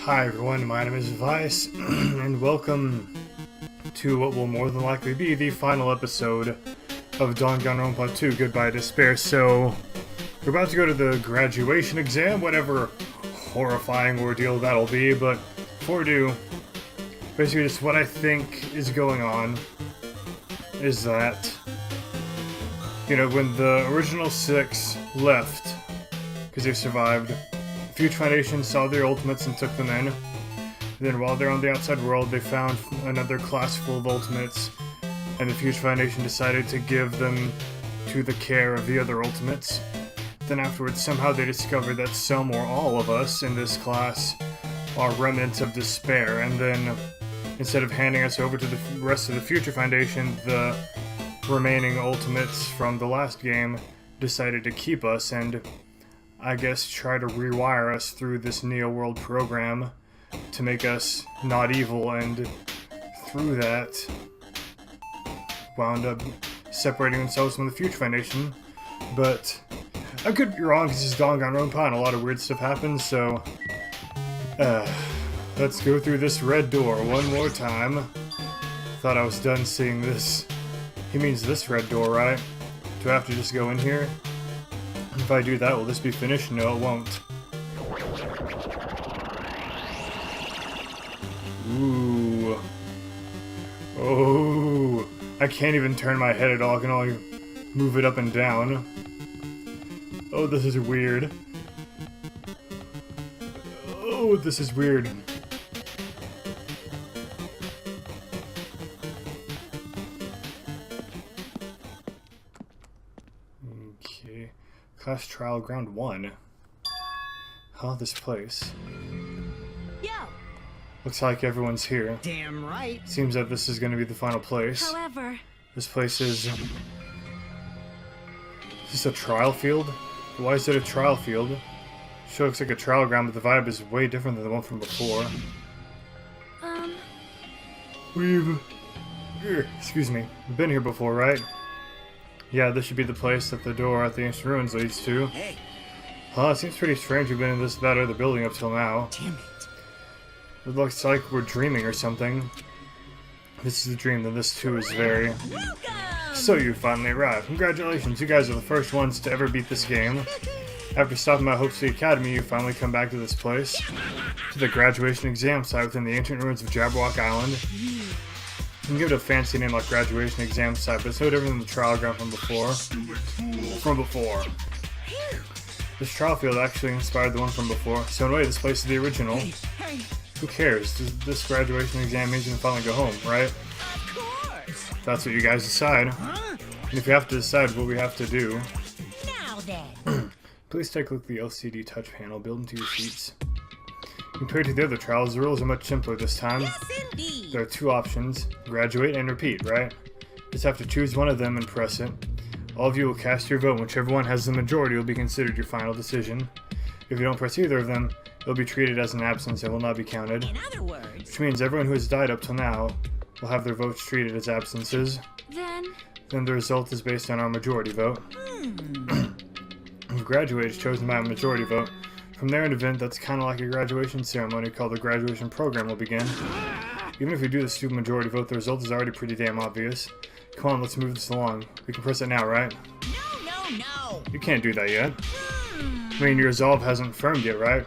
Hi everyone, my name is Vyse, and welcome to what will more than likely be the final episode of Danganronpa 2, Goodbye Despair. So, we're about to go to the graduation exam, whatever horrifying ordeal that'll be, but before we do, basically just what I think is going on is that, you know, when the original 6 left, because they survived, the Future Foundation saw their ultimates and took them in. Then while they're on the outside world, they found another class full of ultimates, and the Future Foundation decided to give them to the care of the other ultimates. Then afterwards, somehow they discovered that some or all of us in this class are remnants of despair, and then instead of handing us over to the rest of the Future Foundation, the remaining ultimates from the last game decided to keep us and, I guess, try to rewire us through this Neo-World program to make us not evil, and through that wound up separating themselves from the Future Foundation. But I could be wrong because it's Danganronpa and a lot of weird stuff happens, so let's go through this red door one more time. Thought I was done seeing this. He means this red door, right? Do I have to just go in here? If I do that, will this be finished? No, it won't. Ooh. Oh. I can't even turn my head at all. I can only move it up and down. Oh, this is weird. Oh, this is weird. Okay. Class Trial Ground 1. Huh, this place. Yo. Looks like everyone's here. Damn right. Seems that this is going to be the final place. However, This place is... Is this a trial field? Why is it a trial field? Sure looks like a trial ground, but the vibe is way different than the one from before. We've... Excuse me. We've been here before, right? Yeah, this should be the place that the door at the ancient ruins leads to. Hey. Huh, it seems pretty strange we've been in that other building up till now. Damn it. It looks like we're dreaming or something. This is a dream, then this too is very... Welcome. So you finally arrived. Congratulations, you guys are the first ones to ever beat this game. After stopping by Hope's Academy, you finally come back to this place. To the graduation exam site within the ancient ruins of Jabberwock Island. You can give it a fancy name like graduation exam site, but it's no different than the trial ground from before. This trial field actually inspired the one from before, so in a way this place is the original. Hey. Who cares? This graduation exam means you can finally go home, right? Of course. That's what you guys decide. Huh? And if you have to decide what we have to do, Now then. please take a look at the LCD touch panel built into your seats. Compared to the other trials, the rules are much simpler this time. Yes, indeed. There are two options, graduate and repeat, right? Just have to choose one of them and press it. All of you will cast your vote, and whichever one has the majority will be considered your final decision. If you don't press either of them, it'll be treated as an absence and will not be counted. In other words, Which means everyone who has died up till now will have their votes treated as absences. Then the result is based on our majority vote. If graduate is chosen by a majority vote, from there an event that's kind of like a graduation ceremony called the graduation program will begin. Even if we do the stupid majority vote, the result is already pretty damn obvious. Come on, let's move this along. We can press it now, right? No. You can't do that yet. I mean, your resolve hasn't firmed yet, right?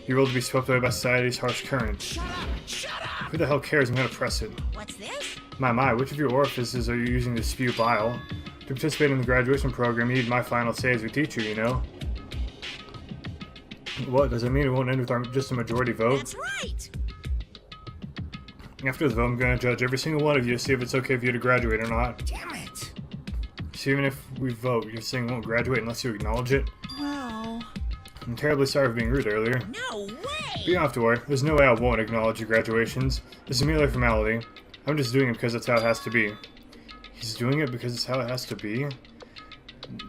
Your will to be swept away by society's harsh current. Shut up. Who the hell cares? I'm gonna press it. What's this? My, which of your orifices are you using to spew bile? To participate in the graduation program, you need my final say as we teach you, you know? What? Does it mean it won't end with just a majority vote? That's right. After the vote, I'm going to judge every single one of you to see if it's okay for you to graduate or not. Damn it. So even if we vote, you're saying you won't graduate unless you acknowledge it? Well, I'm terribly sorry for being rude earlier. no way. But you don't have to worry. There's no way I won't acknowledge your graduations. This is merely a formality. I'm just doing it because that's how it has to be. He's doing it because it's how it has to be?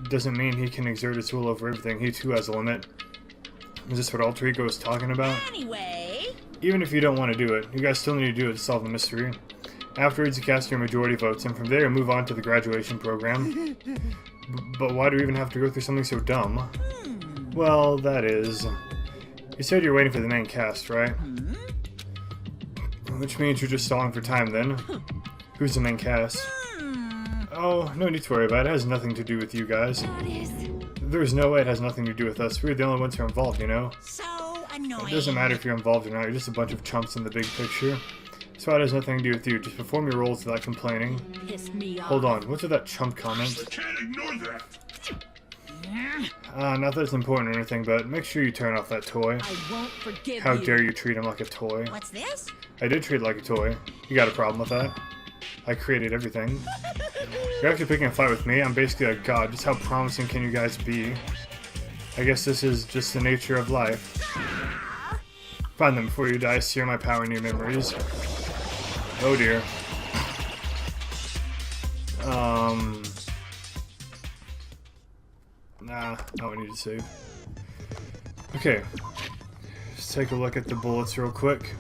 Doesn't mean he can exert his will over everything. He too has a limit. Is this what Alter Ego is talking about? Anyway. Even if you don't want to do it, you guys still need to do it to solve the mystery. Afterwards, you cast your majority votes, and from there, you move on to the graduation program. But why do we even have to go through something so dumb? Well, that is... You said you're waiting for the main cast, right? Which means you're just stalling for time then. Who's the main cast? Oh, no need to worry about it. It has nothing to do with you guys. There's no way it has nothing to do with us. We're the only ones who are involved, you know? So annoying. It doesn't matter if you're involved or not. You're just a bunch of chumps in the big picture. So it has nothing to do with you. Just perform your roles without complaining. Piss me off. Hold on. What's with that chump comment? I can't ignore that. Not that it's important or anything, but make sure you turn off that toy. I won't forgive How you. dare you treat him like a toy? What's this? I did treat it like a toy. You got a problem with that? I created everything. You're actually picking a fight with me? I'm basically a god. Just how promising can you guys be? I guess this is just the nature of life. Find them before you die. Sear my power in your memories. Oh dear. Nah, I don't need to save. Okay. Let's take a look at the bullets real quick.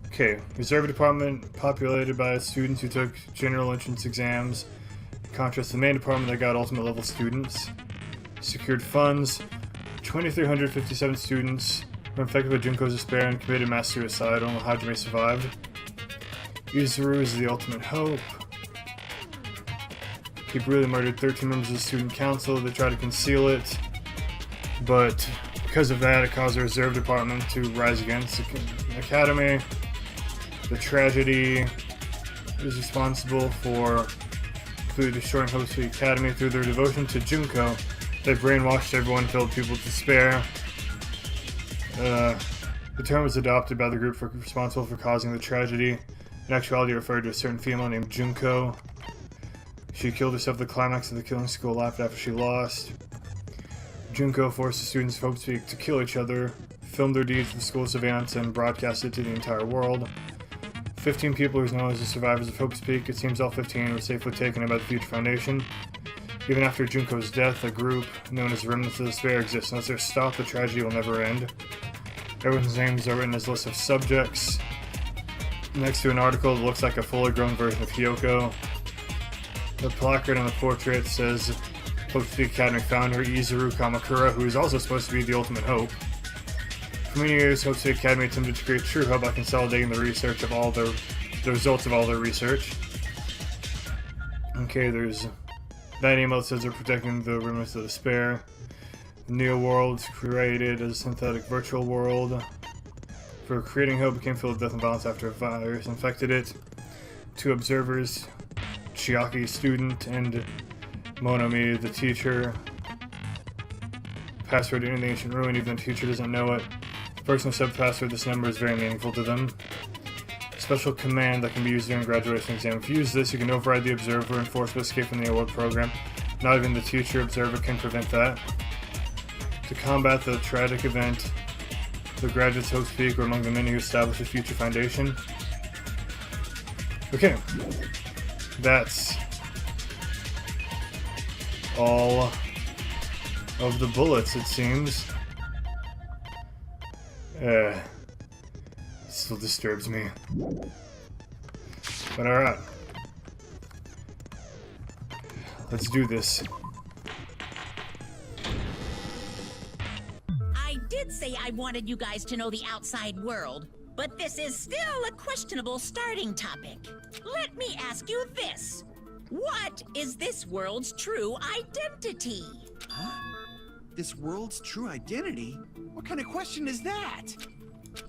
Okay, reserve department populated by students who took general entrance exams. In contrast to the main department that got ultimate level students. Secured funds. 2,357 students were infected with Junko's despair and committed mass suicide. Only Hajime survived. Izuru is the ultimate hope. He brutally murdered 13 members of the student council. They tried to conceal it, but because of that, it caused the reserve department to rise against the academy. The tragedy is responsible for completely destroying Hope Sweet Academy through their devotion to Junko. They brainwashed everyone, filled people with despair. The term was adopted by the group responsible for causing the tragedy. In actuality, it referred to a certain female named Junko. She killed herself at the climax of the killing school life after she lost. Junko forced the students of Hope Speak to kill each other, filmed their deeds for school surveillance, and broadcast it to the entire world. 15 people are known as the survivors of Hope Speak. It seems all 15 were safely taken in by the Future Foundation. Even after Junko's death, a group known as Remnants of Despair exists. Unless they're stopped, the tragedy will never end. Everyone's names are written as a list of subjects. Next to an article that looks like a fully grown version of Hyoko. The placard on the portrait says Hope Speak Academy founder Izuru Kamakura, who is also supposed to be the ultimate hope. For many years, Hope Speak Academy attempted to create true hope by consolidating the research of all the results of all their research. Okay, there's that email that says they're protecting the remnants of despair. The Neo world created as a synthetic virtual world. For creating hope became filled with death and violence after a virus infected it. 2 observers, Chiaki, student, and Monomi, the teacher. Password in the ancient ruin, even the teacher doesn't know it. The person who said the password, this number is very meaningful to them. Special command that can be used during graduation exam. If you use this, you can override the observer and force escape from the award program. Not even the teacher observer can prevent that. To combat the tragic event, the graduates of Hope Speak were among the many who established the Future Foundation. Okay. That's all of the bullets, it seems. It still disturbs me. But alright. Let's do this. I did say I wanted you guys to know the outside world, but this is still a questionable starting topic. Let me ask you this. What is this world's true identity? Huh? This world's true identity? What kind of question is that?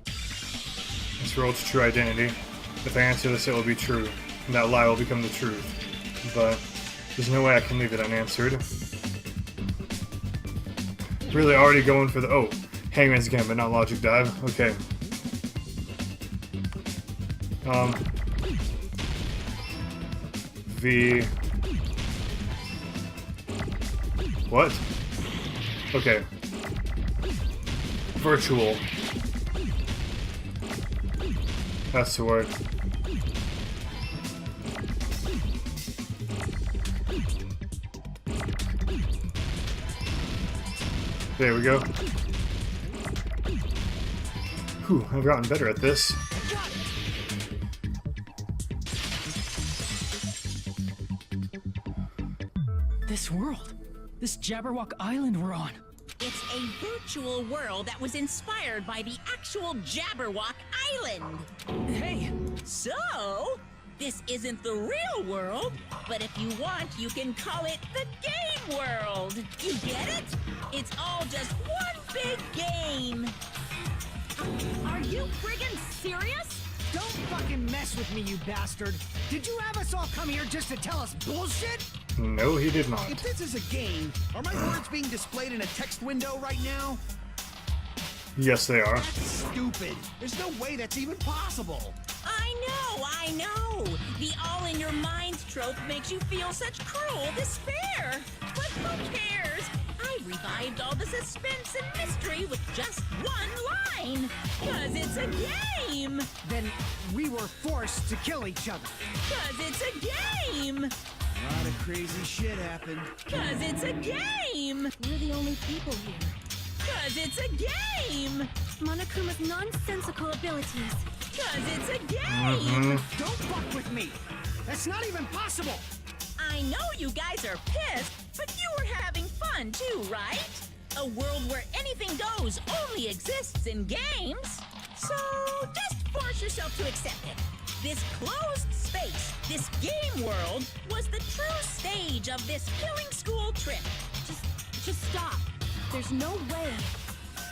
This world's true identity. If I answer this, it will be true. And that lie will become the truth. But there's no way I can leave it unanswered. Really already going for the... Oh, Hangman's Gambit, not Logic Dive. Okay. What? Okay. Virtual. That's the word. There we go. Whew, I've gotten better at this. This world. This Jabberwock Island we're on. It's a virtual world that was inspired by the actual Jabberwock Island. Hey, So, this isn't the real world, but if you want, you can call it the game world. You get it? It's all just one big game. are you friggin' serious? Don't fucking mess with me, you bastard. Did you have us all come here just to tell us bullshit? No, he did not. If this is a game, are my words being displayed in a text window right now? Yes, they are. That's stupid. There's no way that's even possible. I know. The all-in-your-minds trope makes you feel such cruel despair. But who cares? I revived all the suspense and mystery with just one line. 'Cause it's a game. Then we were forced to kill each other. 'Cause it's a game. A lot of crazy shit happened. 'Cause it's a game. We're the only people here. 'Cause it's a game. Monokuma's nonsensical abilities. 'Cause it's a game. Don't fuck with me. That's not even possible. I know you guys are pissed, but you were having fun too, right? A world where anything goes only exists in games. So just force yourself to accept it. This closed space, this game world, was the true stage of this killing school trip. Just stop. There's no way.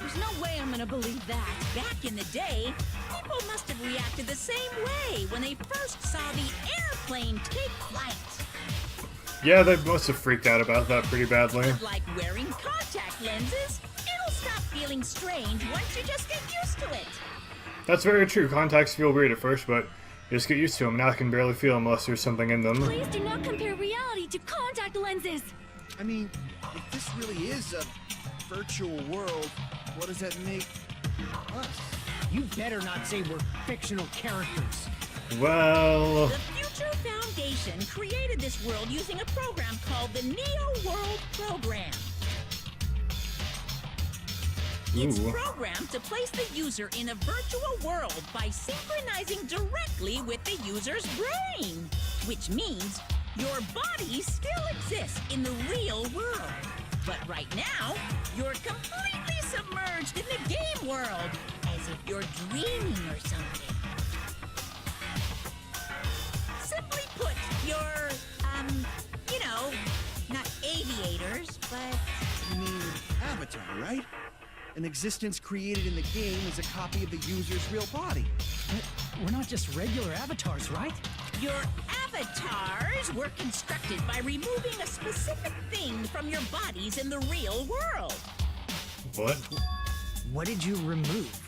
There's no way I'm gonna believe that. Back in the day, people must have reacted the same way when they first saw the airplane take flight. Yeah, they must have freaked out about that pretty badly. Like wearing contact lenses, it'll stop feeling strange once you just get used to it. That's very true. Contacts feel weird at first, but you just get used to them. Now I can barely feel them unless there's something in them. Please do not compare reality to contact lenses. I mean, if this really is a virtual world, what does that make us? You better not say we're fictional characters. Well, The Future Foundation created this world using a program called the Neo World Program. It's ooh. programmed to place the user in a virtual world by synchronizing directly with the user's brain, which means your body still exists in the real world. But right now, you're completely submerged in the game world, as if you're dreaming or something. Simply put, you're, you know, not aviators, but You mean Avatar, right? An existence created in the game is a copy of the user's real body. But we're not just regular avatars, right? your avatars were constructed by removing a specific thing from your bodies in the real world. What? What did you remove?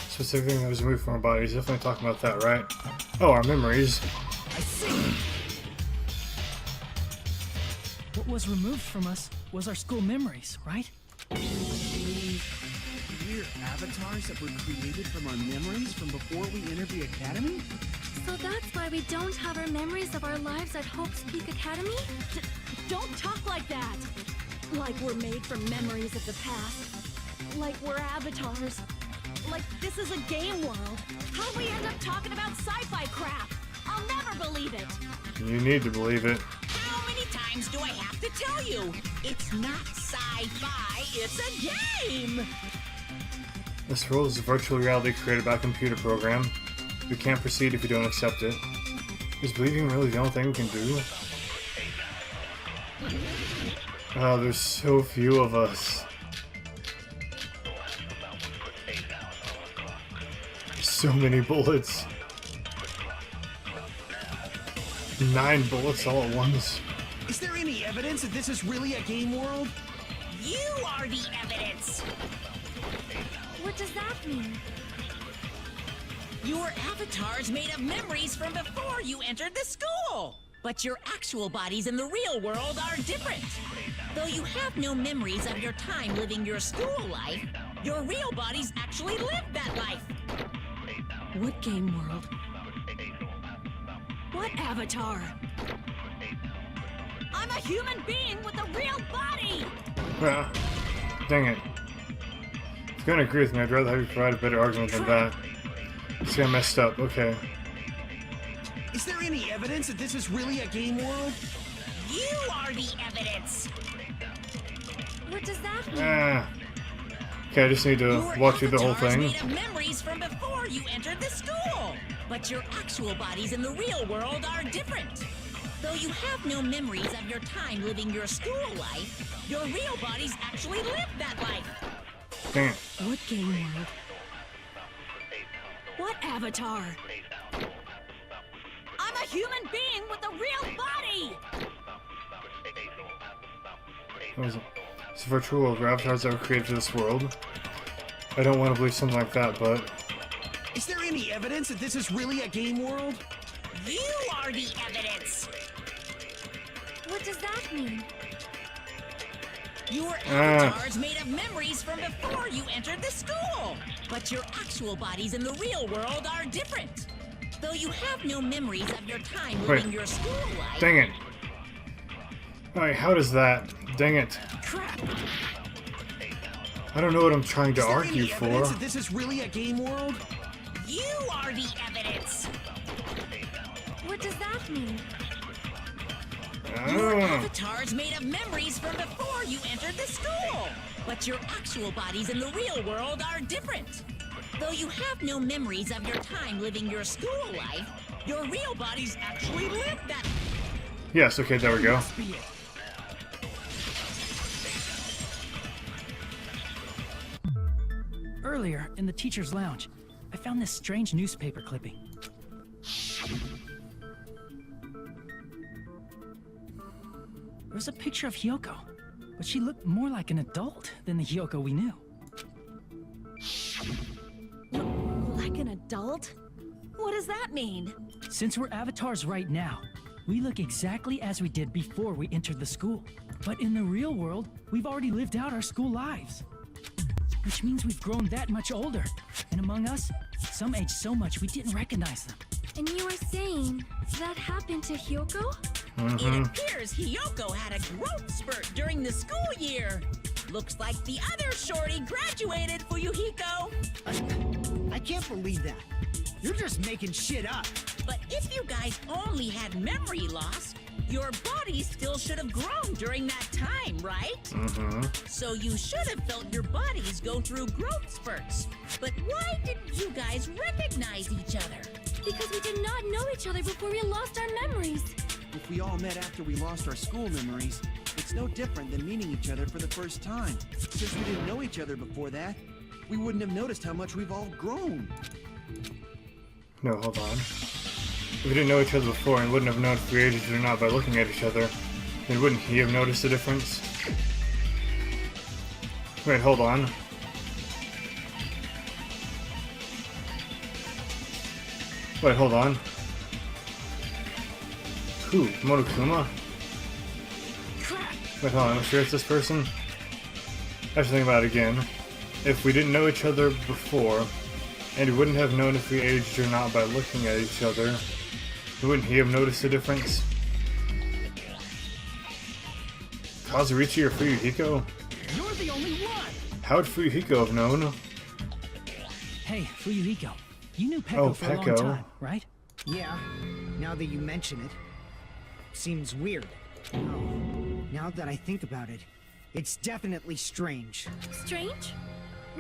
Specific thing that was removed from our bodies. Definitely talking about that, right? Oh, our memories. I see. What was removed from us was our school memories, right? We're avatars that were created from our memories from before we entered the academy? So that's why we don't have our memories of our lives at Hope's Peak Academy? Don't talk like that! Like we're made from memories of the past. Like we're avatars. Like this is a game world. How'd we end up talking about sci-fi crap? I'll never believe it! You need to believe it. How many times do I have to tell you? It's not sci-fi, it's a game! This world is a virtual reality created by a computer program. We can't proceed if you don't accept it. Is believing really the only thing we can do? Oh, there's so few of us. So many bullets. 9 bullets all at once. Is there any evidence that this is really a game world? You are the evidence! What does that mean? Your avatars made of memories from before you entered the school! But your actual bodies in the real world are different. Though you have no memories of your time living your school life, your real bodies actually lived that life. What game world? What avatar? I'm a human being with a real body! Ah, dang it. If you're gonna agree with me, I'd rather have you provide a better argument than that. It's got messed up, okay. Is there any evidence that this is really a game world? You are the evidence! What does that mean? Okay, I just need to Your watch through the whole avatar's thing. made of memories from before you entered the school. But your actual bodies in the real world are different. Though you have no memories of your time living your school life, your real bodies actually lived that life. Dang it. What game world? What avatar? I'm a human being with a real body! What is it? It's a virtual world where avatars that were created for this world. I don't want to believe something like that, but... Is there any evidence that this is really a game world? You are the evidence. What does that mean? Your avatar's made of memories from before you entered the school. But your actual bodies in the real world are different. Though you have no memories of your time living your school life. Dang it. Alright, how does that... Dang it. Crap! I don't know what I'm trying to Is there argue any evidence for. that this is really a game world? You are the evidence. What does that mean? Your Ah. avatar's made of memories from before you entered the school. But your actual bodies in the real world are different. Though you have no memories of your time living your school life, your real bodies actually live that. Yes, okay, there we go. Must be it. Earlier, in the teacher's lounge, I found this strange newspaper clipping. There was a picture of Hyoko, but she looked more like an adult than the Hyoko we knew. Like an adult? What does that mean? Since we're avatars right now, we look exactly as we did before we entered the school. But in the real world, we've already lived out our school lives. Which means we've grown that much older. And among us, some aged so much we didn't recognize them. And you were saying that happened to Hyoko? It appears Hyoko had a growth spurt during the school year. Looks like the other shorty graduated, Fuyuhiko. I can't believe that. You're just making shit up. But if you guys only had memory loss, your bodies still should have grown during that time, right? So you should have felt your bodies go through growth spurts. But why didn't you guys recognize each other? Because we did not know each other before we lost our memories. If we all met after we lost our school memories, it's no different than meeting each other for the first time. Since we didn't know each other before that, we wouldn't have noticed how much we've all grown. No, hold on. If we didn't know each other before and wouldn't have known if we aged or not by looking at each other, then wouldn't he have noticed the difference? Wait, hold on. Wait, hold on. Who? Monokuma? Wait, hold on, I'm sure it's this person? I have to think about it again. If we didn't know each other before, and we wouldn't have known if we aged or not by looking at each other, wouldn't he have noticed the difference? Kazurichi or Fuyuhiko? You're the only one! How would Fuyuhiko have known? Hey, Fuyuhiko, you knew Peko Oh, for a long Peko. time, right? Yeah, now that you mention it, seems weird. Oh, now that I think about it, it's definitely strange. Strange?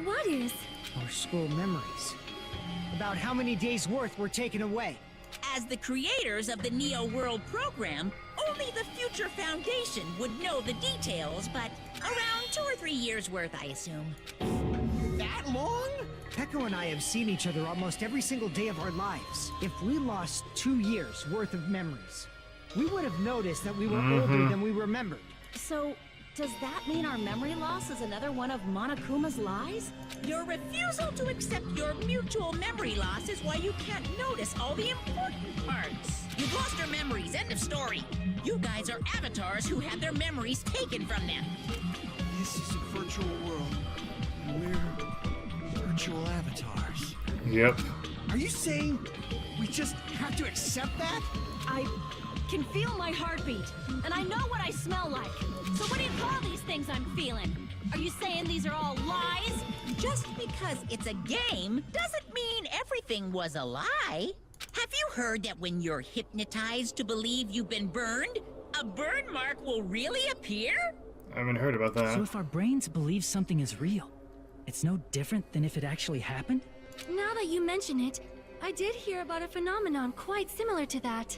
What is? Our school memories. About how many days' worth were taken away. As the creators of the Neo World program, only the Future Foundation would know the details, but around 2 or 3 years worth, I assume. That long? Peko and I have seen each other almost every single day of our lives. If we lost 2 years' worth of memories, we would have noticed that we were older than we remembered. So, does that mean our memory loss is another one of Monokuma's lies? Your refusal to accept your mutual memory loss is why you can't notice all the important parts. You've lost your memories, end of story. You guys are avatars who had their memories taken from them. This is a virtual world. We're virtual avatars. Yep. Are you saying we just have to accept that? I can feel my heartbeat, and I know what I smell like. So what do you call these things I'm feeling? Are you saying these are all lies? Just because it's a game doesn't mean everything was a lie. Have you heard that when you're hypnotized to believe you've been burned, a burn mark will really appear? I haven't heard about that. So if our brains believe something is real, it's no different than if it actually happened? Now that you mention it, I did hear about a phenomenon quite similar to that.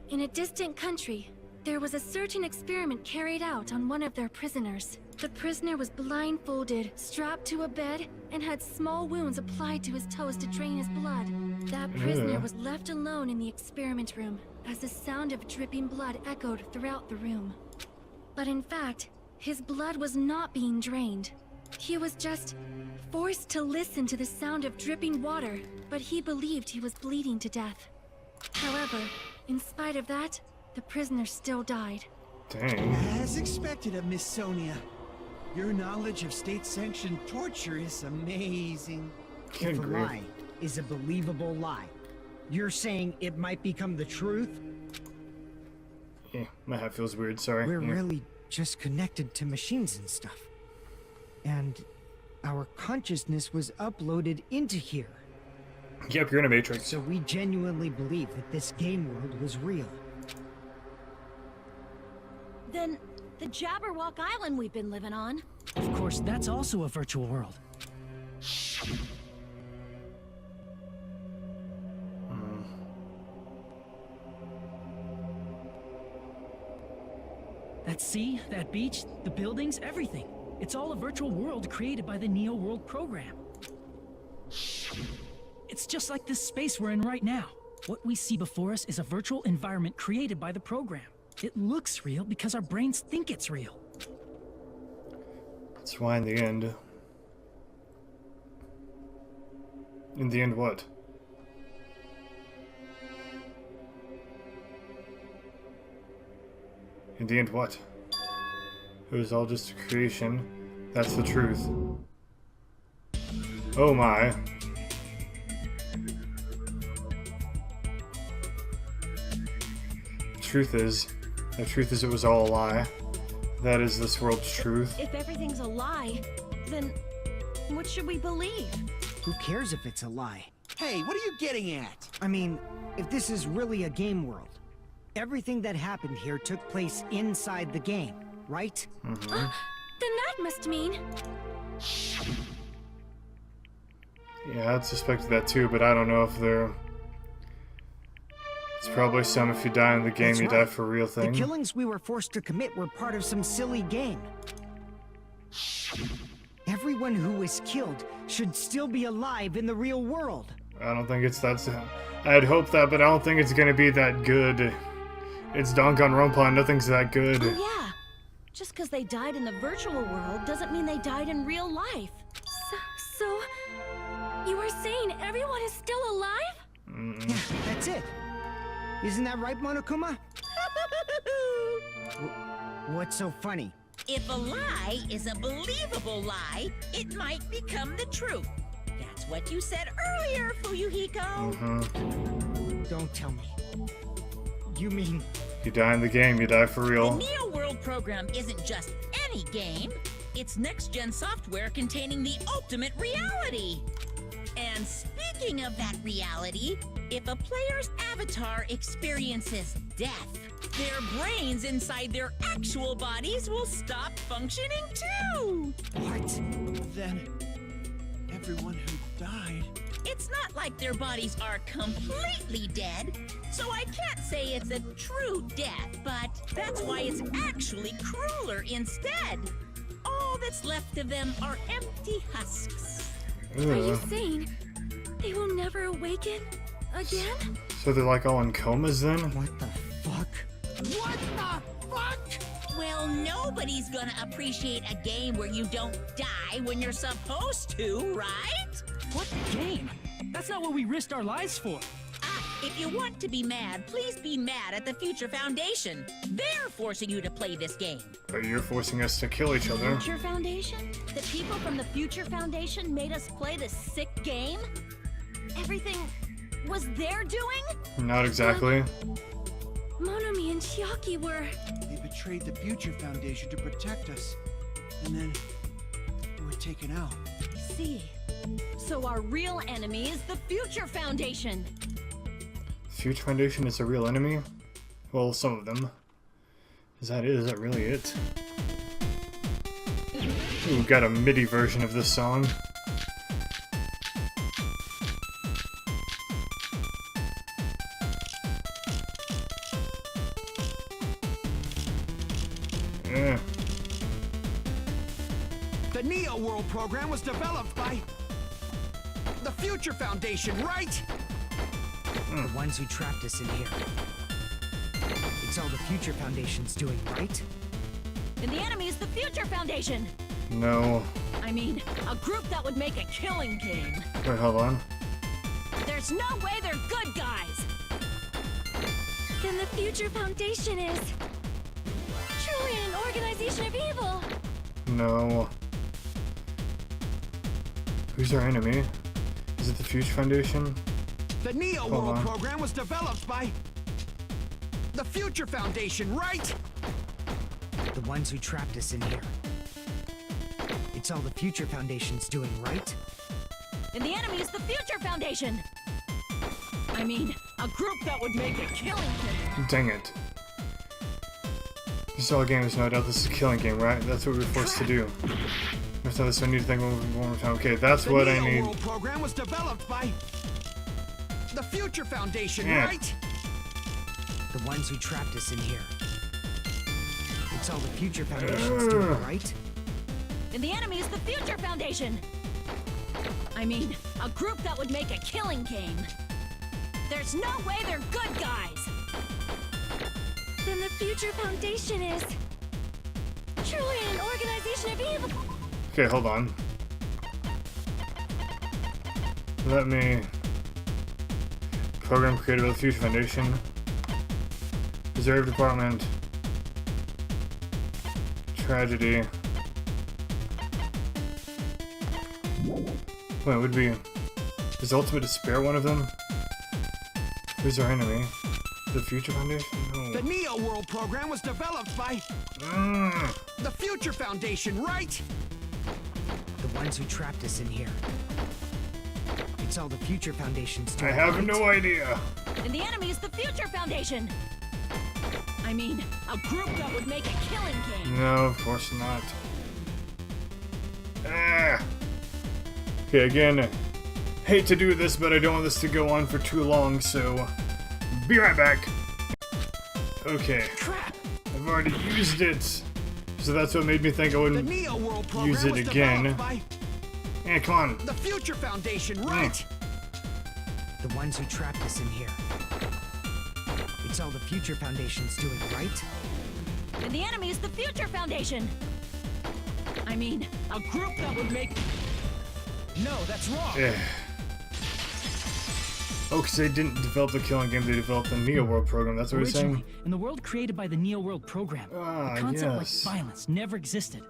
In a distant country, there was a certain experiment carried out on one of their prisoners. The prisoner was blindfolded, strapped to a bed, and had small wounds applied to his toes to drain his blood. That prisoner was left alone in the experiment room, as the sound of dripping blood echoed throughout the room. But in fact, his blood was not being drained. He was just forced to listen to the sound of dripping water, but he believed he was bleeding to death. However, in spite of that, the prisoner still died. Dang. As expected of Miss Sonia. Your knowledge of state-sanctioned torture is amazing. Good If a grief. lie is a believable lie, you're saying it might become the truth? Yeah, my hat feels weird, sorry. We're Yeah. really just connected to machines and stuff. And our consciousness was uploaded into here. Yep, you're in a matrix. So we genuinely believe that this game world was real. Then, the Jabberwock Island we've been living on. Of course, that's also a virtual world. That sea, that beach, the buildings, everything. It's all a virtual world created by the Neo World program. It's just like this space we're in right now. What we see before us is a virtual environment created by the program. It looks real because our brains think it's real. That's why in the end... In the end what? In the end what? It was all just a creation. That's the truth. Oh my. The truth is it was all a lie. That is this world's truth. If everything's a lie, then what should we believe? Who cares if it's a lie? Hey, what are you getting at? I mean, if this is really a game world, everything that happened here took place inside the game, right? Then that must mean... Yeah, I'd suspected that too, but I don't know if they're... It's probably some if you die in the game, That's you right. die for a real thing. The killings we were forced to commit were part of some silly game. Everyone who was killed should still be alive in the real world. I don't think it's that... I'd hope that, but I don't think it's gonna be that good. It's Danganronpa and nothing's that good. Oh yeah, just because they died in the virtual world doesn't mean they died in real life. So you are saying everyone is still alive? Yeah, that's it. Isn't that right, Monokuma? What's so funny? If a lie is a believable lie, it might become the truth. That's what you said earlier, Fuyuhiko. Don't tell me. You mean... You die in the game, you die for The real. Neo World program isn't just any game. It's next-gen software containing the ultimate reality. And speaking of that reality, if a player's avatar experiences death, their brains inside their actual bodies will stop functioning too. What? Then, everyone who died... It's not like their bodies are completely dead, so I can't say it's a true death, but that's why it's actually crueler instead. All that's left of them are empty husks. Are you Ugh. saying they will never awaken again? So they're like all in comas then? What the fuck? What the fuck? Well, nobody's gonna appreciate a game where you don't die when you're supposed to, right? What game? That's not what we risked our lives for. If you want to be mad, please be mad at the Future Foundation. They're forcing you to play this game. But you're forcing us to kill each other. Future Foundation? The people from the Future Foundation made us play this sick game? Everything was their doing? Not exactly. Monomi and Chiaki were... They betrayed the Future Foundation to protect us. And then... we were taken out. See. So our real enemy is the Future Foundation. Future Foundation is a real enemy? Well, some of them. Is that really it? We've got a MIDI version of this song. Yeah. The Neo World program was developed by the Future Foundation, right? The ones who trapped us in here. It's all the Future Foundation's doing, right? And the enemy is the Future Foundation. No. I mean, a group that would make a killing game. Wait, hold on. There's no way they're good guys. Then the Future Foundation is truly an organization of evil. No. Who's our enemy? Is it the Future Foundation? The Neo Hold World on. program was developed by the Future Foundation, right? The ones who trapped us in here. It's all the Future Foundation's doing, right? And the enemy is the Future Foundation. I mean, a group that would make a killing game. Dang it. This is all games, no doubt this is a killing game, right? That's what we were forced to do. That's this, I need to think one more time. Okay, that's The what Neo I need. World program was developed by the Future Foundation, Yeah. right? The ones who trapped us in here. It's all the Future Foundation's doing, right? And the enemy is the Future Foundation. I mean, a group that would make a killing game. There's no way they're good guys. Then the Future Foundation is truly an organization of evil. Okay, hold on. Let me... Program created by the Future Foundation. Reserve Department. Tragedy. Wait, would be... Is Ultimate Despair one of them? Who's our enemy? The Future Foundation? No. The Neo World program was developed by the Future Foundation, right? The ones who trapped us in here. It's all the Future Foundation's I doing, have right? no idea. And the enemy is the Future Foundation. I mean, a group that would make a killing game. No, of course not. Ah. Okay, again, hate to do this, but I don't want this to go on for too long, so be right back. Okay, Crap! I've already used it, so that's what made me think I The wouldn't Neo World program use it was again. developed by Yeah, come on. the Future Foundation, right? The ones who trapped us in here. It's all the Future Foundation's doing, right? And the enemy is the Future Foundation. I mean, a group that would make... No, that's wrong. Eh. Oh, because they didn't develop the killing game, they developed the Neo World program, that's what you're Originally, saying? in the world created by the Neo World program, Ah, a concept yes. like violence never existed.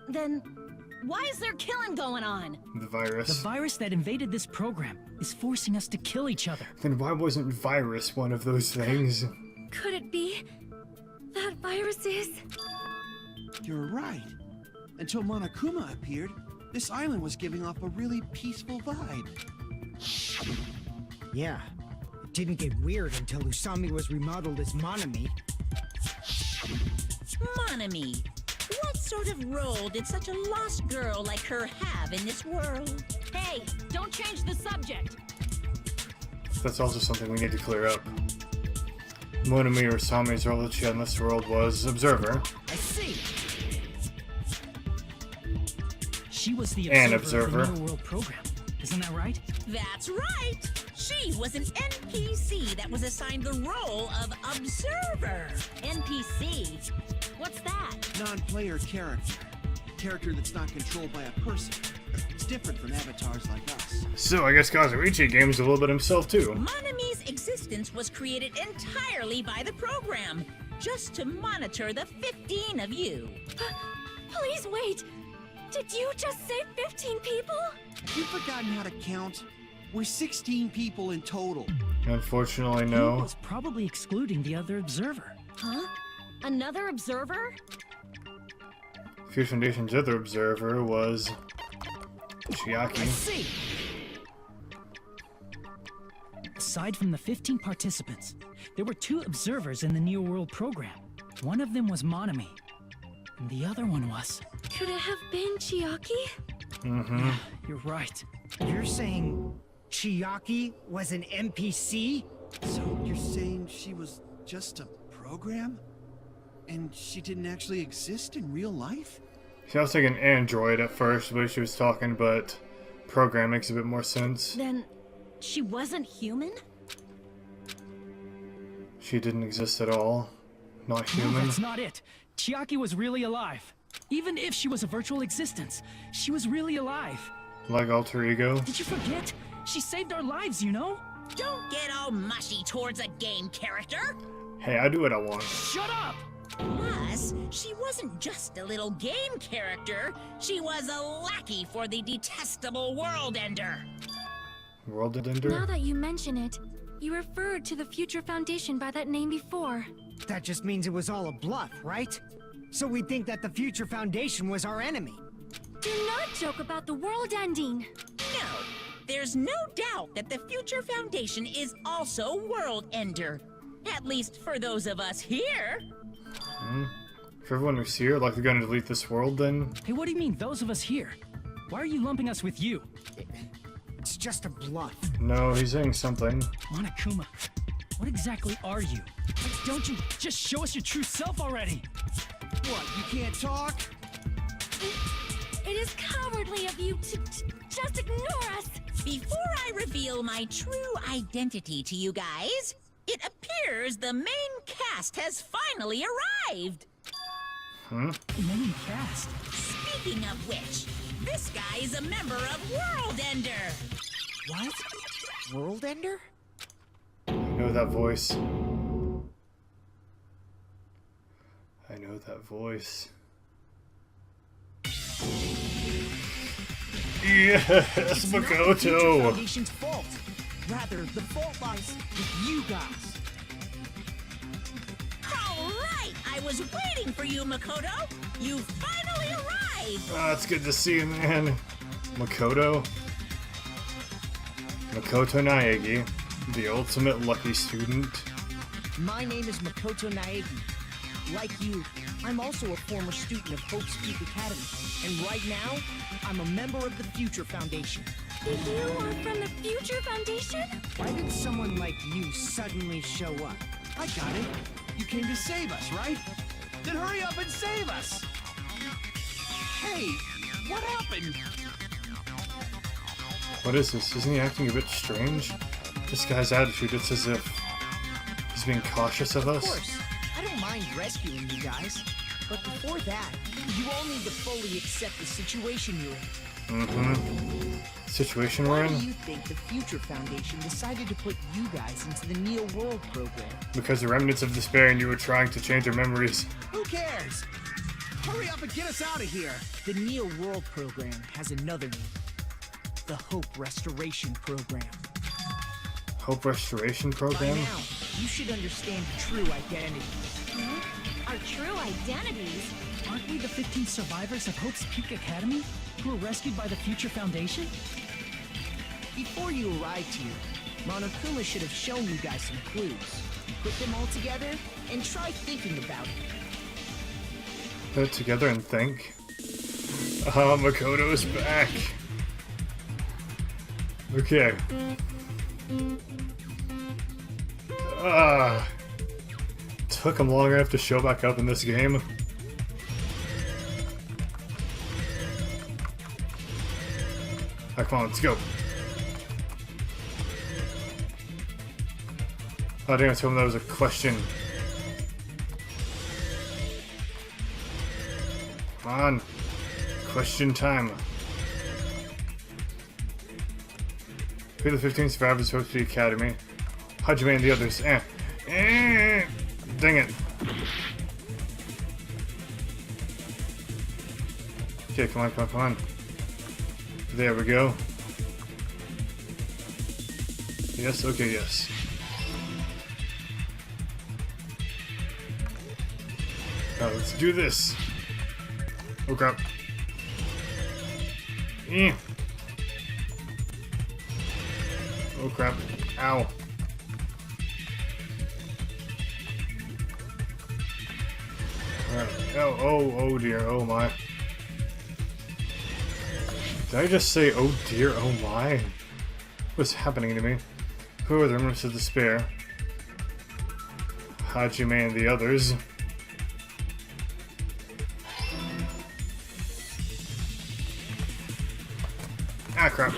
Then, why is there killing going on? The The virus. virus that invaded this program is forcing us to kill each other. Then why wasn't virus one of those things? Could it be that virus is? You're right. Until Monokuma appeared, this island was giving off a really peaceful vibe. Yeah. It didn't get weird until Usami was remodeled as Monami. Monami, what sort of role did such a lost girl like her have in this world? Hey, don't change the subject. That's also something we need to clear up. Monami or Sami's role that she had in this world was Observer. I see. She was the An observer of observer. the Neo World program. Isn't that right? That's right! She was an NPC that was assigned the role of Observer. NPC? What's that? Non-player character. Character that's not controlled by a person. It's different from avatars like us. So I guess Kazuichi games a little bit himself too. Monami's existence was created entirely by the program, just to monitor the 15 of you. Please wait. Did you just say 15 people? Have you forgotten how to count? We're 16 people in total. Unfortunately, He no. was probably excluding the other observer. Huh? Another observer? Future Foundation's other observer was I Chiaki. see. Aside from the 15 participants, there were 2 observers in the Neo World program. One of them was Monami, and the other one was... Could it have been Chiaki? Mm-hmm. You're right. You're saying Chiaki was an NPC? So you're saying she was just a program? And she didn't actually exist in real life? She was like an android at first, the way she was talking, but program makes a bit more sense. Then she wasn't human? She didn't exist at all. Not No, human. that's not it. Chiaki was really alive. Even if she was a virtual existence, she was really alive. Like alter ego. Did you forget? She saved our lives, you know? Don't get all mushy towards a game character. Hey, I do what I want. Shut up! Plus, she wasn't just a little game character. She was a lackey for the detestable World Ender. World Ender? Now that you mention it, you referred to the Future Foundation by that name before. That just means it was all a bluff, right? So we think that the Future Foundation was our enemy. Do not joke about the world ending. No, there's no doubt that the Future Foundation is also World Ender. At least for those of us here. For everyone who's here, like they're gonna delete this world then? Hey, what do you mean, those of us here? Why are you lumping us with you? It's just a bluff. No, he's saying something. Monokuma, what exactly are you? Like, don't you just show us your true self already? What, you can't talk? It is cowardly of you to just ignore us. Before I reveal my true identity to you guys, it appears the main cast has finally arrived. Main cast. Speaking of which, this guy is a member of World Ender. What? World Ender? I know that voice. I know that voice. Yes, It's not the Future Makoto! Foundation's fault. Rather, the fault lies with you guys. All right, I was waiting for you, Makoto. You finally arrived. Ah, it's good to see you, man. Makoto. Makoto Naegi, the ultimate lucky student. My name is Makoto Naegi. Like you, I'm also a former student of Hope's Peak Academy. And right now, I'm a member of the Future Foundation. You are from the Future Foundation? Why did someone like you suddenly show up? I got it. You came to save us, right? Then hurry up and save us! Hey, what happened? What is this? Isn't he acting a bit strange? This guy's attitude, it's as if he's being cautious of Of us. course, I don't mind rescuing you guys. But before that, you all need to fully accept the situation you're in. Situation we're Why do in? you think the Future Foundation decided to put you guys into the Neo World program? Because the remnants of despair and you were trying to change our memories. Who cares? Hurry up and get us out of here! The Neo World program has another name. The Hope Restoration Program. Hope Restoration By Program? now, you should understand the true identity. Our true identities? Aren't we the 15 survivors of Hope's Peak Academy who were rescued by the Future Foundation? Before you arrived here, Monokuma should have shown you guys some clues. Put them all together and try thinking about it. Put it together and think. Ah, Makoto's back. Okay. Took him long enough to show back up in this game. Ah, come on, let's go. Oh, dang, I told him that was a question. Come on. Question time. Who are the 15 survivors of the Academy? Hajime and the others. Dang it. Okay, come on, come on, come on. There we go. Yes, okay, yes. Now let's do this. Oh crap. Oh crap. Ow. Alright. Oh dear. Oh my. Did I just say, oh dear, oh my? What's happening to me? Who are the remnants of despair? Hajime and the others. Ah, crap.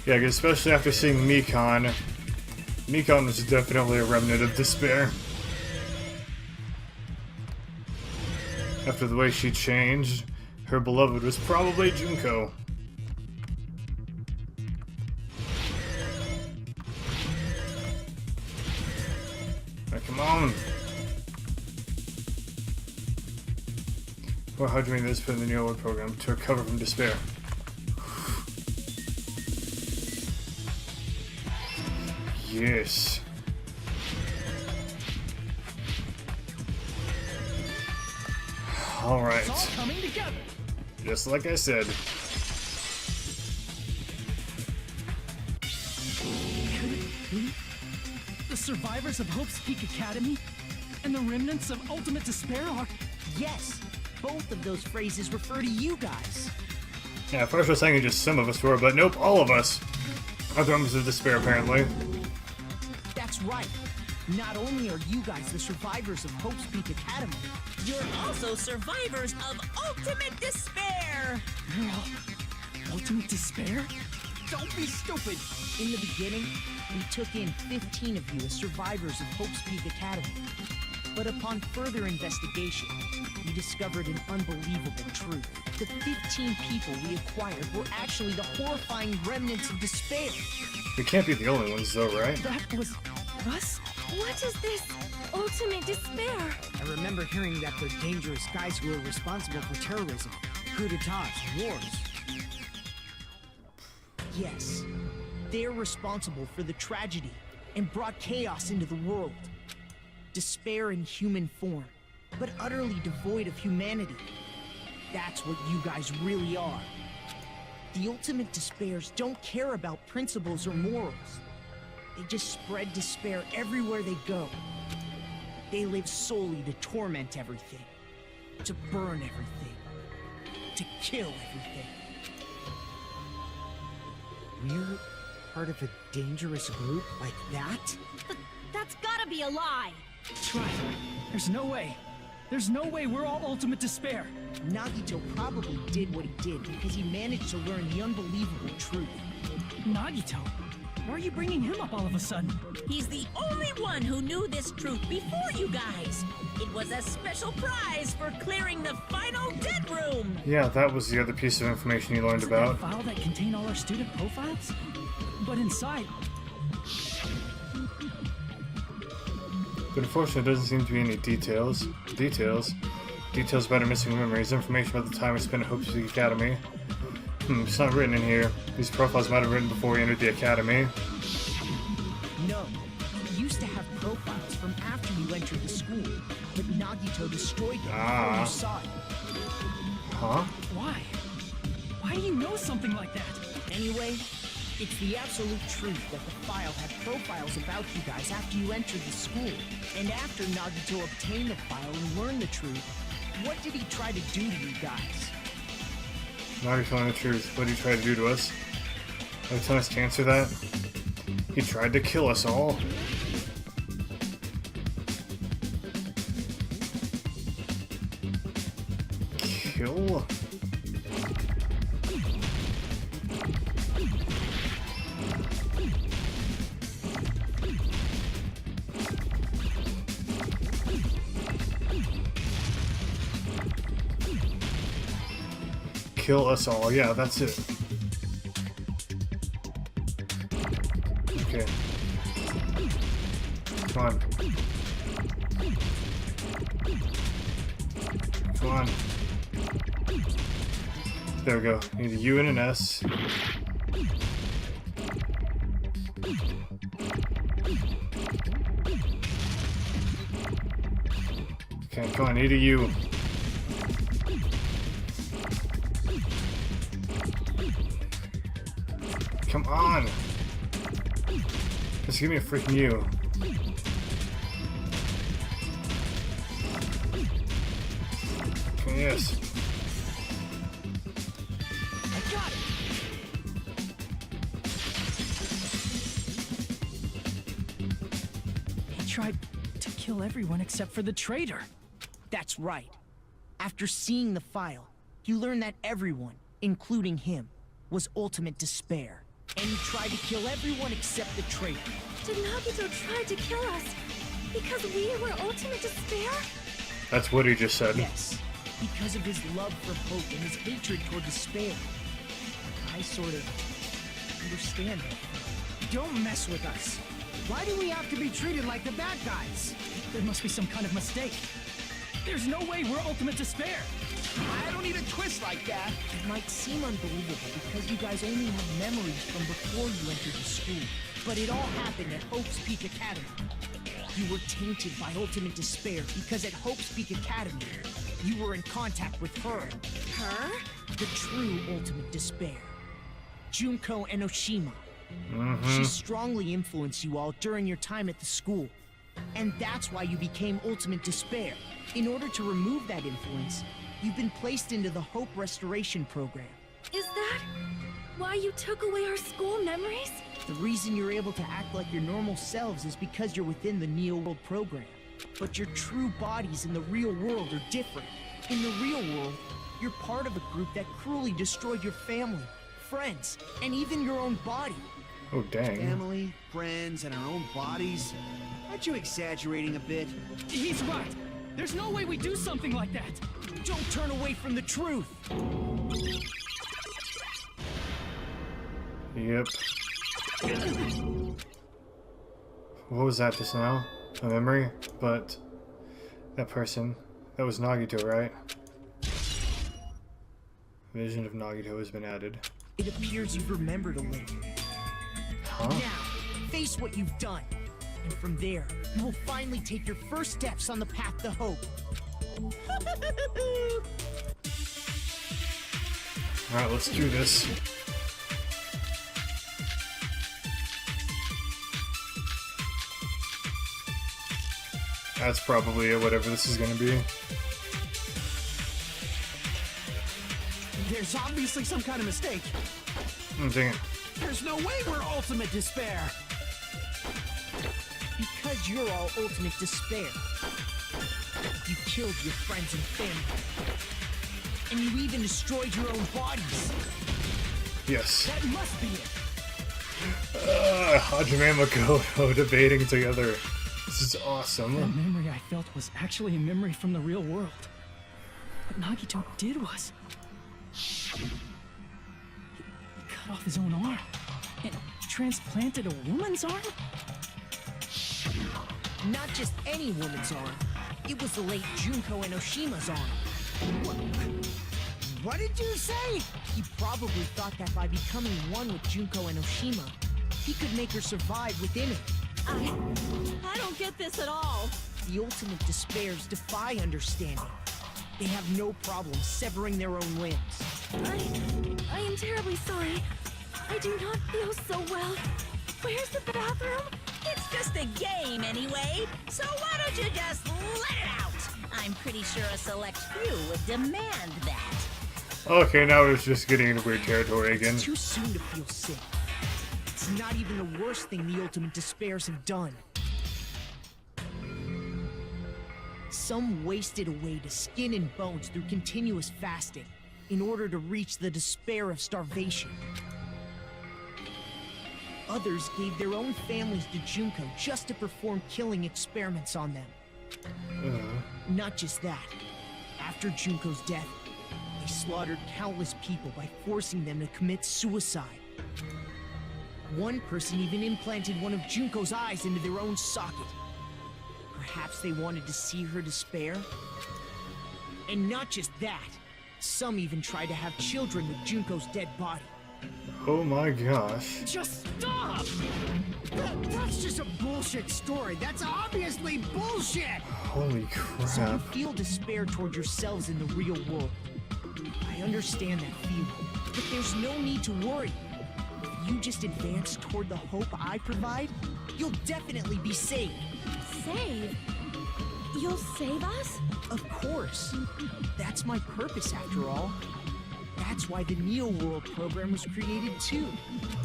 Yeah, especially after seeing Mikon. Mikon was definitely a remnant of despair. After the way she changed, her beloved was probably Junko. Now, come on. Well, how do you mean this put in the New World program to recover from despair? Yes. Alright. It's all coming together. Just like I said. Could it be the survivors of Hope's Peak Academy and the remnants of Ultimate Despair are... Yes, both of those phrases refer to you guys. Yeah, at first I was saying just some of us were, but nope, all of us are the remnants of despair, apparently. That's right. Not only are you guys the survivors of Hope's Peak Academy, You're also survivors of Ultimate Despair! They're all Ultimate Despair? don't be stupid. In the beginning, we took in 15 of you as survivors of Hope's Peak Academy. But upon further investigation, we discovered an unbelievable truth. The 15 people we acquired were actually the horrifying remnants of despair. We can't be the only ones, though, right? That was us? What is this ultimate despair? I remember hearing that they're dangerous guys who are responsible for terrorism, coup d'etats, and wars. Yes, they're responsible for the tragedy and brought chaos into the world. Despair in human form, but utterly devoid of humanity. That's what you guys really are. The ultimate despairs don't care about principles or morals. They just spread despair everywhere they go. They live solely to torment everything, to burn everything, to kill everything. We're part of a dangerous group like that? That's gotta be a lie. That's right. There's no way. There's no way we're all Ultimate Despair. Nagito probably did what he did because he managed to learn the unbelievable truth. Nagito? Why are you bringing him up all of a sudden? He's the only one who knew this truth before you guys. It was a special prize for clearing the final dead room. Yeah, that was the other piece of information you learned Isn't about. that file that contained all our student profiles? But inside... But unfortunately, there doesn't seem to be any details. Details about our missing memories, information about the time we spent at Hope's Peak Academy. It's not written in here. These profiles might have written before we entered the academy. No, we used to have profiles from after you entered the school, but Nagito destroyed them before you saw it. Huh? Why? Why do you know something like that? Anyway, it's the absolute truth that the file had profiles about you guys after you entered the school. And after Nagito obtained the file and learned the truth, what did he try to do to you guys? Now you're telling the truth. What did he try to do to us? Are you telling us to answer that? He tried to kill us all. Kill? Kill us all. Yeah, that's it. Okay. Come on. Come on. There we go. Need a U and an S. Okay, come on. Need a U. Come on! Just give me a freaking U. Yes. I got it! He tried to kill everyone except for the traitor. That's right. After seeing the file, you learn that everyone, including him, was ultimate despair. And he tried to kill everyone except the traitor. Did Nagito try to kill us because we were ultimate despair? That's what he just said. Yes, because of his love for hope and his hatred toward despair. I sort of understand it. Don't mess with us. Why do we have to be treated like the bad guys? There must be some kind of mistake. There's no way we're ultimate despair. I don't need a twist like that. It might seem unbelievable because you guys only have memories from before you entered the school. But it all happened at Hope's Peak Academy. You were tainted by ultimate despair because at Hope's Peak Academy, you were in contact with her. Her? The true ultimate despair. Junko Enoshima. She strongly influenced you all during your time at the school. And that's why you became ultimate despair. In order to remove that influence, you've been placed into the Hope Restoration Program. Is that why you took away our school memories? The reason you're able to act like your normal selves is because you're within the Neo World program. But your true bodies in the real world are different. In the real world, you're part of a group that cruelly destroyed your family, friends, and even your own body. Oh, dang. Family, friends, and our own bodies. Aren't you exaggerating a bit? He's right. There's no way we do something like that. Don't turn away from the truth. Yep. What was that just now? A memory? But that person, that was Nagito, right? Vision of Nagito has been added. It appears you've remembered a little. Huh? Now, face what you've done. And from there, you will finally take your first steps on the path to hope. Alright, let's do this. That's probably it, whatever this is gonna be. There's obviously some kind of mistake. Dang it. There's no way we're ultimate despair. Because you're all ultimate despair. You killed your friends and family. And you even destroyed your own bodies. Yes. That must be it. Hajime and Makoto debating together. This is The awesome. memory I felt was actually a memory from the real world. What Nagito did was... He cut off his own arm and transplanted a woman's arm? Not just any woman's arm. It was the late Junko Enoshima's arm. What did you say? He probably thought that by becoming one with Junko Enoshima, he could make her survive within it. I don't get this at all. The ultimate despairs defy understanding. They have no problem severing their own limbs. I am terribly sorry. I do not feel so well. Where's the bathroom? It's just a game anyway, so why don't you just let it out? I'm pretty sure a select few would demand that. Okay, now it's just getting into weird territory again. It's too soon to feel sick. It's not even the worst thing the ultimate despairs have done. Some wasted away to skin and bones through continuous fasting in order to reach the despair of starvation. Others gave their own families to Junko just to perform killing experiments on them. Not just that. After Junko's death, they slaughtered countless people by forcing them to commit suicide. One person even implanted one of Junko's eyes into their own socket. Perhaps they wanted to see her despair? And not just that. Some even tried to have children with Junko's dead body. Oh my gosh. Just stop! That's just a bullshit story. That's obviously bullshit! Holy So you crap. feel despair toward yourselves in the real world. I understand that feeling, but there's no need to worry. If you just advance toward the hope I provide, you'll definitely be saved. Save? You'll save us? Of course. That's my purpose, after all. That's why the Neo World program was created, too.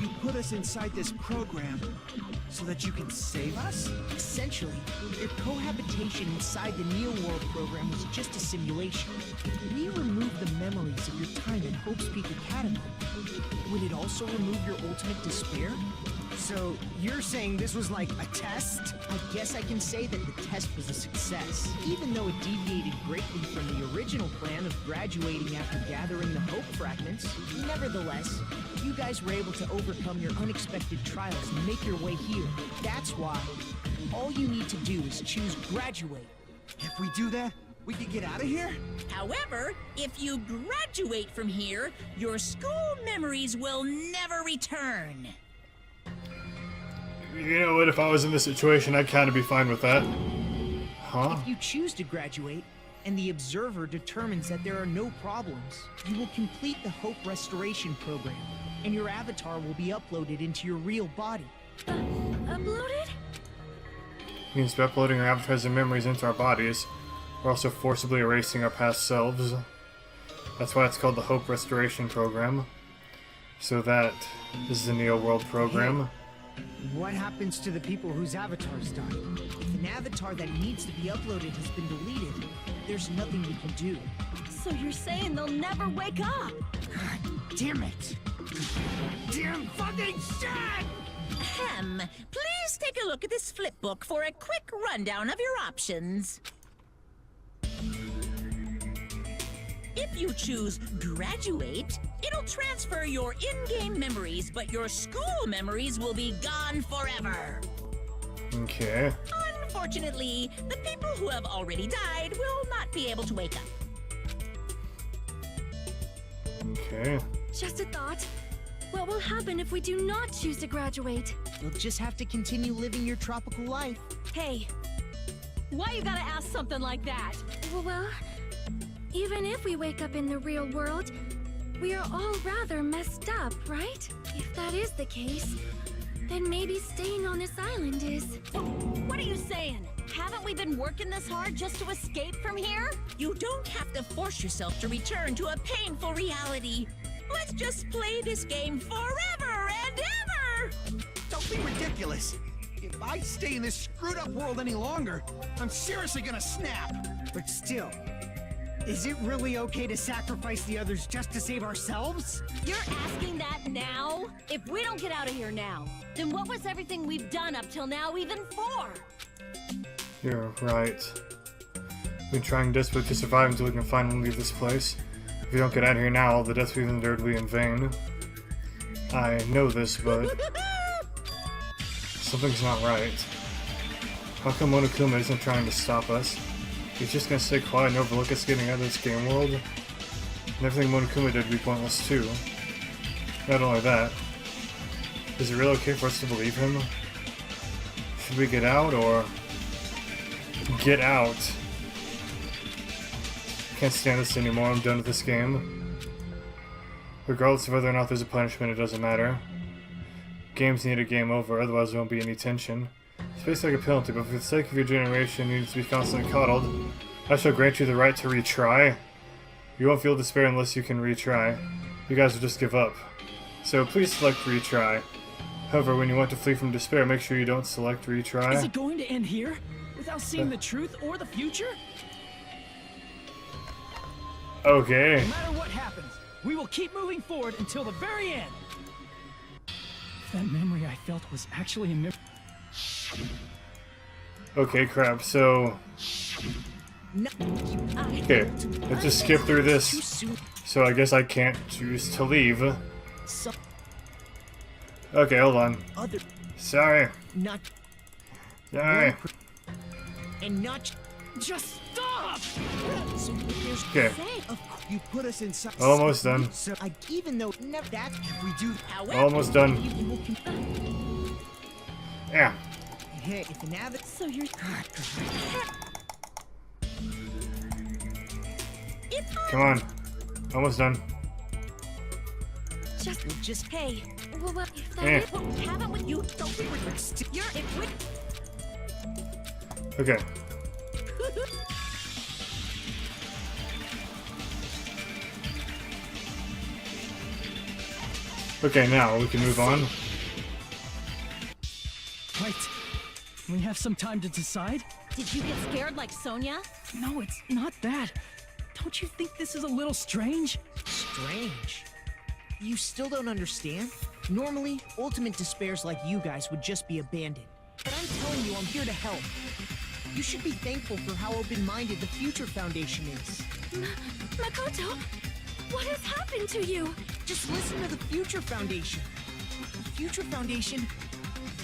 You put us inside this program so that you can save us? Essentially, your cohabitation inside the Neo World program was just a simulation. We removed the memories of your time at Hope's Peak Academy. Would it also remove your ultimate despair? So, you're saying this was like a test? I guess I can say that the test was a success, even though it deviated greatly from the original plan of graduating after gathering the Hope fragments. Nevertheless, you guys were able to overcome your unexpected trials and make your way here. That's why all you need to do is choose graduate. If we do that, we can get out of here? However, if you graduate from here, your school memories will never return. You know what, if I was in this situation, I'd kind of be fine with that. Huh? If you choose to graduate, and the observer determines that there are no problems, you will complete the Hope Restoration Program, and your avatar will be uploaded into your real body. Uploaded? Means by uploading our avatars and memories into our bodies, we're also forcibly erasing our past selves. That's why it's called the Hope Restoration Program. So that is the Neo World program. What happens to the people whose avatars die? If an avatar that needs to be uploaded has been deleted, there's nothing we can do. So you're saying they'll never wake up? God damn it! Damn fucking shit! Ahem. Please take a look at this flip book for a quick rundown of your options. If you choose graduate, it'll transfer your in-game memories, but your school memories will be gone forever. Okay. Unfortunately, the people who have already died will not be able to wake up. Okay. Just a thought. What will happen if we do not choose to graduate? You'll just have to continue living your tropical life. Hey, why you gotta ask something like that? Well, even if we wake up in the real world, we are all rather messed up, right? If that is the case, then maybe staying on this island is... What are you saying? Haven't we been working this hard just to escape from here? You don't have to force yourself to return to a painful reality. Let's just play this game forever and ever! Don't be ridiculous. If I stay in this screwed up world any longer, I'm seriously gonna snap. But still, is it really okay to sacrifice the others just to save ourselves? You're asking that now? If we don't get out of here now, then what was everything we've done up till now even for? You're right. We've been trying desperately to survive until we can finally leave this place. If we don't get out of here now, all the deaths we've endured will be in vain. I know this, but... something's not right. How come Monokuma isn't trying to stop us? He's just gonna stay quiet and overlook us getting out of this game world? And everything Monokuma did would be pointless too. Not only that, is it really okay for us to believe him? Should we get out, or... get out? Can't stand this anymore, I'm done with this game. Regardless of whether or not there's a punishment, it doesn't matter. Games need a game over, otherwise there won't be any tension. It's basically like a penalty, but for the sake of your generation, you need to be constantly coddled. I shall grant you the right to retry. You won't feel despair unless you can retry. You guys will just give up. So please select retry. However, when you want to flee from despair, make sure you don't select retry. Is it going to end here? Without seeing the truth or the future? Okay. No matter what happens, we will keep moving forward until the very end. If that memory I felt was actually a memory. Okay, crap, so... okay, let's just skip through this. So I guess I can't choose to leave. Okay, hold on. Sorry. Not... Sorry. and not... Just stop! So there's... Okay. You put us inside. Almost done. So even though never that, If we do, Almost done. you will Yeah. Hey, if an avid... So you're... Come on. Almost done. Just... Hey, well, if that Eh. is what we haven't with you, don't be you're if we... Okay. Okay, now we can move on. Wait, we have some time to decide? Did you get scared like Sonia? No, it's not that. Don't you think this is a little strange? Strange. You still don't understand? Normally, ultimate despairs like you guys would just be abandoned. But I'm telling you, I'm here to help. You should be thankful for how open-minded the Future Foundation is. Makoto, what has happened to you? Just listen to the Future Foundation. The Future Foundation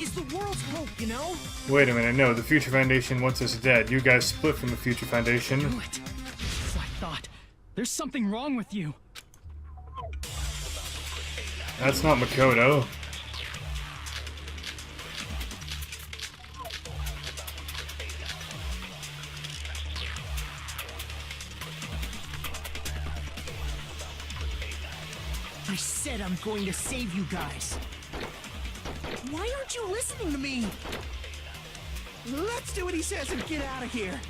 is the world's hope, you know? Wait a minute, no, the Future Foundation wants us dead. You guys split from the Future Foundation. Do it. As I thought. There's something wrong with you. That's not Makoto. I said I'm going to save you guys. Why aren't you listening to me? Let's do what he says and get out of here.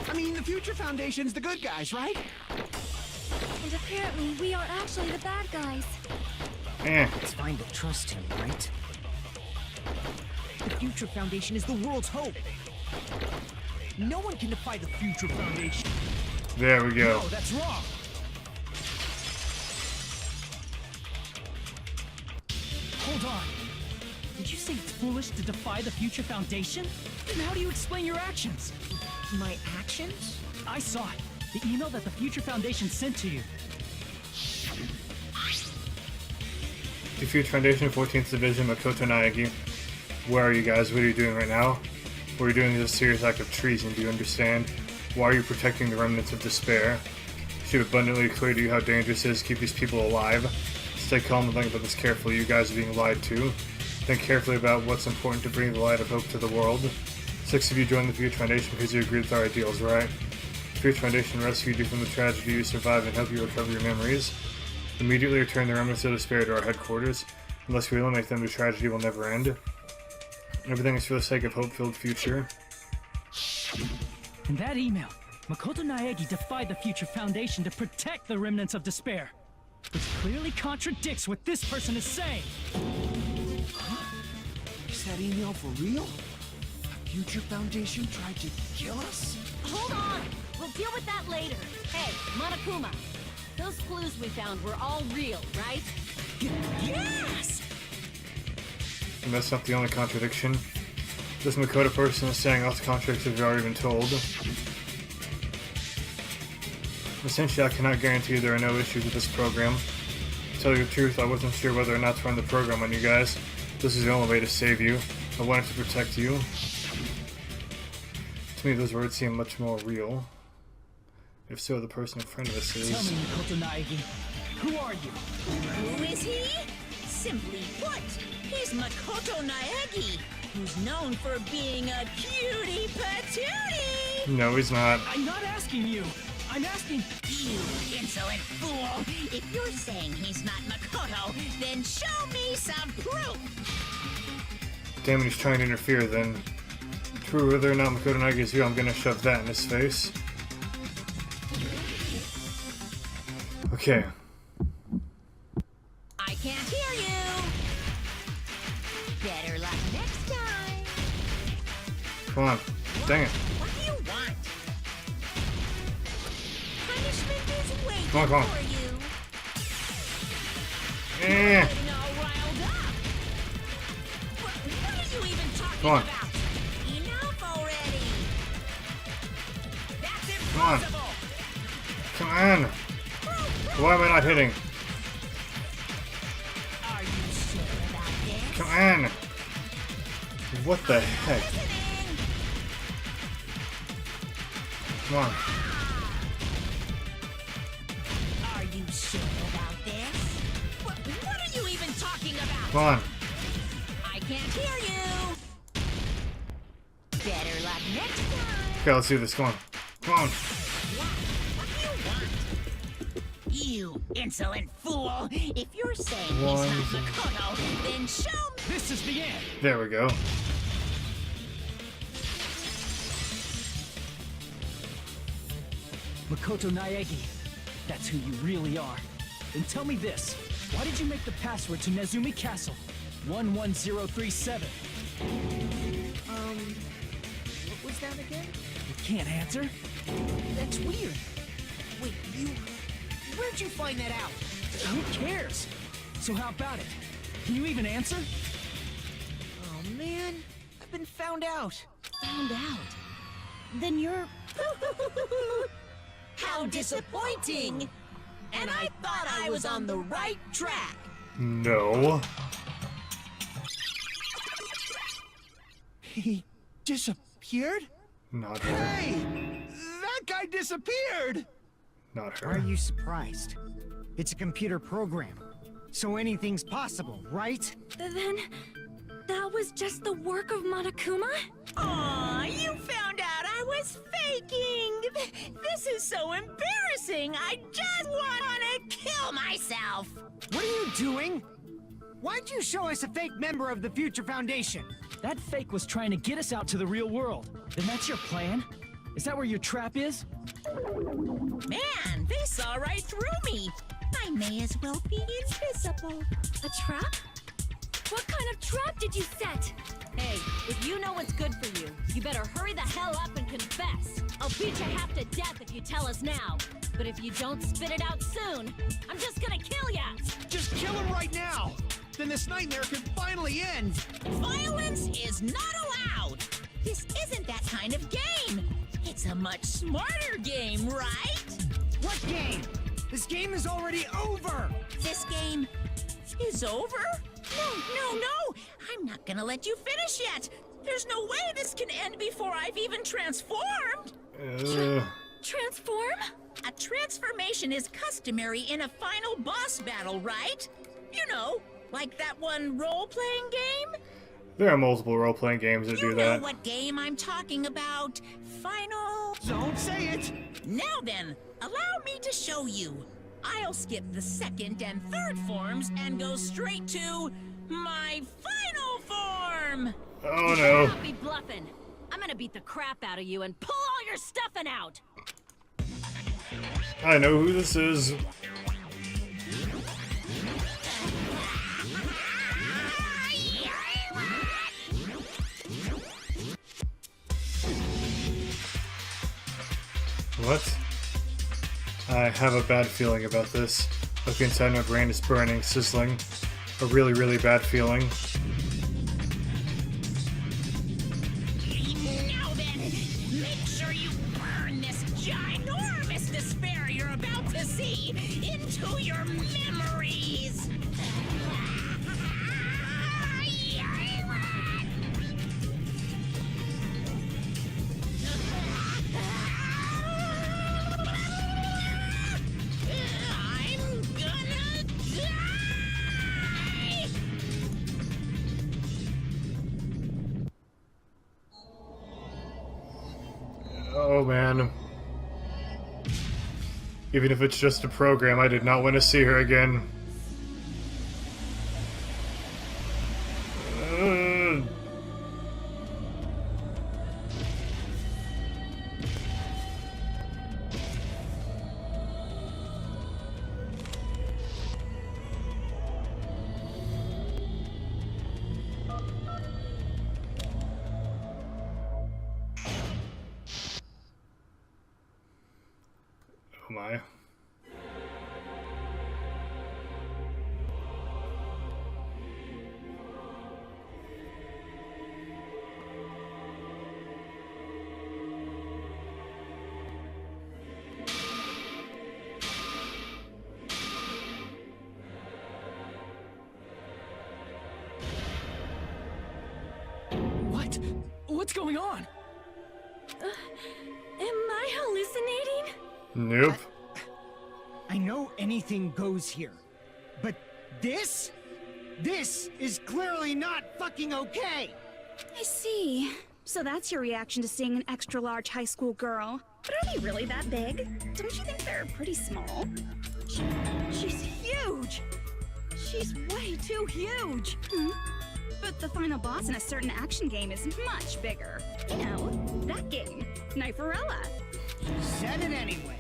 I mean, the Future Foundation's the good guys, right? And apparently, we are actually the bad guys. It's fine to trust him, right? The Future Foundation is the world's hope. No one can defy the Future Foundation. There we go. No, that's wrong. Hold on. Did you say it's foolish to defy the Future Foundation? Then how do you explain your actions? My actions? I saw it. The email that the Future Foundation sent to you. The Future Foundation, 14th Division, Makoto Naegi. Where are you guys? What are you doing right now? What are you doing is a serious act of treason. Do you understand? Why are you protecting the remnants of despair? Should abundantly clear to you how dangerous it is to keep these people alive. Stay calm and think about this carefully. You guys are being lied to. Think carefully about what's important to bring the light of hope to the world. 6 of you joined the Future Foundation because you agreed with our ideals, right? The Future Foundation rescued you from the tragedy you survived and helped you recover your memories. Immediately return the remnants of despair to our headquarters. Unless we eliminate them, the tragedy will never end. Everything is for the sake of hope-filled future. In that email, Makoto Naegi defied the Future Foundation to protect the remnants of despair. Which clearly contradicts what this person is saying. Is that email for real? The Future Foundation tried to kill us? Hold on! We'll deal with that later. Hey, Monokuma, those clues we found were all real, right? Yes! And that's not the only contradiction. This Makoto person is saying all the contradictions we've already been told. Essentially, I cannot guarantee there are no issues with this program. To tell you the truth, I wasn't sure whether or not to run the program on you guys. This is the only way to save you. I wanted to protect you. To me, those words seem much more real. If so, the person in front of us is... Tell me, Makoto Naegi, who are you? Who is he? Simply put, he's Makoto Naegi, who's known for being a cutie patootie! No, he's not. I'm not asking you. I'm asking... You insolent fool! If you're saying he's not Makoto, then show me some proof! Damn it, he's trying to interfere then. True, whether or not Makoto Naegi is here, I'm gonna shove that in his face. Okay. I can't hear you! Better luck next time! Come on. Dang it. What do you want? Punishment is waiting Come on. for you! Eh. Getting all riled up! What are you even talking Come on. about? Enough already! That's Come on. impossible! Come on. Why am I not hitting? Are you sure about this? Come on. What the heck? Listening! Come on. Are you sure about this? What are you even talking about? Come on. I can't hear you! Better luck next time! Okay, let's do this. Come on. Come on. What do you want? You insolent fool! If you're saying One. he's not Makoto, then show me! This is the end. There we go. Makoto Naegi. That's who you really are. Then tell me this. Why did you make the password to Nezumi Castle? 11037. What was that again? You can't answer? That's weird. Wait, where'd you find that out? Who cares? So how about it? Can you even answer? Oh man, I've been found out. Found out? Then you're... How disappointing! And I thought I was on the right track. No. He disappeared? Not her. Hey! That guy disappeared! Not Are her. you surprised? It's a computer program, so anything's possible, right? Then, that was just the work of Monokuma? Aw, you found out I was faking! This is so embarrassing! I just want to kill myself! What are you doing? Why'd you show us a fake member of the Future Foundation? That fake was trying to get us out to the real world. Then that's your plan? Is that where your trap is? Man, they saw right through me! I may as well be invisible. A trap? What kind of trap did you set? Hey, if you know what's good for you, you better hurry the hell up and confess. I'll beat you half to death if you tell us now. But if you don't spit it out soon, I'm just gonna kill ya! Just kill him right now! Then this nightmare can finally end! Violence is not allowed! This isn't that kind of game! It's a much smarter game, right? What game? This game is already over! This game is over? No! I'm not gonna let you finish yet! There's no way this can end before I've even transformed! Transform? A transformation is customary in a final boss battle, right? You know, like that one role-playing game? There are multiple role-playing games that You do know that. what game I'm talking about. Final... Don't say it! Now then, allow me to show you. I'll skip the second and third forms and go straight to my final form! Oh no. Don't be bluffing. I'm gonna beat the crap out of you and pull all your stuffing out! I know who this is. What? I have a bad feeling about this. Look inside, my brain is burning, sizzling. A really, really bad feeling. Now then, make sure you burn this ginormous despair you're about to see into your memories! I'm gonna die! Oh man. Even if it's just a program, I did not want to see her again. Oh my. What? What's going on? Am I hallucinating? Nope. I know anything goes here, but this is clearly not fucking okay! I see. So that's your reaction to seeing an extra-large high school girl. But are they really that big? Don't you think they're pretty small? She's huge! She's way too huge! But the final boss in a certain action game is much bigger. You know, that game, Kniferella. Said it anyway.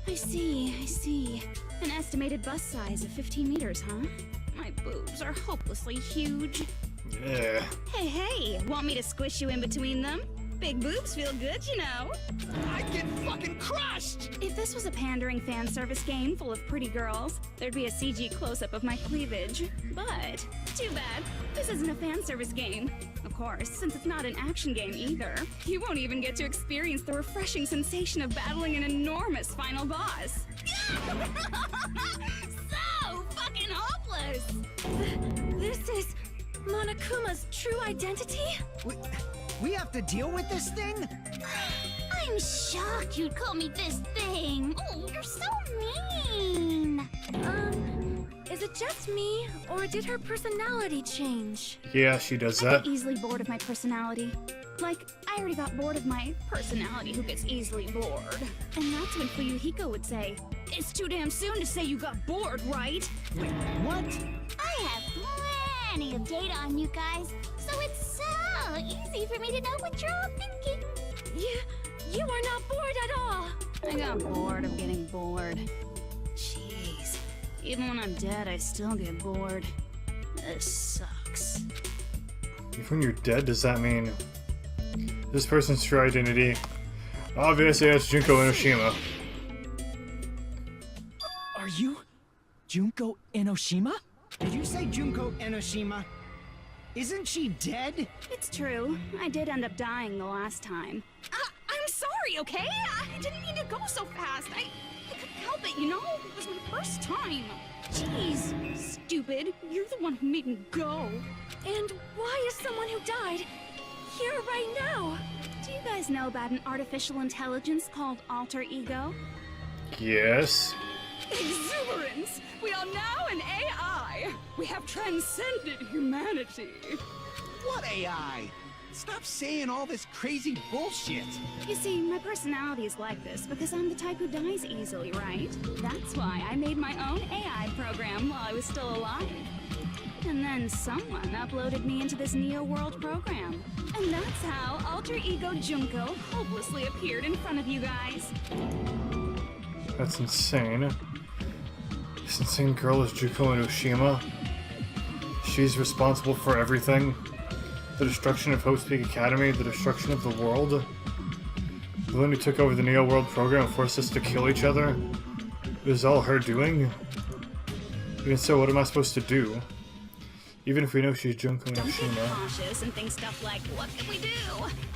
I see. An estimated bust size of 15 meters, huh? My boobs are hopelessly huge. Yeah. Hey, want me to squish you in between them? Big boobs feel good, you know. I'd get fucking crushed! If this was a pandering fan service game full of pretty girls, there'd be a CG close-up of my cleavage. But, too bad, this isn't a fan service game. Of course, since it's not an action game either, you won't even get to experience the refreshing sensation of battling an enormous final boss. So fucking hopeless! This is Monokuma's true identity? We have to deal with this thing? I'm shocked you'd call me this thing. Oh, you're so mean. Is it just me, or did her personality change? Yeah, she does I that. get easily bored of my personality. Like, I already got bored of my personality who gets easily bored. And that's when Fuyuhiko would say, "It's too damn soon to say you got bored, right?" Wait, what? I have plenty of data on you guys, so it's so easy for me to know what you're all thinking. You are not bored at all. I got bored of getting bored. Jeez. Even when I'm dead, I still get bored. This sucks. If when you're dead, does that mean this person's true identity? Obviously, it's Junko Enoshima. Are you Junko Enoshima? Did you say Junko Enoshima? Isn't she dead? It's true. I did end up dying the last time. I'm sorry, okay? I didn't mean to go so fast. I couldn't help it, you know? It was my first time. Jeez, stupid. You're the one who made me go. And why is someone who died here right now? Do you guys know about an artificial intelligence called alter ego? Yes. Exuberance! We are now an AI! We have transcended humanity! What AI? Stop saying all this crazy bullshit! You see, my personality is like this because I'm the type who dies easily, right? That's why I made my own AI program while I was still alive. And then someone uploaded me into this Neo World program. And that's how Alter Ego Junko hopelessly appeared in front of you guys. That's insane. This insane girl is Junko Enoshima. She's responsible for everything. The destruction of Hope's Peak Academy, the destruction of the world. The one who took over the Neo World program and forced us to kill each other. It was all her doing. Even so, what am I supposed to do? Even if we know she's Junko Don't get Enoshima. cautious and think stuff like, what can we do?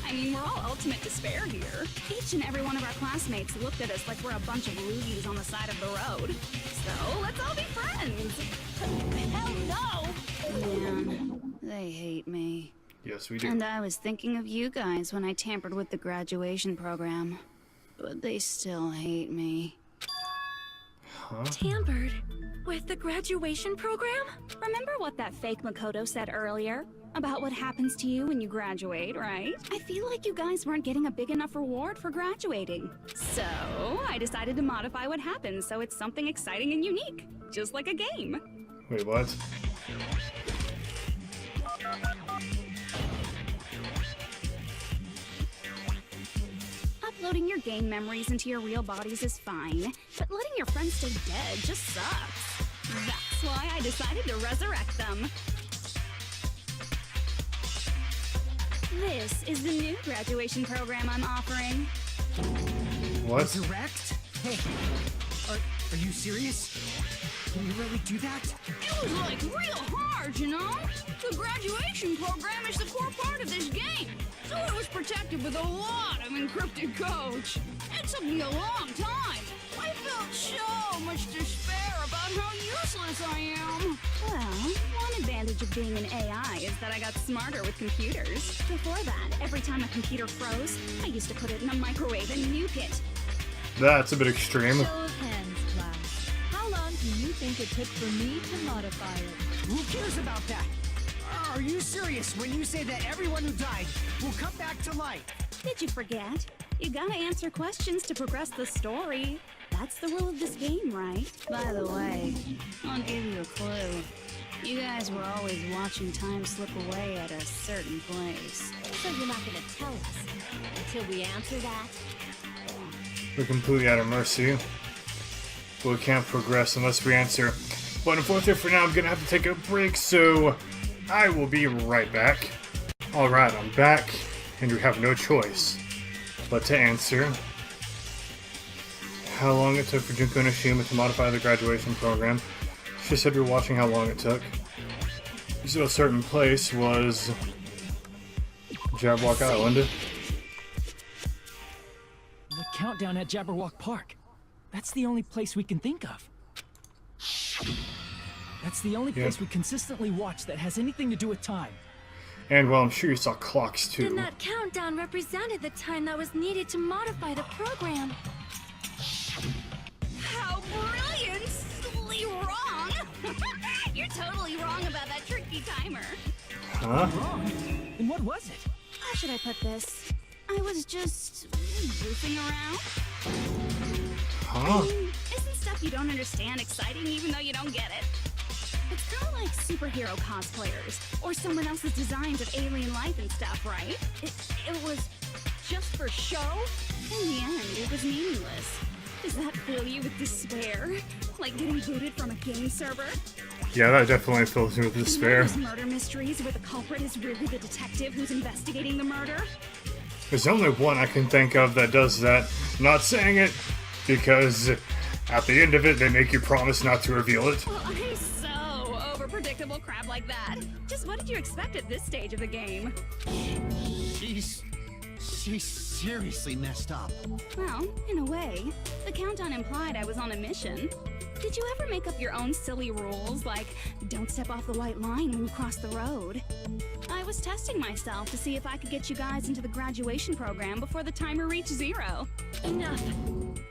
I mean, we're all ultimate despair here. Each and every one of our classmates looked at us like we're a bunch of loogies on the side of the road. So, let's all be friends. Hell no! Man, they hate me. Yes, we do. And I was thinking of you guys when I tampered with the graduation program. But they still hate me. Huh? Tampered with the graduation program? Remember what that fake Makoto said earlier? About what happens to you when you graduate, right? I feel like you guys weren't getting a big enough reward for graduating. So, I decided to modify what happens so it's something exciting and unique. Just like a game. Wait, what? Uploading your game memories into your real bodies is fine, but letting your friends stay dead just sucks. That's why I decided to resurrect them. This is the new graduation program I'm offering. What? Resurrect? Hey, are you serious? Can you really do that? It was like real hard, you know? The graduation program is the core part of this game, so it was protected with a lot of encrypted codes. It took me a long time. I felt so much despair about how useless I am. Well, one advantage of being an AI is that I got smarter with computers. Before that, every time a computer froze, I used to put it in a microwave and nuke it. That's a bit extreme. Show of hands, class. How long do you think it took for me to modify it? Who cares about that? Are you serious when you say that everyone who died will come back to life? Did you forget? You gotta answer questions to progress the story. That's the rule of this game, right? By the way, I'll give you a clue. You guys were always watching time slip away at a certain place. So you're not gonna tell us until we answer that? We're completely at our mercy. We can't progress unless we answer. But unfortunately for now, I'm gonna have to take a break, so I will be right back. Alright, I'm back, and we have no choice but to answer how long it took for Junko and Ashima to modify the graduation program. She said we were watching how long it took. So a certain place was Jabberwock Island. The countdown at Jabberwock Park. That's the only place we can think of. That's the only place we consistently watch that has anything to do with time. And well, I'm sure you saw clocks too. Then that countdown represented the time that was needed to modify the program. How brilliantly wrong! You're totally wrong about that tricky timer. Huh? Wrong? And what was it? How should I put this? I was just goofing around. Huh? Isn't stuff you don't understand exciting even though you don't get it? It's kind of like superhero cosplayers, or someone else's designs of alien life and stuff, right? It was just for show? In the end, it was meaningless. Does that fill you with despair? Like getting booted from a game server? Yeah, that definitely fills me with despair. Those murder mysteries where the culprit is really the detective who's investigating the murder? There's only one I can think of that does that. Not saying it, because at the end of it, they make you promise not to reveal it. Well, I'm so over predictable crap like that. Just what did you expect at this stage of the game? She's seriously messed up. Well, in a way, the countdown implied I was on a mission. Did you ever make up your own silly rules, like don't step off the white line when you cross the road? I was testing myself to see if I could get you guys into the graduation program before the timer reached 0. Enough.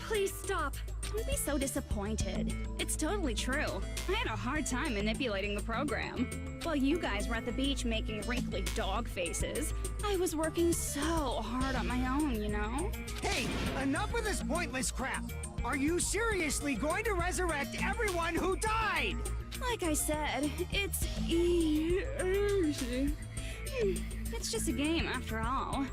Please stop. Don't be so disappointed. It's totally true. I had a hard time manipulating the program. While you guys were at the beach making wrinkly dog faces, I was working so hard on my own, you know? Hey, enough with this pointless crap. Are you seriously going to resurrect everyone who died? Like I said, it's just a game after all.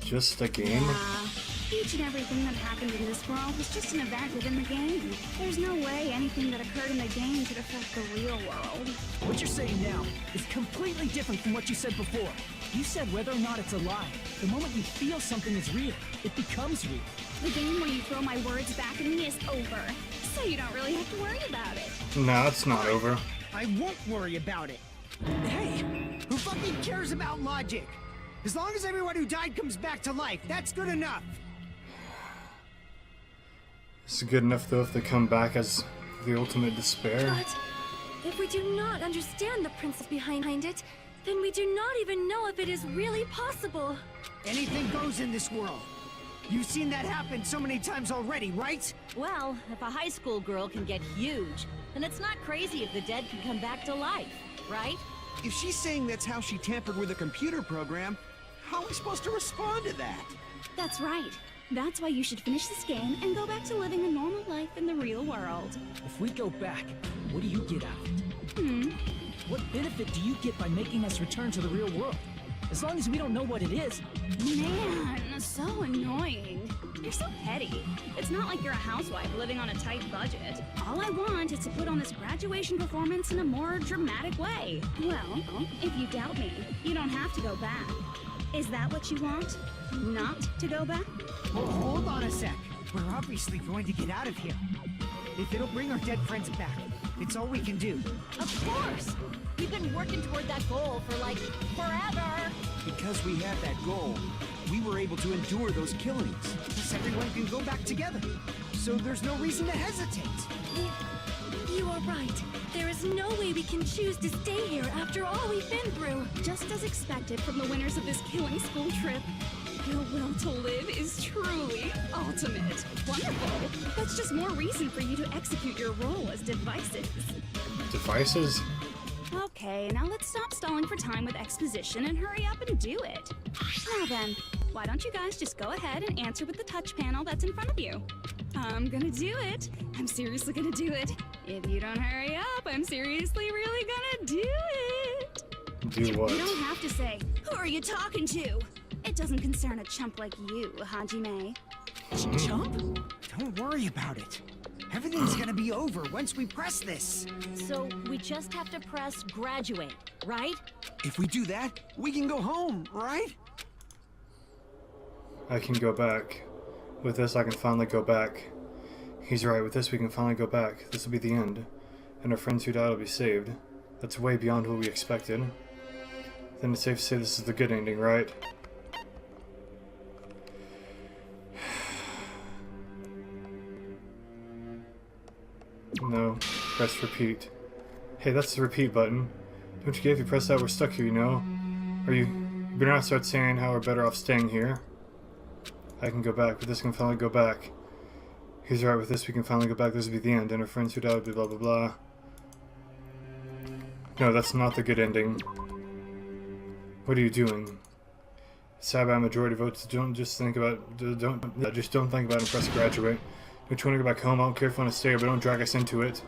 Just a game? Yeah. Each and everything that happened in this world was just an event within the game. There's no way anything that occurred in the game could affect the real world. What you're saying now is completely different from what you said before. You said whether or not it's a lie. The moment you feel something is real, it becomes real. The game where you throw my words back at me is over, so you don't really have to worry about it. No, it's not over. I won't worry about it. Hey, who fucking cares about logic? As long as everyone who died comes back to life, that's good enough. It's good enough though if they come back as the ultimate despair. But if we do not understand the principle behind it, then we do not even know if it is really possible. Anything goes in this world. You've seen that happen so many times already, right? Well, if a high school girl can get huge, then it's not crazy if the dead can come back to life, right? If she's saying that's how she tampered with a computer program, how are we supposed to respond to that? That's right. That's why you should finish this game and go back to living a normal life in the real world. If we go back, what do you get out of it? What benefit do you get by making us return to the real world? As long as we don't know what it is. Man, so annoying. You're so petty. It's not like you're a housewife living on a tight budget. All I want is to put on this graduation performance in a more dramatic way. Well, if you doubt me, you don't have to go back. Is that what you want? Not to go back? Well, hold on a sec. We're obviously going to get out of here. If it'll bring our dead friends back, it's all we can do. Of course! We've been working toward that goal for, like, forever! Because we had that goal, we were able to endure those killings. Plus everyone can go back together. So there's no reason to hesitate. You are right. There is no way we can choose to stay here after all we've been through. Just as expected from the winners of this killing school trip. Your will to live is truly ultimate. Wonderful. That's just more reason for you to execute your role as devices. Devices? Okay, now let's stop stalling for time with exposition and hurry up and do it. Now then, why don't you guys just go ahead and answer with the touch panel that's in front of you? I'm gonna do it. I'm seriously gonna do it. If you don't hurry up, I'm seriously really gonna do it. Do what? You don't have to say, who are you talking to? It doesn't concern a chump like you, Hajime. Jump? Don't worry about it. Everything's gonna be over once we press this. So we just have to press graduate, right? If we do that, we can go home, right? I can go back. With this, I can finally go back. He's right, with this we can finally go back. This will be the end. And our friends who died will be saved. That's way beyond what we expected. Then it's safe to say this is the good ending, right? No. Press repeat. Hey, that's the repeat button. Don't you get if you press that we're stuck here, you know? You better not start saying how we're better off staying here. I can go back, with this we can finally go back. He's right, with this we can finally go back, this will be the end, and our friends who died will be blah blah blah. No, that's not the good ending. What are you doing? Sad by majority votes, don't just think about, just don't think about it and press graduate. Don't you want to go back home? I don't care if you want to stay, but don't drag us into it.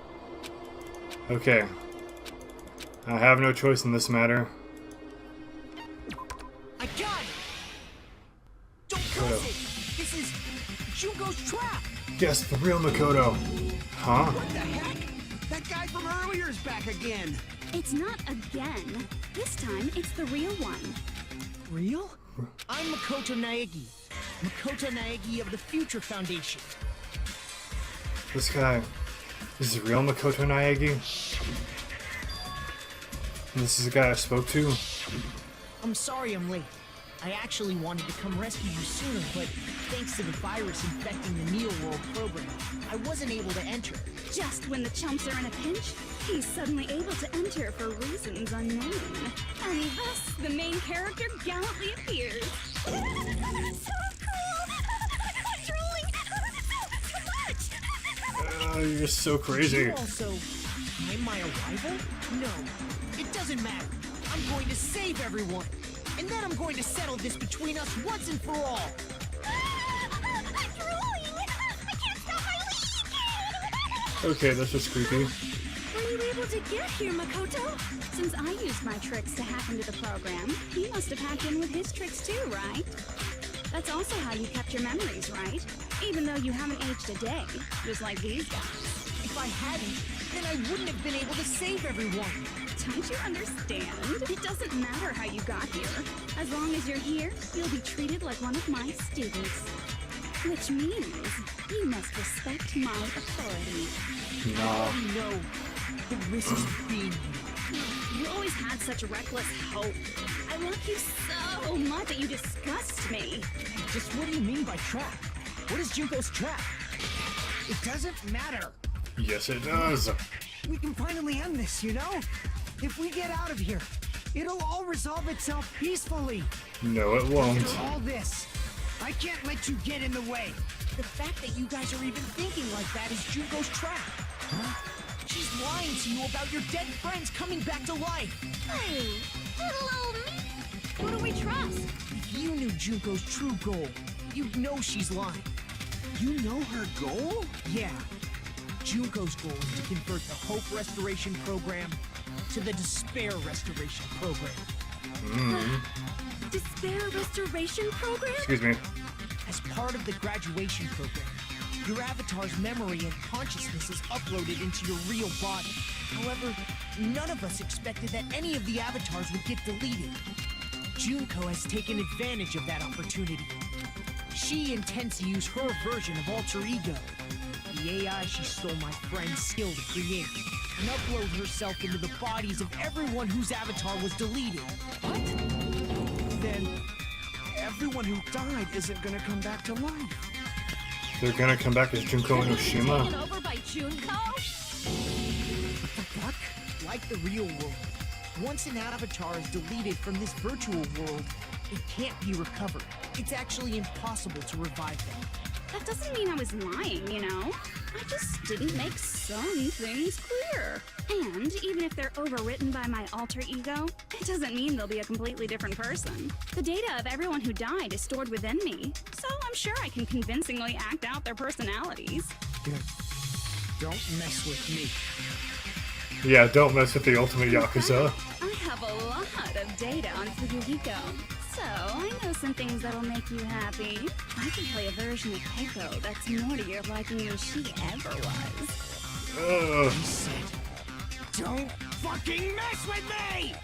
Okay. I have no choice in this matter. I got it! Don't close it! This is Junko's trap! Yes, the real Makoto. Huh? What the heck? That guy from earlier is back again. It's not again. This time, it's the real one. Real? I'm Makoto Naegi. Makoto Naegi of the Future Foundation. This guy is the real Makoto Naegi? And this is the guy I spoke to? I'm sorry I'm late. I actually wanted to come rescue you sooner, but thanks to the virus infecting the Neo World program, I wasn't able to enter. Just when the chumps are in a pinch, he's suddenly able to enter for reasons unknown. And thus, the main character gallantly appears. So cool! I'm drooling so much! You're so crazy. You also time my arrival? No, it doesn't matter. I'm going to save everyone. And then I'm going to settle this between us once and for all. I'm drooling! I can't stop my leaking! Okay, that's just creepy. Were you able to get here, Makoto? Since I used my tricks to hack into the program, you must have hacked in with his tricks too, right? That's also how you kept your memories, right? Even though you haven't aged a day, just like these guys. If I hadn't, then I wouldn't have been able to save everyone. Don't you understand? It doesn't matter how you got here. As long as you're here, you'll be treated like one of my students. Which means you must respect my authority. I already know the risks of being here. You always had such reckless hope. I love you so much that you disgust me. Just what do you mean by trap? What is Junko's trap? It doesn't matter. Yes, it does. We can finally end this, you know? If we get out of here, it'll all resolve itself peacefully. No, it won't. After all this, I can't let you get in the way. The fact that you guys are even thinking like that is Junko's trap. Huh? She's lying to you about your dead friends coming back to life. Hey, little old me. Who do we trust? If you knew Junko's true goal, you'd know she's lying. You know her goal? Yeah. Junko's goal is to convert the Hope Restoration Program to the Despair Restoration Program. Despair Restoration Program? Excuse me. As part of the graduation program, your avatar's memory and consciousness is uploaded into your real body. However, none of us expected that any of the avatars would get deleted. Junko has taken advantage of that opportunity. She intends to use her version of Alter Ego, the AI she stole my friend's skill to create, and upload herself into the bodies of everyone whose avatar was deleted. What? Then everyone who died isn't gonna come back to life. They're gonna come back as Junko and Oshima. Taken over by Junko? What? Like the real world, once an avatar is deleted from this virtual world, it can't be recovered. It's actually impossible to revive them. That doesn't mean I was lying, you know? I just didn't make some things clear. And even if they're overwritten by my alter ego, it doesn't mean they'll be a completely different person. The data of everyone who died is stored within me, so I'm sure I can convincingly act out their personalities. Don't mess with me. Yeah, don't mess with the ultimate Yakuza. I have a lot of data on Fuyuhiko, So, I know some things that'll make you happy. I can play a version of Keiko that's more to your liking than she ever was. He said, don't fucking mess with me!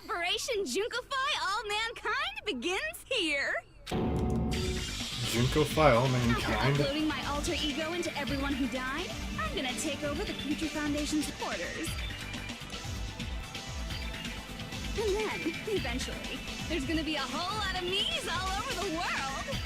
Operation Junkify All Mankind begins here. Junkify all After mankind? uploading my alter ego into everyone who died, I'm gonna take over the Future Foundation supporters. And then, eventually, there's gonna be a whole lot of me's all over the world.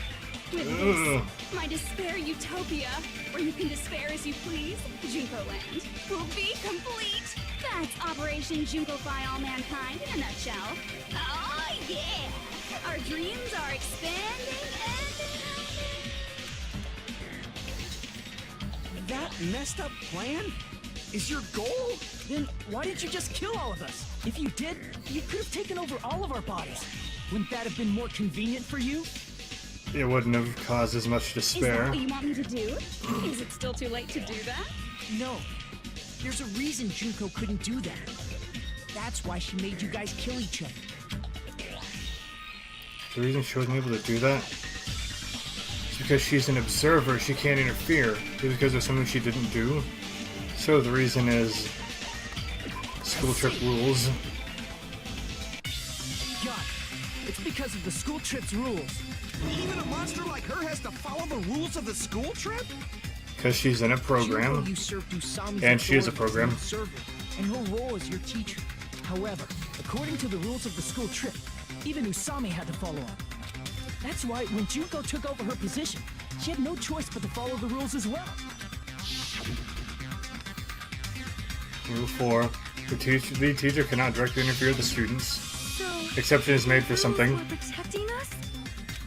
With this, my despair utopia, where you can despair as you please, Junko Land, will be complete. That's Operation Junkify All Mankind in a nutshell. Oh yeah! Our dreams are expanding and That messed up plan is your goal? Then why didn't you just kill all of us? If you did, you could have taken over all of our bodies. Wouldn't that have been more convenient for you? It wouldn't have caused as much Is that despair. what you want me to do? Is it still too late to do that? No. There's a reason Junko couldn't do that. That's why she made you guys kill each other. The reason she wasn't able to do that is because she's an observer, she can't interfere. It's because of something she didn't do. So the reason is school trip rules. God, it's because of the school trip's rules. Even a monster like her has to follow the rules of the school trip? Because she's in a Junko program. usurped Usami's And she is a authority program. as an observer, and her role is your teacher. However, according to the rules of the school trip, even Usami had to follow up. That's why when Junko took over her position, she had no choice but to follow the rules as well. Rule 4. The teacher cannot directly interfere with the students. So, Exception is made for something. rules were protecting us?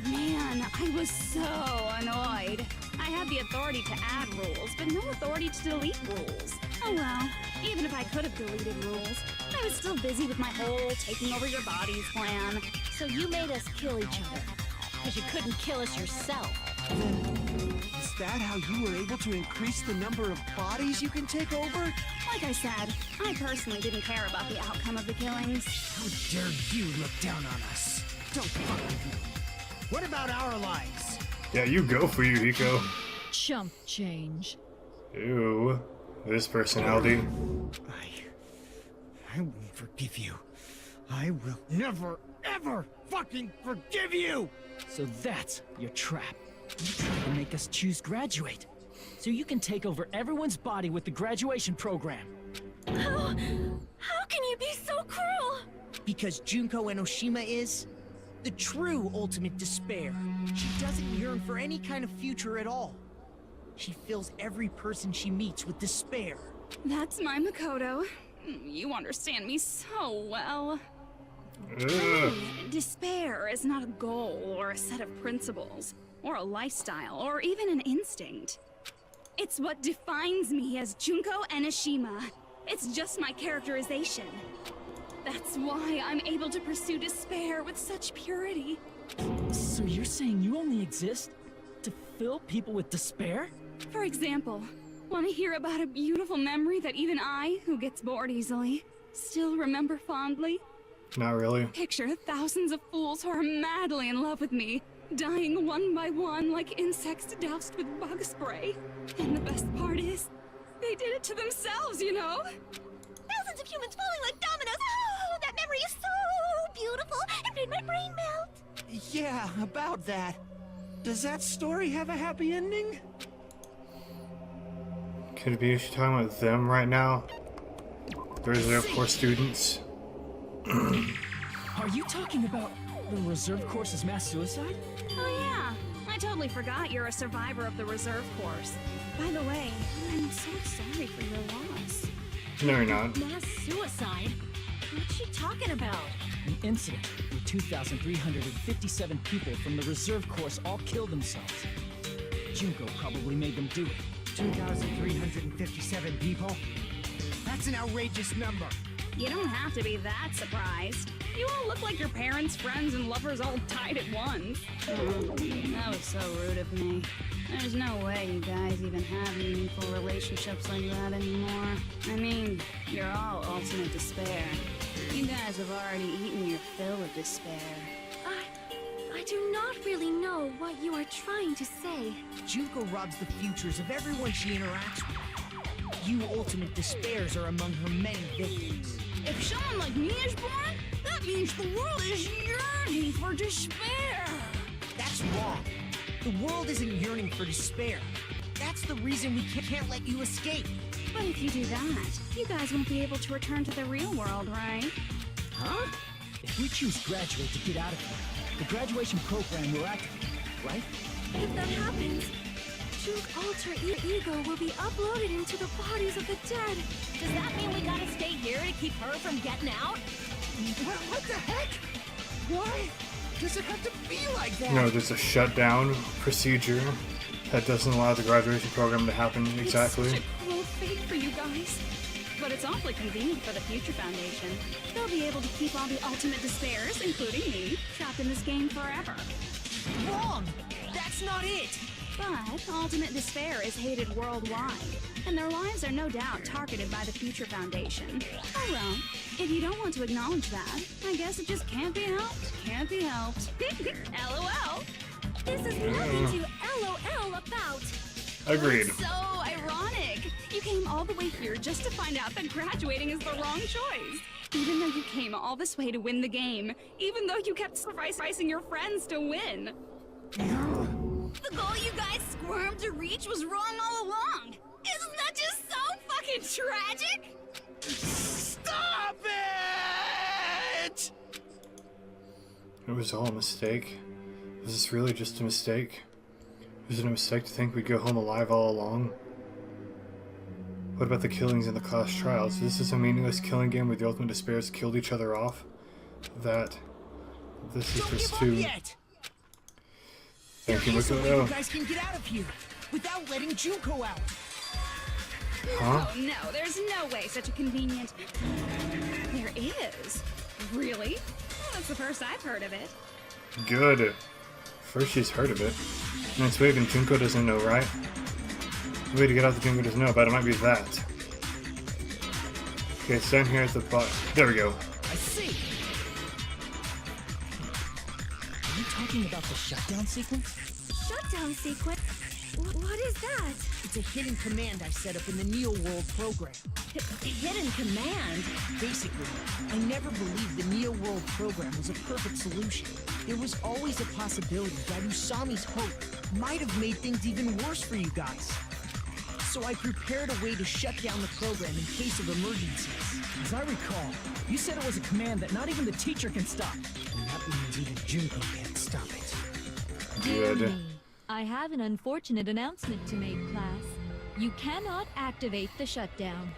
Man, I was so annoyed. I had the authority to add rules, but no authority to delete rules. Oh well, even if I could have deleted rules, I was still busy with my whole taking over your bodies plan. So you made us kill each other. Because you couldn't kill us yourself. Is that how you were able to increase the number of bodies you can take over? Like I said, I personally didn't care about the outcome of the killings. How dare you look down on us? Don't fuck with me. What about our lives? Yeah, you go for you, Hiko. Chump change. Ew. This personality. I won't forgive you. I will never, ever fucking forgive you! So that's your trap. You tried to make us choose graduate. So you can take over everyone's body with the graduation program. How can you be so cruel? Because Junko Enoshima is the true ultimate despair. She doesn't yearn for any kind of future at all. She fills every person she meets with despair. That's my Makoto. You understand me so well. Ugh. Despair is not a goal or a set of principles, or a lifestyle, or even an instinct. It's what defines me as Junko Enoshima. It's just my characterization. That's why I'm able to pursue despair with such purity. So you're saying you only exist to fill people with despair? For example, want to hear about a beautiful memory that even I, who gets bored easily, still remember fondly? Not really. Picture thousands of fools who are madly in love with me, dying one by one like insects doused with bug spray. And the best part is, they did it to themselves, you know? Thousands of humans falling like dominoes. Oh, that memory is so beautiful. It made my brain melt. Yeah, about that. Does that story have a happy ending? Could it be she's talking about them right now? There's, of course, students. Are you talking about the reserve course's mass suicide? Oh yeah, I totally forgot you're a survivor of the reserve course. By the way, I'm so sorry for your loss. No, you're not. Mass suicide? What's she talking about? An incident where 2,357 people from the reserve course all killed themselves. Junko probably made them do it. 2,357 people? That's an outrageous number. You don't have to be that surprised. You all look like your parents, friends, and lovers all died at once. That was so rude of me. There's no way you guys even have meaningful relationships like that anymore. I mean, you're all ultimate despair. You guys have already eaten your fill of despair. I do not really know what you are trying to say. Junko robs the futures of everyone she interacts with. You ultimate despairs are among her many victims. If someone like me is born, that means the world is yearning for despair. That's wrong. The world isn't yearning for despair. That's the reason we can't let you escape. But if you do that, you guys won't be able to return to the real world, right? Huh? If we choose graduate to get out of here, the graduation program will activate, right? If that happens, Juke alter ego will be uploaded into the bodies of the dead. Does that mean we gotta stay here to keep her from getting out? What the heck? Why does it have to be like that? No, there's a shutdown procedure that doesn't allow the graduation program to happen exactly. It's such a cruel fate for you guys. But it's awfully convenient for the Future Foundation. They'll be able to keep all the ultimate despairs, including me, trapped in this game forever. Wrong! That's not it! But Ultimate Despair is hated worldwide, and their lives are no doubt targeted by the Future Foundation. Oh well, if you don't want to acknowledge that, I guess it just can't be helped. Can't be helped. LOL. This is nothing to LOL about. Agreed. So ironic. You came all the way here just to find out that graduating is the wrong choice. Even though you came all this way to win the game, even though you kept sacrificing your friends to win. The goal you guys squirmed to reach was wrong all along. Isn't that just so fucking tragic? Stop it! It was all a mistake. Was this really just a mistake? Was it a mistake to think we'd go home alive all along? What about the killings in the class trials? This is a meaningless killing game where the ultimate despairs killed each other off? This is just too... Yet. Thank you, There is a way Miko. you guys can get out of here without letting Junko out. Huh? Oh no, there's no way such a convenient... There is. Really? Well, that's the first I've heard of it. Good. First she's heard of it. And it's weird and Junko doesn't know, right? The way to get out the Junko doesn't know about it might be that. Okay, it's down here at the bottom. There we go. I see. Are you talking about the shutdown sequence? Shutdown sequence? What is that? It's a hidden command I set up in the Neo World program. Hidden command? Basically, I never believed the Neo World program was a perfect solution. There was always a possibility that Usami's hope might have made things even worse for you guys. So I prepared a way to shut down the program in case of emergencies. As I recall, you said it was a command that not even the teacher can stop. And that means even Junko can't stop it. Dear Good. me, I have an unfortunate announcement to make, class. You cannot activate the shutdown.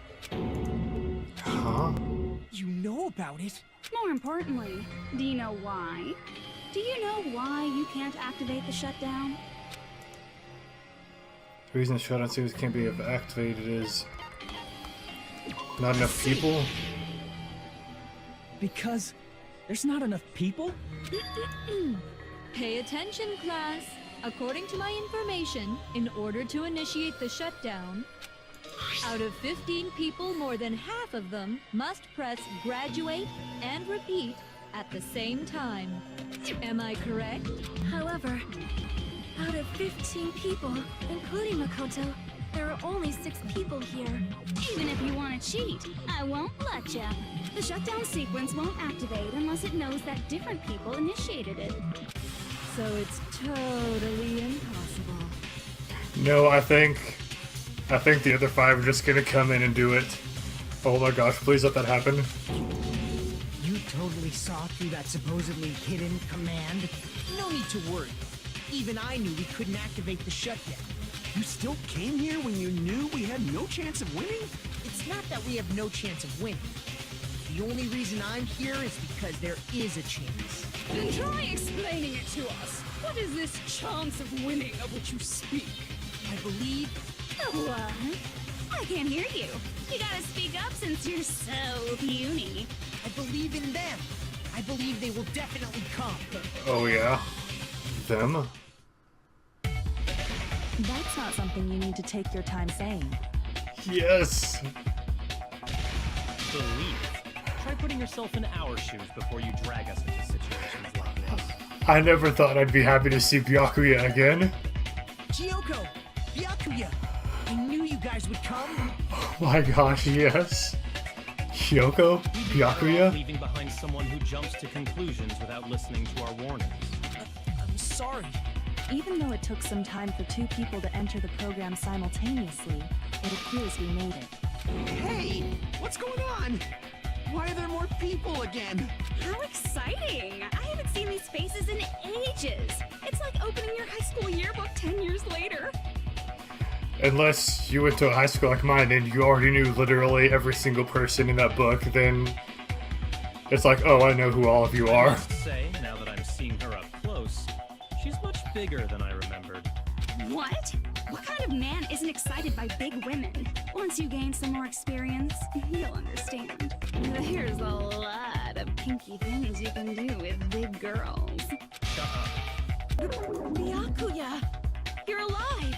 Huh? You know about it? More importantly, do you know why? Do you know why you can't activate the shutdown? The reason the shutdown series can't be activated is not enough people. Because there's not enough people? Pay attention, class. According to my information, in order to initiate the shutdown, out of 15 people, more than half of them must press graduate and repeat at the same time. Am I correct? However, out of 15 people, including Makoto, there are only 6 people here. Even if you want to cheat, I won't let ya. The shutdown sequence won't activate unless it knows that different people initiated it. So it's totally impossible. No, I think the other 5 are just gonna come in and do it. Oh my gosh, please let that happen. You totally saw through that supposedly hidden command? No need to worry. Even I knew we couldn't activate the shutdown. You still came here when you knew we had no chance of winning? It's not that we have no chance of winning. The only reason I'm here is because there is a chance. Then try explaining it to us. What is this chance of winning of which you speak? I believe What? I can't hear you. You gotta speak up since you're so puny. I believe in them. I believe they will definitely come. Oh yeah. Them? That's not something you need to take your time saying. Yes! Believe. Try putting yourself in our shoes before you drag us into situations like this. I never thought I'd be happy to see Byakuya again. Kyoko! Byakuya! I knew you guys would come! Oh my gosh, yes. Kyoko? Byakuya? Leaving behind someone who jumps to conclusions without listening to our warnings. I'm sorry. Even though it took some time for two people to enter the program simultaneously, it appears we made it. Hey! What's going on? Why are there more people again? How exciting! I haven't seen these faces in ages. It's like opening your high school yearbook 10 years later. Unless you went to a high school like mine and you already knew literally every single person in that book, then it's like, oh, I know who all of you I are. must say, now that I'm seeing her up close, she's much bigger than I remembered. What? What kind of man isn't excited by big women? Once you gain some more experience, you'll understand. There's a lot of kinky things you can do with big girls. Shut up. Byakuya! You're alive!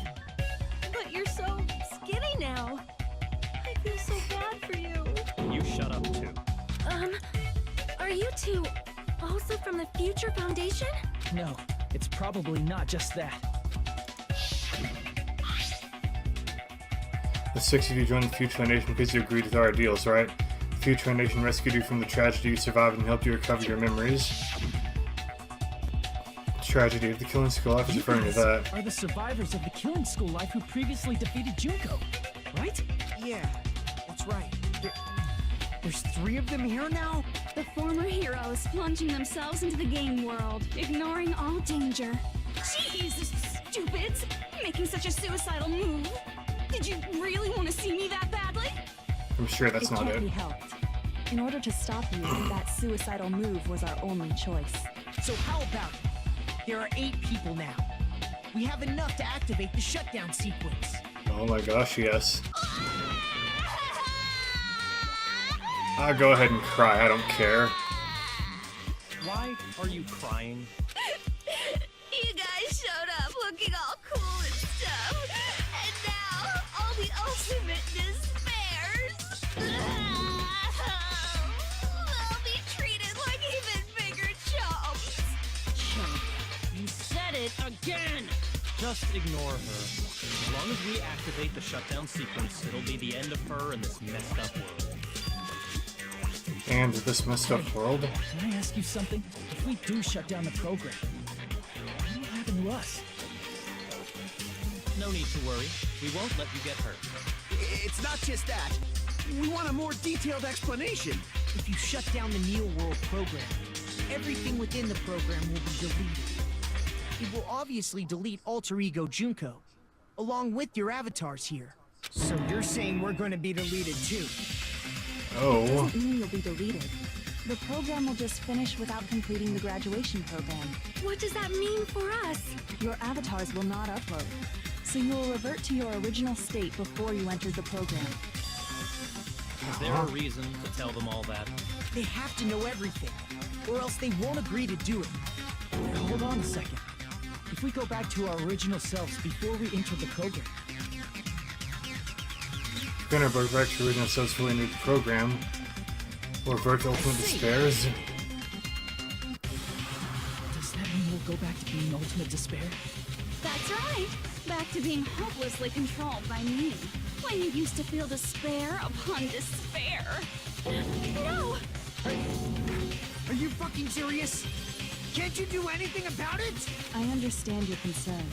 But you're so skinny now. I feel so bad for you. You shut up too. Are you two also from the Future Foundation? No, it's probably not just that. The six of you joined the Future Foundation because you agreed with our ideals, right? The Future Foundation rescued you from the tragedy you survived and helped you recover your memories. Tragedy of the Killing School Life is referring to that. Are the survivors of the Killing School Life who previously defeated Junko, right? Yeah, that's right. There's 3 of them here now? The former heroes plunging themselves into the game world, ignoring all danger. Jeez, stupids! Making such a suicidal move. Did you really want to see me that badly? I'm sure that's not It it. can't be helped. In order to stop you, that suicidal move was our only choice. So how about it? There are 8 people now. We have enough to activate the shutdown sequence. Oh my gosh, yes. I'll go ahead and cry, I don't care. Why are you crying? You guys showed up looking all cool and stuff, and now all the ultimate despairs. They'll be treated like even bigger chumps. You said it again! Just ignore her. As long as we activate the shutdown sequence, it'll be the end of her in this messed up world. And this messed up world? Can I ask you something? If we do shut down the program, what will happen to us? No need to worry. We won't let you get hurt. It's not just that. We want a more detailed explanation. If you shut down the Neo World program, everything within the program will be deleted. It will obviously delete Alter Ego Junko, along with your avatars here. So you're saying we're going to be deleted too? Oh. Doesn't mean you'll be deleted. The program will just finish without completing the graduation program. What does that mean for us? Your avatars will not upload, so you will revert to your original state before you entered the program. Is there a reason to tell them all that? They have to know everything, or else they won't agree to do it. Hold on a second. If we go back to our original selves before we enter the program, We're gonna revert back to original selves before we enter the program. Or revert to Ultimate Despairs. does that mean we'll go back to being Ultimate Despair? That's right. Back to being hopelessly controlled by me. When you used to feel despair upon despair. No! Are you fucking serious? Can't you do anything about it? I understand your concern,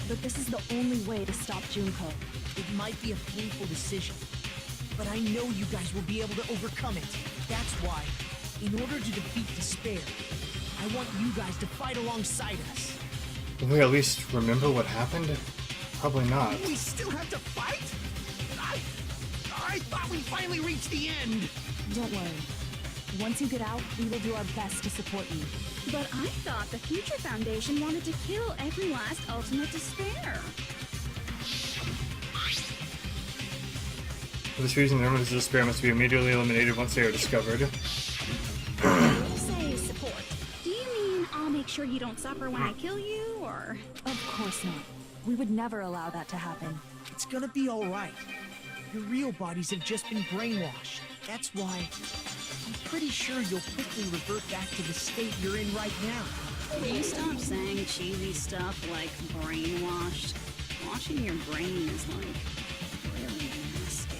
but this is the only way to stop Junko. It might be a painful decision, but I know you guys will be able to overcome it. That's why, in order to defeat despair, I want you guys to fight alongside us. Will we at least remember what happened? Probably not. We still have to fight? I thought we finally reached the end. Don't worry. Once you get out, we will do our best to support you. But I thought the Future Foundation wanted to kill every last ultimate despair. For this reason, the remnants of despair must be immediately eliminated once they are discovered. When you say support, do you mean I'll make sure you don't suffer when I kill you, or? Of course not. We would never allow that to happen. It's gonna be alright. Your real bodies have just been brainwashed. That's why I'm pretty sure you'll quickly revert back to the state you're in right now. Will you stop saying cheesy stuff like brainwashed? Washing your brain is like really nasty.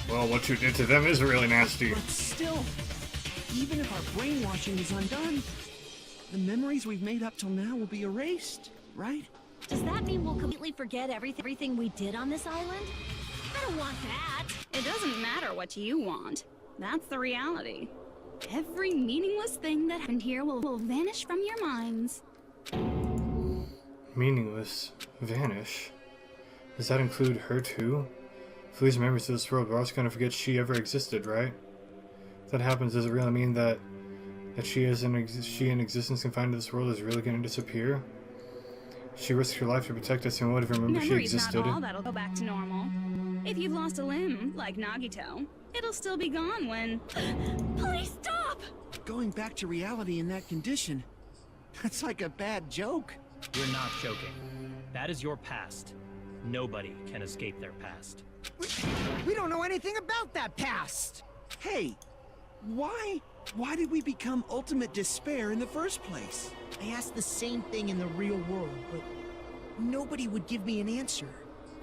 Well, what you did to them is really nasty. But still, even if our brainwashing is undone, the memories we've made up till now will be erased, right? Does that mean we'll completely forget everything we did on this island? I don't want that. It doesn't matter what you want. That's the reality. Every meaningless thing that happened here will vanish from your minds. Meaningless. Vanish? Does that include her too? If we lose memories of this world, we're also gonna forget she ever existed, right? If that happens, does it really mean that she in existence confined to this world is really gonna disappear? She risked her life to protect us and would have remembered she existed. Memory's not all that'll go back to normal. If you've lost a limb, like Nagito, it'll still be gone when... Please stop! Going back to reality in that condition, that's like a bad joke. You're not joking. That is your past. Nobody can escape their past. We don't know anything about that past! Hey, why did we become ultimate despair in the first place? I asked the same thing in the real world, but nobody would give me an answer.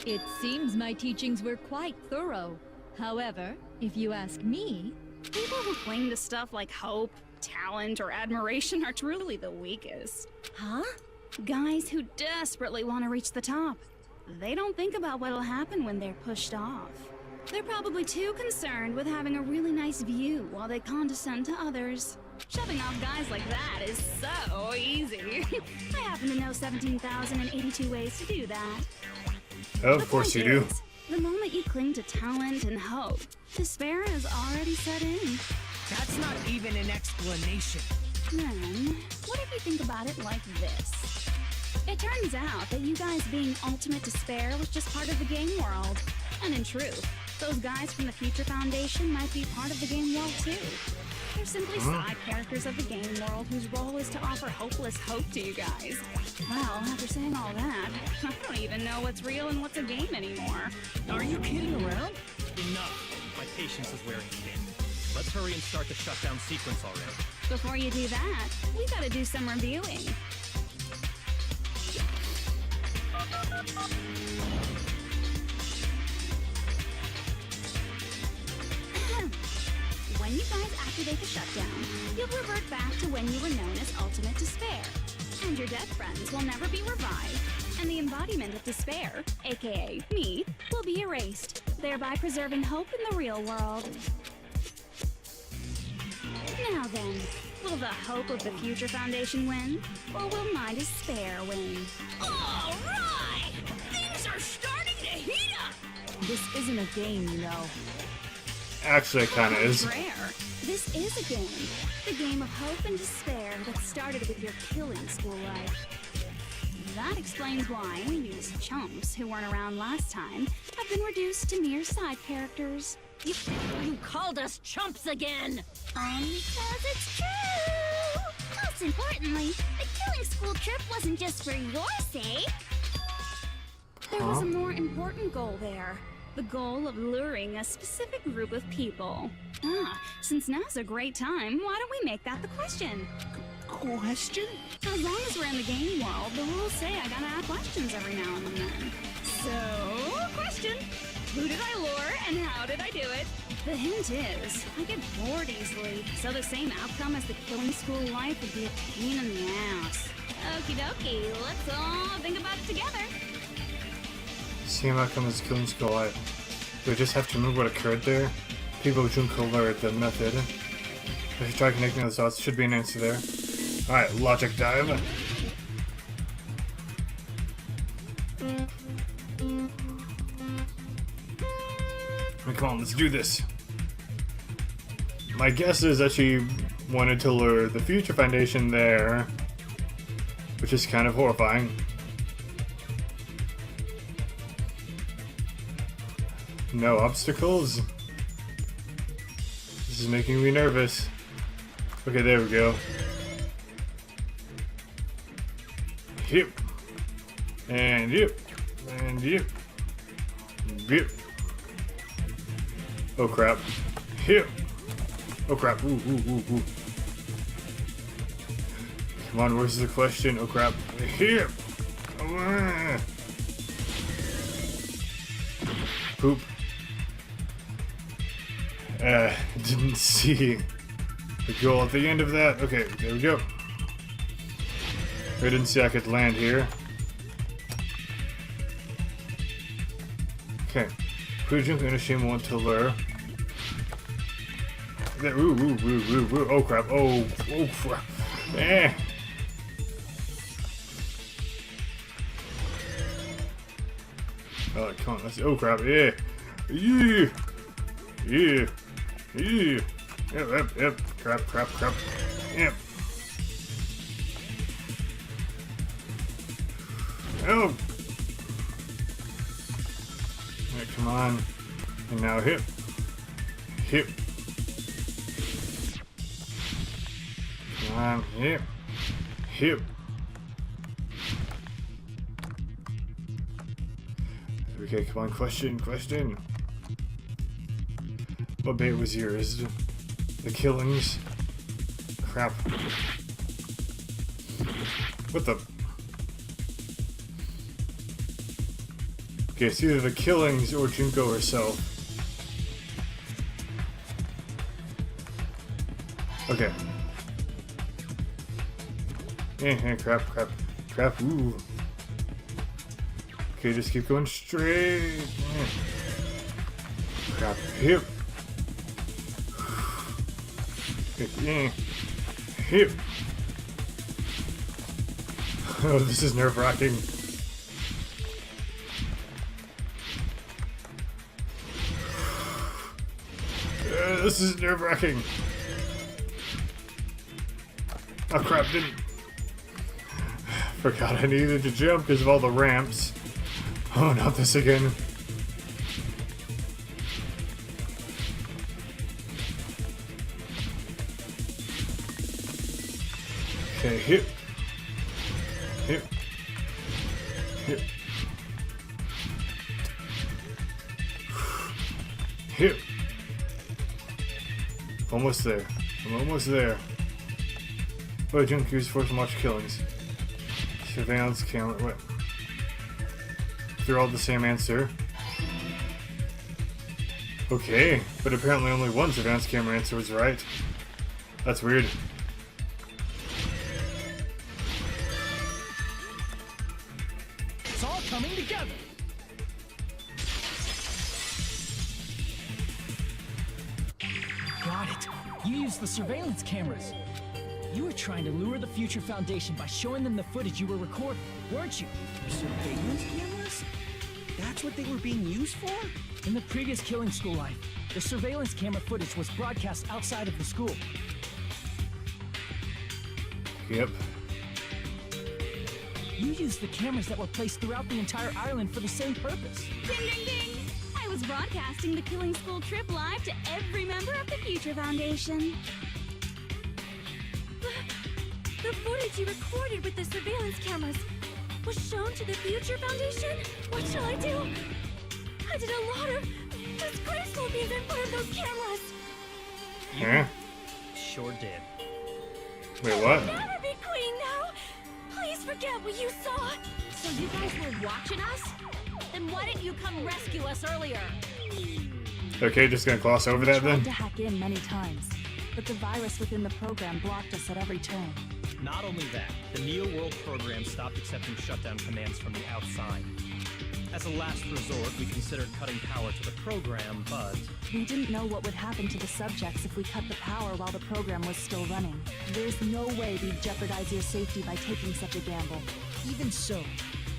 It seems my teachings were quite thorough. However, if you ask me... People who cling to stuff like hope, talent, or admiration are truly the weakest. Huh? Guys who desperately want to reach the top. They don't think about what'll happen when they're pushed off. They're probably too concerned with having a really nice view while they condescend to others. Shoving off guys like that is so easy. I happen to know 17,082 ways to do that. Of course you do. The moment you cling to talent and hope, despair has already set in. That's not even an explanation. Then, what if you think about it like this? It turns out that you guys being ultimate despair was just part of the game world. And in truth, those guys from the Future Foundation might be part of the game world too. They're simply side characters of the game world whose role is to offer hopeless hope to you guys. Well, after saying all that, I don't even know what's real and what's a game anymore. Are you kidding around? Enough. My patience is wearing thin. Let's hurry and start the shutdown sequence already. Before you do that, we gotta do some reviewing. When you guys activate the shutdown, you'll revert back to when you were known as Ultimate Despair. And your dead friends will never be revived, and the embodiment of despair, aka me, will be erased, thereby preserving hope in the real world. Now then, will the hope of the Future Foundation win, or will my despair win? Alright! Things are starting to heat up! This isn't a game, you know. Actually, it kinda is. Rare. This is a game. The game of hope and despair that started with your killing school life. That explains why these chumps who weren't around last time have been reduced to mere side characters. You called us chumps again! Because it's true! Most importantly, the killing school trip wasn't just for your sake. There was a more important goal there. The goal of luring a specific group of people. Since now's a great time, why don't we make that the question? Question? As long as we're in the game world, the rules say I gotta ask questions every now and then. So, question. Who did I lure and how did I do it? The hint is, I get bored easily, so the same outcome as the killing school life would be a pain in the ass. Okie dokie, let's all think about it together. Same outcome as killing school life. Do I just have to remember what occurred there? People of Junko learned the method. If you try connecting those dots, should be an answer there. Alright, logic dive. Come on, let's do this. My guess is that she wanted to lure the Future Foundation there, which is kind of horrifying. No obstacles? This is making me nervous. Okay, there we go. Yep. And yep. And yep. Yep. Oh crap. Yep. Oh crap. Ooh, ooh, ooh, ooh. Come on, where's the question? Oh crap. Yep. Poop. Didn't see the goal at the end of that. Okay, there we go. I didn't see I could land here. Okay. Fujin Inashima want to lure. There, ooh, ooh, ooh, ooh, ooh. Oh crap. Oh crap. Eh. Oh, come on. Let's, oh crap. Yeah. Yeah. Yeah. Yeah. Yep. Crap. Yep. Oh. Right, come on. And now hip. Come on. Hip. Okay, come on. Question. What bait was yours? The killings? Crap. What the? Okay, it's either the killings or Junko herself. Okay. Crap, ooh. Okay, just keep going straight. Crap, hip. Hip. Oh, this is nerve-wracking. This is nerve-wracking. Oh crap, didn't... Forgot I needed to jump because of all the ramps. Oh, not this again. Okay, hip. Almost there. I'm almost there. Oh, Junkyu's forced to watch killings. Surveillance camera. What? They're all the same answer. Okay, but apparently only one surveillance camera answer was right. That's weird. It's all coming together. Got it. You used the surveillance cameras. You were trying to lure the Future Foundation by showing them the footage you were recording, weren't you? Surveillance cameras? That's what they were being used for? In the previous Killing School life, the surveillance camera footage was broadcast outside of the school. Yep. You used the cameras that were placed throughout the entire island for the same purpose. Ding, ding, ding! I was broadcasting the Killing School trip live to every member of the Future Foundation. The footage you recorded with the surveillance cameras was shown to the Future Foundation? What shall I do? I did a lot of disgraceful things in front of those cameras. Huh? Sure did. Wait, what? I'll never be queen now. Please forget what you saw. So you guys were watching us? Then why didn't you come rescue us earlier? Okay, just gonna gloss over that then? Tried to hack in many times, but the virus within the program blocked us at every turn. Not only that, the Neo World program stopped accepting shutdown commands from the outside. As a last resort, we considered cutting power to the program, but... We didn't know what would happen to the subjects if we cut the power while the program was still running. There's no way we'd jeopardize your safety by taking such a gamble. Even so,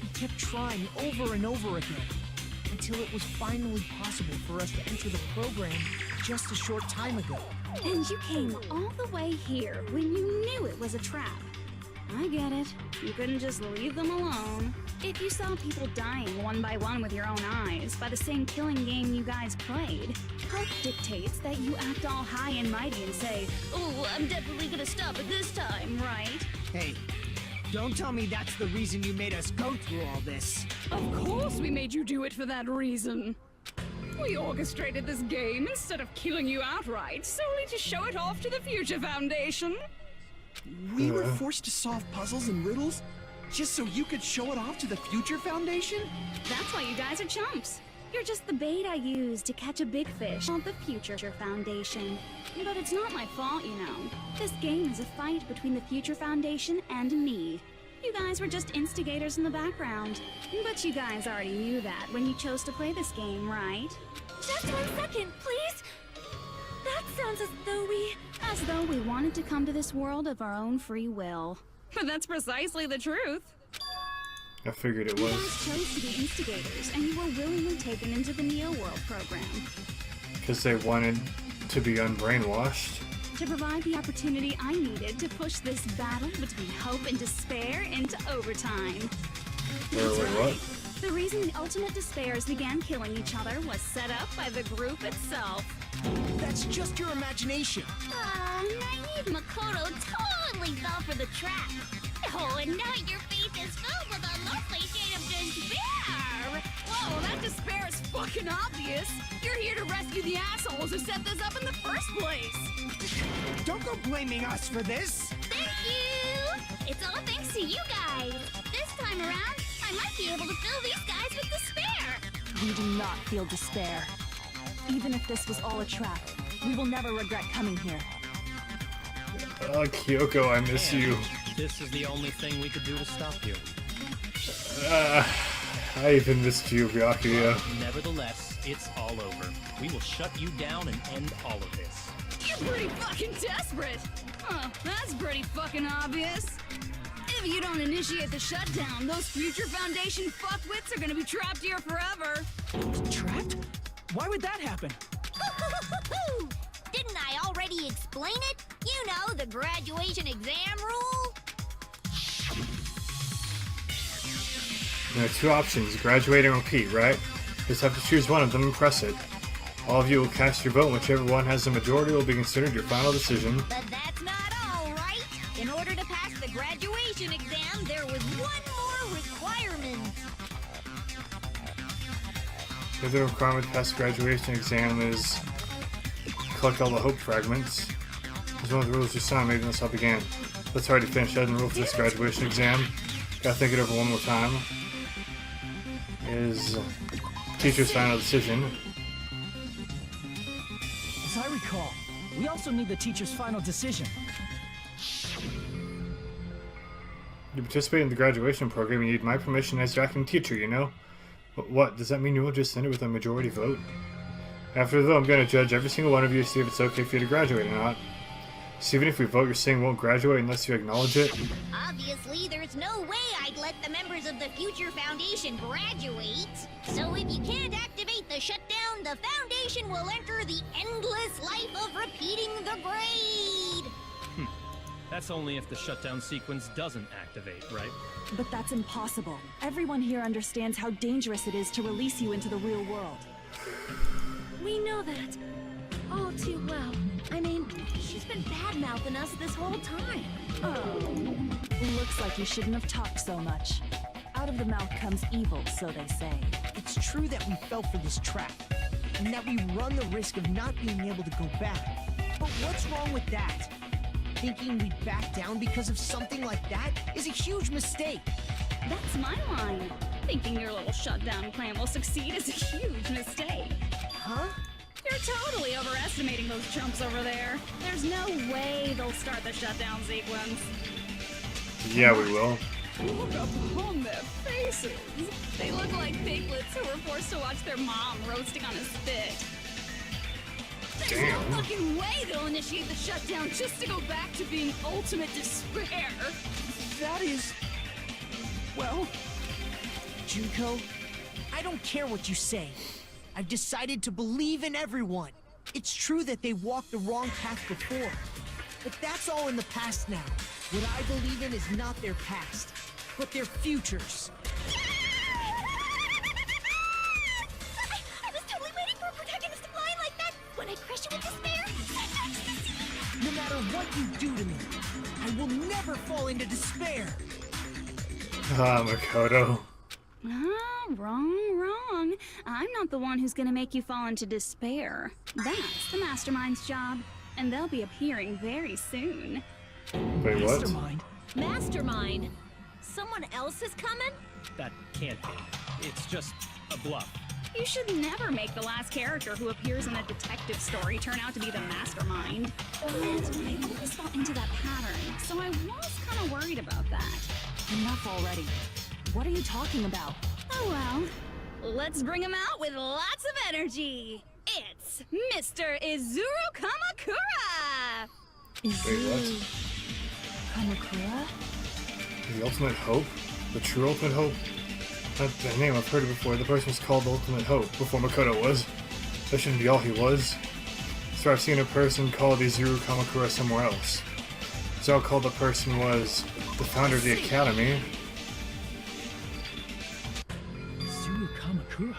we kept trying over and over again, until it was finally possible for us to enter the program just a short time ago. And you came all the way here when you knew it was a trap. I get it. You couldn't just leave them alone. If you saw people dying one by one with your own eyes by the same killing game you guys played, hope dictates that you act all high and mighty and say, "Oh, I'm definitely gonna stop it this time, right?" Hey, Don't tell me that's the reason you made us go through all this. Of course we made you do it for that reason. We orchestrated this game instead of killing you outright, solely to show it off to the Future Foundation. We were forced to solve puzzles and riddles just so you could show it off to the Future Foundation? That's why you guys are chumps. You're just the bait I used to catch a big fish on the Future Foundation. But it's not my fault, you know. This game is a fight between the Future Foundation and me. You guys were just instigators in the background. But you guys already knew that when you chose to play this game, right? Just 1 second, please. That sounds As though we wanted to come to this world of our own free will. But that's precisely the truth. I figured it You was. guys chose to be instigators, and you were willingly taken into the Neo World program. Because they wanted to be unbrainwashed. To provide the opportunity I needed to push this battle between hope and despair into overtime. Wait, what? The reason the ultimate despairs began killing each other was set up by the group itself. That's just your imagination. Naive Makoto totally fell for the trap. Oh, and now your face is filled with a lovely shade of despair. Whoa, that despair is fucking obvious. You're here to rescue the assholes who set this up in the first place. Don't go blaming us for this. Thank you. It's all thanks to you guys. This time around, I might be able to fill these guys with despair. We do not feel despair. Even if this was all a trap, we will never regret coming here. Kyoko, I miss you. This is the only thing we could do to stop you. I even missed you, Byakuya. Nevertheless, it's all over. We will shut you down and end all of this. You're pretty fucking desperate. Huh, that's pretty fucking obvious. If you don't initiate the shutdown, those Future Foundation fuckwits are gonna be trapped here forever. Trapped? Why would that happen? Didn't I already explain it? You know, the graduation exam rule? There are two options, graduate and repeat, right? Just have to choose one of them and press it. All of you will cast your vote, and whichever one has the majority will be considered your final decision. But that's not all, right? In order to pass the graduation exam, there was one more requirement. The other requirement to pass the graduation exam is collect all the hope fragments. It's one of the rules you signed, maybe that's how it began. Let's already finish that rule for this graduation exam. Gotta think it over one more time. Is teacher's final decision. As I recall, we also need the teacher's final decision. You participate in the graduation program, you need my permission as your acting teacher, you know? But what, does that mean you won't just send it with a majority vote? After though, I'm gonna judge every single one of you to see if it's okay for you to graduate or not. So even if we vote, you're saying won't graduate unless you acknowledge it? Obviously, there's no way I'd let the members of the Future Foundation graduate. So if you can't activate the shutdown, the Foundation will enter the endless life of repeating the grade. That's only if the shutdown sequence doesn't activate, right? But that's impossible. Everyone here understands how dangerous it is to release you into the real world. We know that all too well. I mean, she's been bad-mouthing us this whole time. Oh, looks like you shouldn't have talked so much. Out of the mouth comes evil, so they say. It's true that we fell for this trap, and that we run the risk of not being able to go back. But what's wrong with that? Thinking we'd back down because of something like that is a huge mistake. That's my line. Thinking your little shutdown plan will succeed is a huge mistake. Huh? You're totally overestimating those chumps over there. There's no way they'll start the shutdown sequence. Yeah, we will. Look upon their faces. They look like piglets who were forced to watch their mom roasting on a spit. There's no fucking way they'll initiate the shutdown just to go back to being ultimate despair. That is... well... Junko, I don't care what you say. I've decided to believe in everyone. It's true that they walked the wrong path before. But that's all in the past now. What I believe in is not their past, but their futures. I was totally waiting for a protagonist to fly like that when I crush you with despair. No matter what you do to me, I will never fall into despair. Ah, Makoto. Wrong. I'm not the one who's gonna make you fall into despair. That's the Mastermind's job, and they'll be appearing very soon. Wait, what? Mastermind? Mastermind? Someone else is coming? That can't be. It's just a bluff. You should never make the last character who appears in a detective story turn out to be the Mastermind. And I always fall into that pattern, so I was kind of worried about that. Enough already. What are you talking about? Oh well, let's bring him out with lots of energy. It's Mr. Izuru Kamakura! Wait, what? Kamakura? The Ultimate Hope? The true Ultimate Hope? That's the name, I've heard it before. The person was called Ultimate Hope before Makoto was. That shouldn't be all he was. So I've seen a person called Izuru Kamakura somewhere else. So I'll call the person was the founder of the Academy. Izuru Kamakura?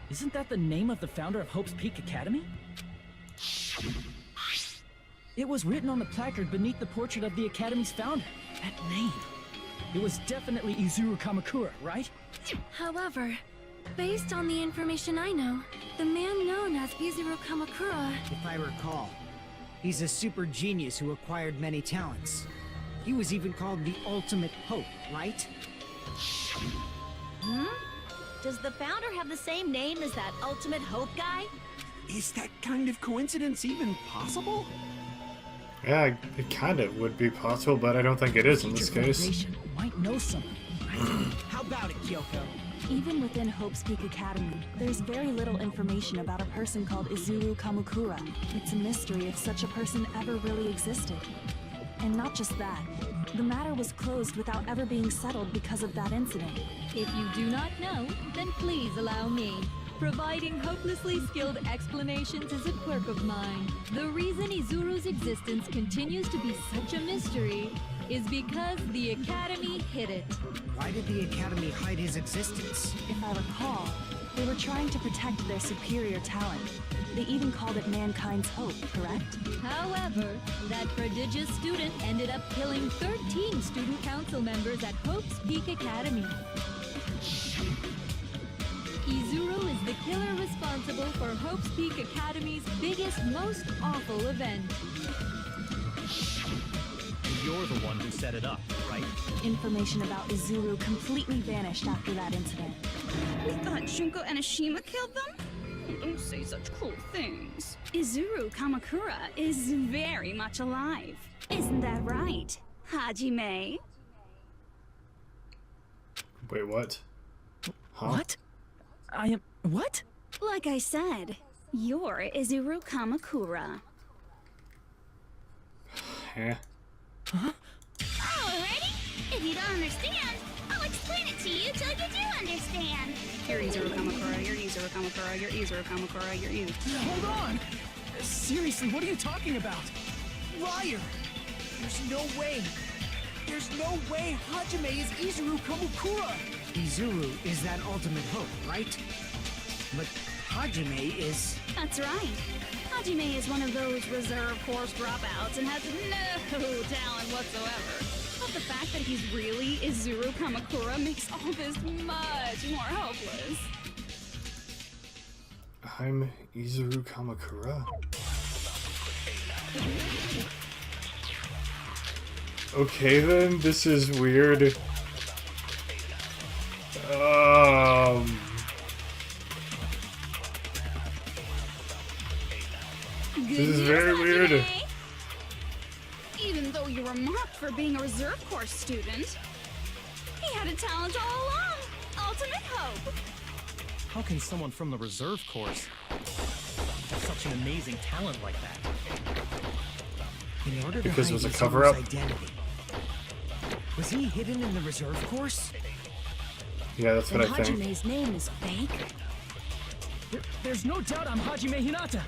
Isn't that the name of the founder of Hope's Peak Academy? It was written on the placard beneath the portrait of the Academy's founder. That name. It was definitely Izuru Kamakura, right? However, based on the information I know, the man known as Izuru Kamakura... If I recall, he's a super genius who acquired many talents. He was even called the Ultimate Hope, right? Does the founder have the same name as that Ultimate Hope guy? Is that kind of coincidence even possible? Yeah, it kind of would be possible, but I don't think it is in this Future case. Foundation might know something. How about it, Kyoko? Even within Hope's Peak Academy, there's very little information about a person called Izuru Kamakura. It's a mystery if such a person ever really existed. And not just that, the matter was closed without ever being settled because of that incident. If you do not know, then please allow me. Providing hopelessly skilled explanations is a quirk of mine. The reason Izuru's existence continues to be such a mystery is because the Academy hid it. Why did the Academy hide his existence? If I recall, they were trying to protect their superior talent. They even called it mankind's hope, correct? However, that prodigious student ended up killing 13 student council members at Hope's Peak Academy. Izuru is the killer responsible for Hope's Peak Academy's biggest, most awful event. You're the one who set it up, right? Information about Izuru completely vanished after that incident. We thought Junko Enoshima killed them? Don't say such cruel things. Izuru Kamakura is very much alive. Isn't that right, Hajime? Wait, what? Huh? What? I am... what? Like I said, you're Izuru Kamakura. Eh. Alrighty? If you don't understand, I'll explain it to you till you do understand. You're Izuru Kamakura, you're Izuru Kamakura, you're Izuru Kamakura, you're Izuru... Hold on! Seriously, what are you talking about? Liar! There's no way! There's no way Hajime is Izuru Kamakura! Izuru is that Ultimate Hope, right? But Hajime is... That's right. Hajime is one of those reserve course dropouts and has no talent whatsoever. But the fact that he's really Izuru Kamakura makes all this much more hopeless. I'm Izuru Kamakura. Okay then, this is weird. This is very weird. Even though you were marked for being a reserve course student, he had a talent all along. Ultimate Hope. How can someone from the reserve course have such an amazing talent like that? In order to Because it hide was a Izuru's cover-up? identity. Was he hidden in the reserve course? Yeah, that's what And I think. Hajime's name is fake? There's no doubt I'm Hajime Hinata.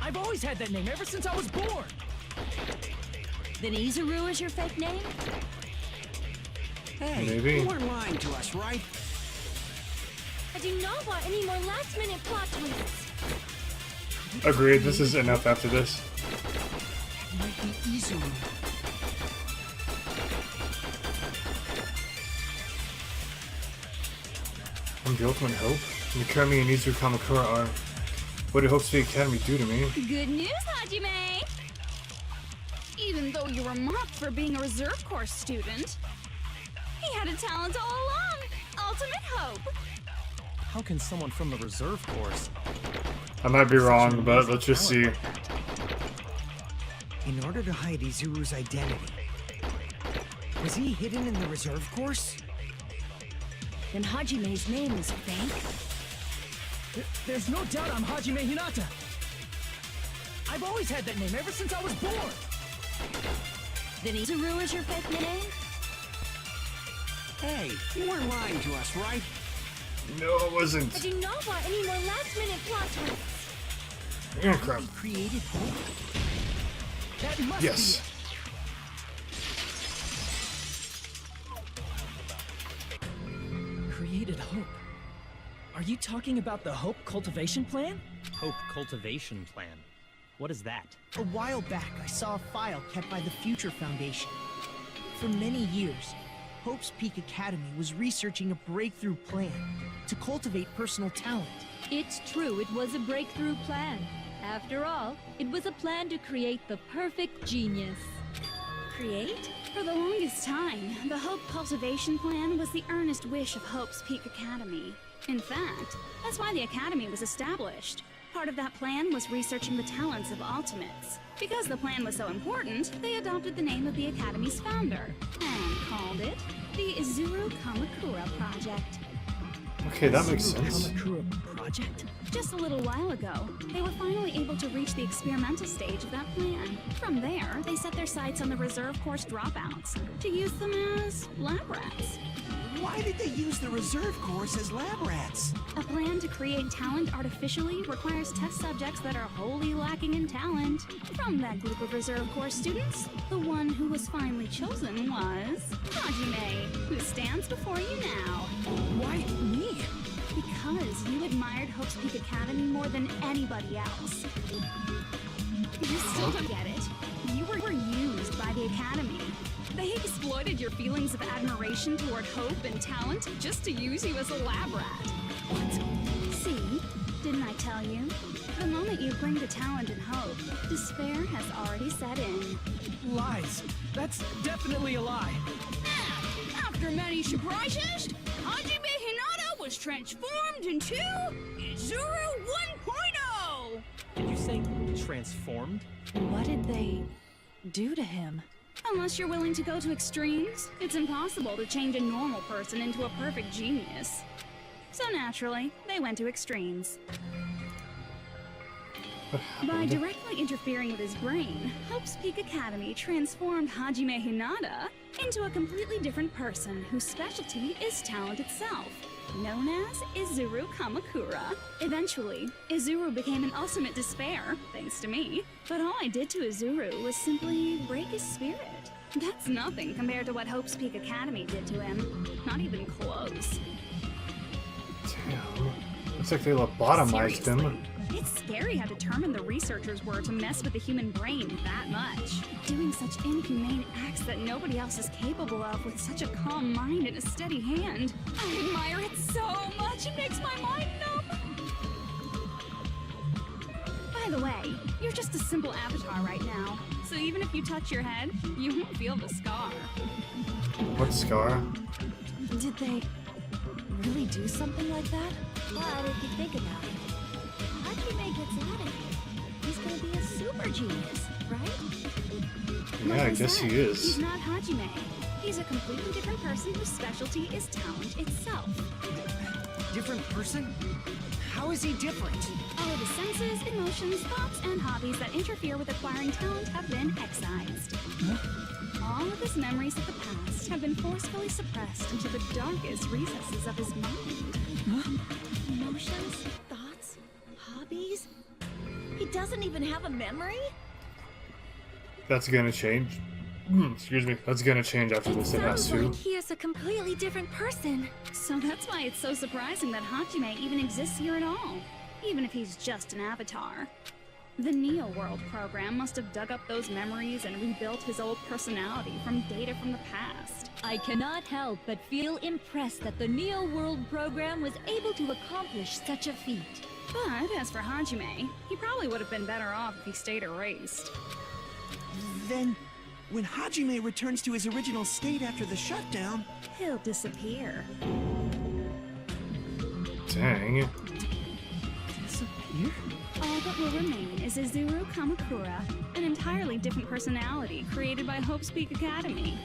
I've always had that name ever since I was born. Then Izuru is your fake name? Hey, Maybe. you weren't lying to us, right? I do not want any more last-minute plot twists. Agreed, this is enough after this. Might be Izuru. I'm the ultimate hope. Mikami and Izu Kamakura are. What did Hope's Peak Academy do to me? Good news, Hajime! Even though you were mocked for being a reserve course student, he had a talent all along! Ultimate hope! How can someone from the reserve course? I might be wrong, but let's just see. In order to hide Izuru's identity, was he hidden in the reserve course? Then Hajime's name is fake? There's no doubt I'm Hajime Hinata. I've always had that name ever since I was born. Then Izuru is your fake name? Hey, you weren't lying to us, right? No, it wasn't. I do not want any more last-minute plot twists. Yeah, crap. He created hope. That must Yes. be it. Created hope. Are you talking about the Hope Cultivation Plan? Hope cultivation plan. What is that? A while back, I saw a file kept by the Future Foundation. For many years, Hope's Peak Academy was researching a breakthrough plan to cultivate personal talent. It's true, it was a breakthrough plan. After all, it was a plan to create the perfect genius. Create? For the longest time, the Hope Cultivation Plan was the earnest wish of Hope's Peak Academy. In fact, that's why the Academy was established. Part of that plan was researching the talents of Ultimates. Because the plan was so important, they adopted the name of the Academy's founder and called it the Izuru Kamakura Project. Okay, that makes sense. Kamakura Project? Just a little while ago, they were finally able to reach the experimental stage of that plan. From there, they set their sights on the reserve course dropouts to use them as lab rats. Why did they use the reserve course as lab rats? A plan to create talent artificially requires test subjects that are wholly lacking in talent. From that group of reserve course students, the one who was finally chosen was Hajime, who stands before you now. Why me? Because you admired Hope's Peak Academy more than anybody else. You still don't get it. You were used by the Academy. They exploited your feelings of admiration toward hope and talent just to use you as a lab rat. What? See? Didn't I tell you? The moment you cling to talent and hope, despair has already set in. Lies. That's definitely a lie. After many surprises, Hajime Hinata was transformed into Izuru 1.0! Did you say transformed? What did they do to him? Unless you're willing to go to extremes, it's impossible to change a normal person into a perfect genius. So naturally, they went to extremes. By directly interfering with his brain, Hope's Peak Academy transformed Hajime Hinata into a completely different person whose specialty is talent itself, known as Izuru Kamakura. Eventually, Izuru became an ultimate despair, thanks to me. But all I did to Izuru was simply break his spirit. That's nothing compared to what Hope's Peak Academy did to him. Not even close. Damn. Looks like they lobotomized him. Seriously, it's scary how determined the researchers were to mess with the human brain that much. Doing such inhumane acts that nobody else is capable of with such a calm mind and a steady hand. I admire it so much, it makes my mind numb. By the way, you're just a simple avatar right now. So even if you touch your head, you won't feel the scar. What scar? Did they really do something like that? But if you think about it, Hajime gets out of here. He's gonna be a super genius, right? Yeah, I guess he is. He's not Hajime. He's a completely different person whose specialty is talent itself. Different person? How is he different? All of his senses, emotions, thoughts, and hobbies that interfere with acquiring talent have been excised. All of his memories of the past have been forcefully suppressed into the darkest recesses of his mind. Emotions, thoughts, hobbies. He doesn't even have a memory? That's gonna change. Excuse me. That's gonna change after this. It has Sounds to. like he is a completely different person. So that's why it's so surprising that Hajime even exists here at all, even if he's just an avatar. The Neo World program must have dug up those memories and rebuilt his old personality from data from the past. I cannot help but feel impressed that the Neo World program was able to accomplish such a feat. But as for Hajime, he probably would have been better off if he stayed erased. Then, when Hajime returns to his original state after the shutdown, He'll disappear. Dang. Disappear? All that will remain is Izuru Kamakura, an entirely different personality created by Hope's Peak Academy.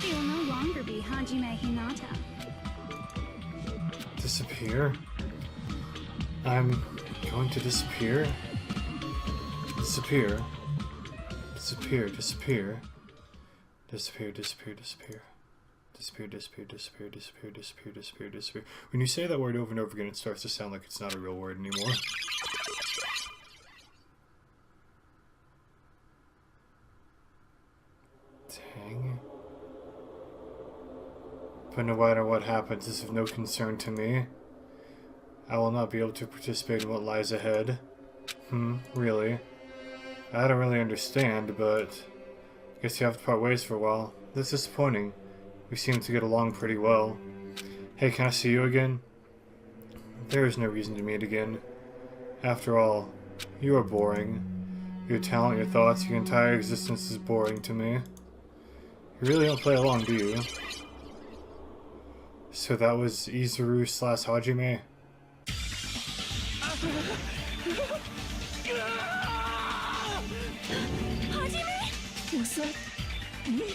He will no longer be Hajime Hinata. Disappear? I'm going to disappear? Disappear? Disappear, disappear. Disappear, disappear, disappear. Disappear, disappear, disappear, disappear, disappear, disappear, disappear. When you say that word over and over again, it starts to sound like it's not a real word anymore. Dang. But no matter what happens, this is of no concern to me. I will not be able to participate in what lies ahead. Really? I don't really understand, but I guess you have to part ways for a while. That's disappointing. We seem to get along pretty well. Hey, can I see you again? There is no reason to meet again. After all, you are boring. Your talent, your thoughts, your entire existence is boring to me. You really don't play along, do you? So that was Izuru / Hajime? Hajime? Was that me?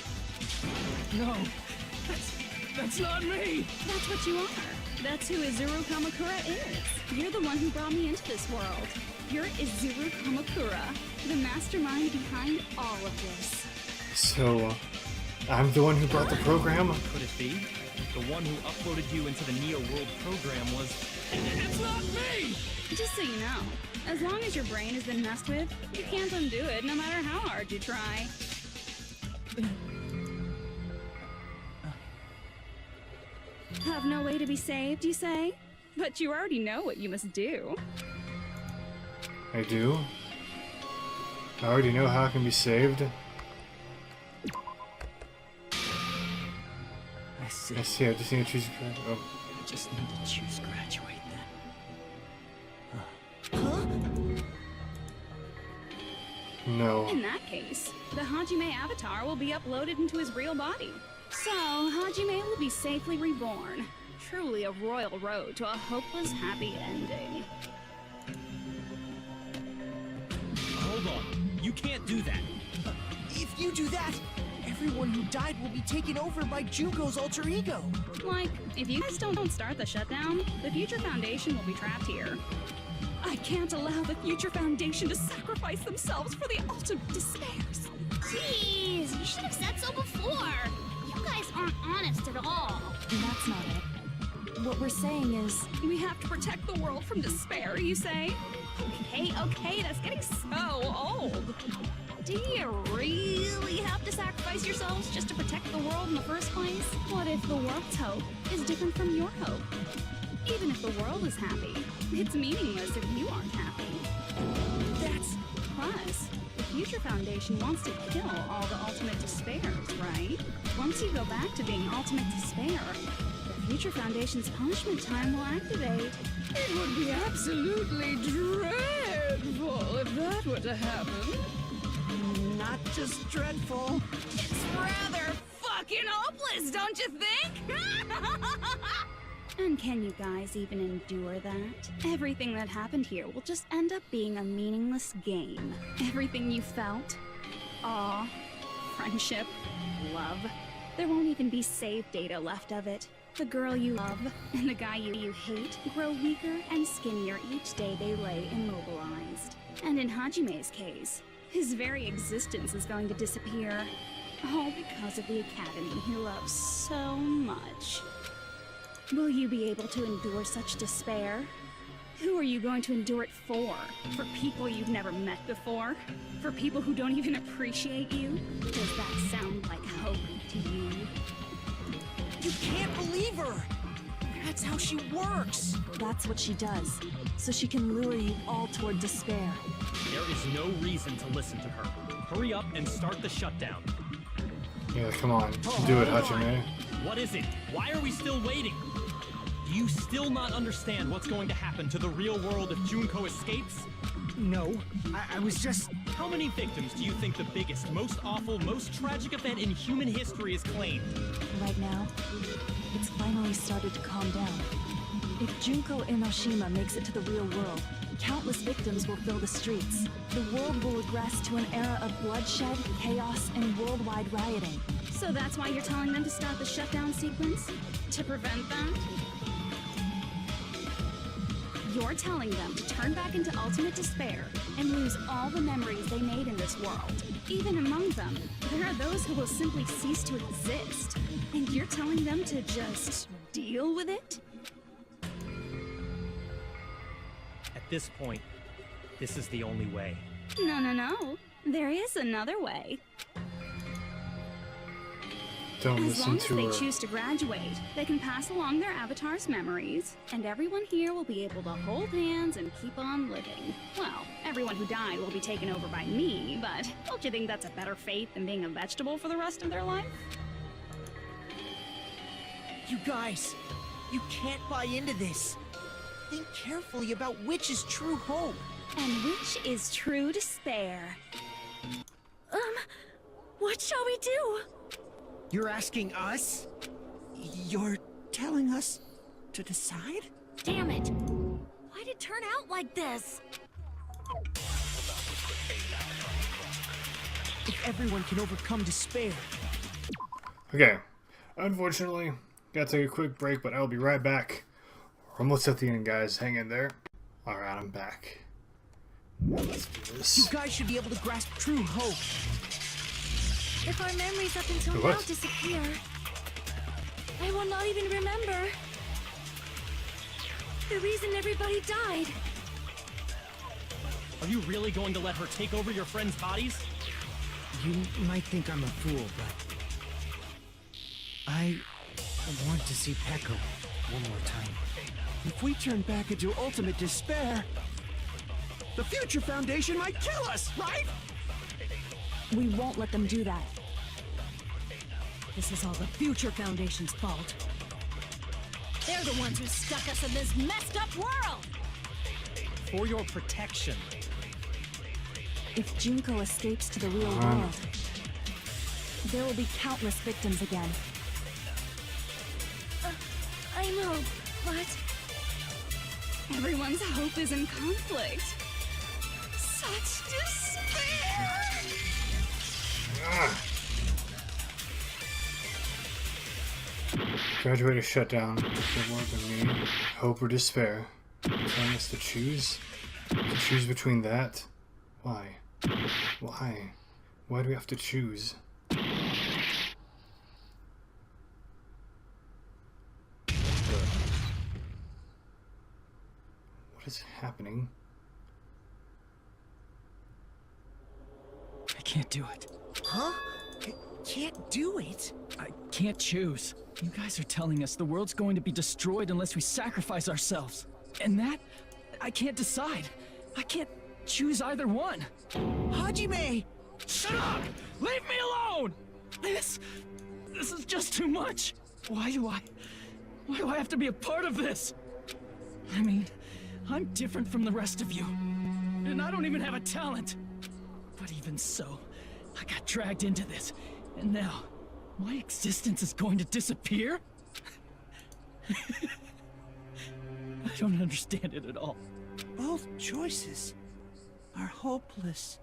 No, that's not me. That's what you are. That's who Izuru Kamakura is. You're the one who brought me into this world. You're Izuru Kamakura, the mastermind behind all of this. So, I'm the one who brought the program? Could it be? The one who uploaded you into the Neo World program was... It's not me! Just so you know, as long as your brain has been messed with, you can't undo it no matter how hard you try. Have no way to be saved, you say? But you already know what you must do. I do? I already know how I can be saved. I see. I see, I just need to choose a career. Oh. I just need to choose graduate then. No. In that case, the Hajime avatar will be uploaded into his real body. So, Hajime will be safely reborn. Truly a royal road to a hopeless happy ending. Hold on. You can't do that. If you do that, everyone who died will be taken over by Junko's alter ego. Like, if you guys don't start the shutdown, the Future Foundation will be trapped here. I can't allow the Future Foundation to sacrifice themselves for the ultimate despairs. Jeez, you should have said so before. You guys aren't honest at all. That's not it. What we're saying is, We have to protect the world from despair, you say? Okay, that's getting so old. Do you really have to sacrifice yourselves just to protect the world in the first place? What if the world's hope is different from your hope? Even if the world is happy, it's meaningless if you aren't happy. That's... Plus, the Future Foundation wants to kill all the ultimate despairs, right? Once you go back to being ultimate despair, the Future Foundation's punishment time will activate. It would be absolutely dreadful if that were to happen. not just dreadful. It's rather fucking hopeless, don't you think? And can you guys even endure that? Everything that happened here will just end up being a meaningless game. Everything you felt, awe, friendship, love, there won't even be save data left of it. The girl you love and the guy you hate grow weaker and skinnier each day they lay immobilized. And in Hajime's case, his very existence is going to disappear. All because of the academy he loves so much. Will you be able to endure such despair? Who are you going to endure it for? For people you've never met before? For people who don't even appreciate you? Does that sound like hope to you? You can't believe her! That's how she works! That's what she does, so she can lure you all toward despair. There is no reason to listen to her. Hurry up and start the shutdown. Yeah, come on. Do it, Hachime. What is it? Why are we still waiting? Do you still not understand what's going to happen to the real world if Junko escapes? No, I was just... How many victims do you think the biggest, most awful, most tragic event in human history has claimed? Right now, it's finally started to calm down. If Junko Enoshima makes it to the real world, countless victims will fill the streets. The world will regress to an era of bloodshed, chaos, and worldwide rioting. So that's why you're telling them to start the shutdown sequence? To prevent that? You're telling them to turn back into ultimate despair and lose all the memories they made in this world. Even among them, there are those who will simply cease to exist. And you're telling them to just deal with it? At this point, this is the only way. No. There is another way. Don't As listen long as to they her. choose to graduate, they can pass along their avatar's memories, and everyone here will be able to hold hands and keep on living. Well, everyone who died will be taken over by me, but don't you think that's a better fate than being a vegetable for the rest of their life? You guys, you can't buy into this. Think carefully about which is true hope. And which is true despair? What shall we do? You're asking us? You're telling us to decide? Damn it! Why'd it turn out like this? If everyone can overcome despair, Okay. Unfortunately, gotta take a quick break, but I'll be right back. We're almost at the end, guys. Hang in there. Alright, I'm back. Let's do you this. guys should be able to grasp true hope. If our memories up until What? now disappear, I will not even remember the reason everybody died. Are you really going to let her take over your friends' bodies? You might think I'm a fool, but I want to see Peko one more time. If we turn back into ultimate despair, the Future Foundation might kill us, right? We won't let them do that. This is all the Future Foundation's fault. They're the ones who stuck us in this messed up world! For your protection. If Junko escapes to the real world, there will be countless victims again. I know, but Everyone's hope is in conflict. Such despair! Graduate or shutdown. Good more than me. Hope or despair. Telling us to choose? To choose between that? Why? Why? Why do we have to choose? What is happening? I can't do it. Huh? Can't do it? I can't choose. You guys are telling us the world's going to be destroyed unless we sacrifice ourselves. And that, I can't decide. I can't choose either one. Hajime! Shut up! Leave me alone! This is just too much. Why do I have to be a part of this? I mean, I'm different from the rest of you. And I don't even have a talent. But even so, I got dragged into this. And now, my existence is going to disappear? I don't understand it at all. Both choices are hopeless.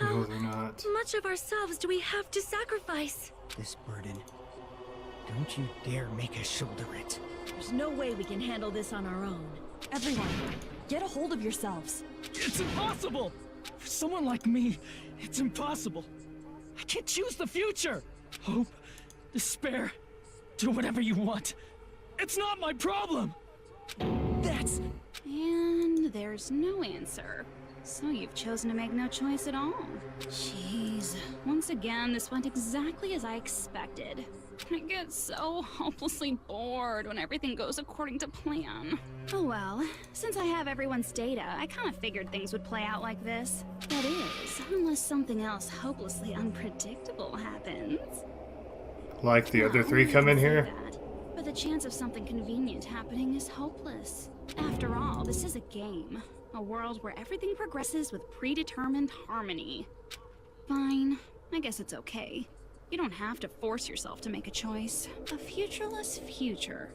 No, they're not. much of ourselves do we have to sacrifice? This burden, don't you dare make us shoulder it. There's no way we can handle this on our own. Everyone, get a hold of yourselves. It's impossible! For someone like me, it's impossible. I can't choose the future! Hope, despair, do whatever you want. It's not my problem! That's... And there's no answer. So you've chosen to make no choice at all. Jeez. Once again, this went exactly as I expected. I get so hopelessly bored when everything goes according to plan. Oh well, since I have everyone's data, I kind of figured things would play out like this. That is, unless something else hopelessly unpredictable happens. Like the other three come in here? But the chance of something convenient happening is hopeless. After all, this is a game. A world where everything progresses with predetermined harmony. Fine, I guess it's okay. You don't have to force yourself to make a choice. A futureless future.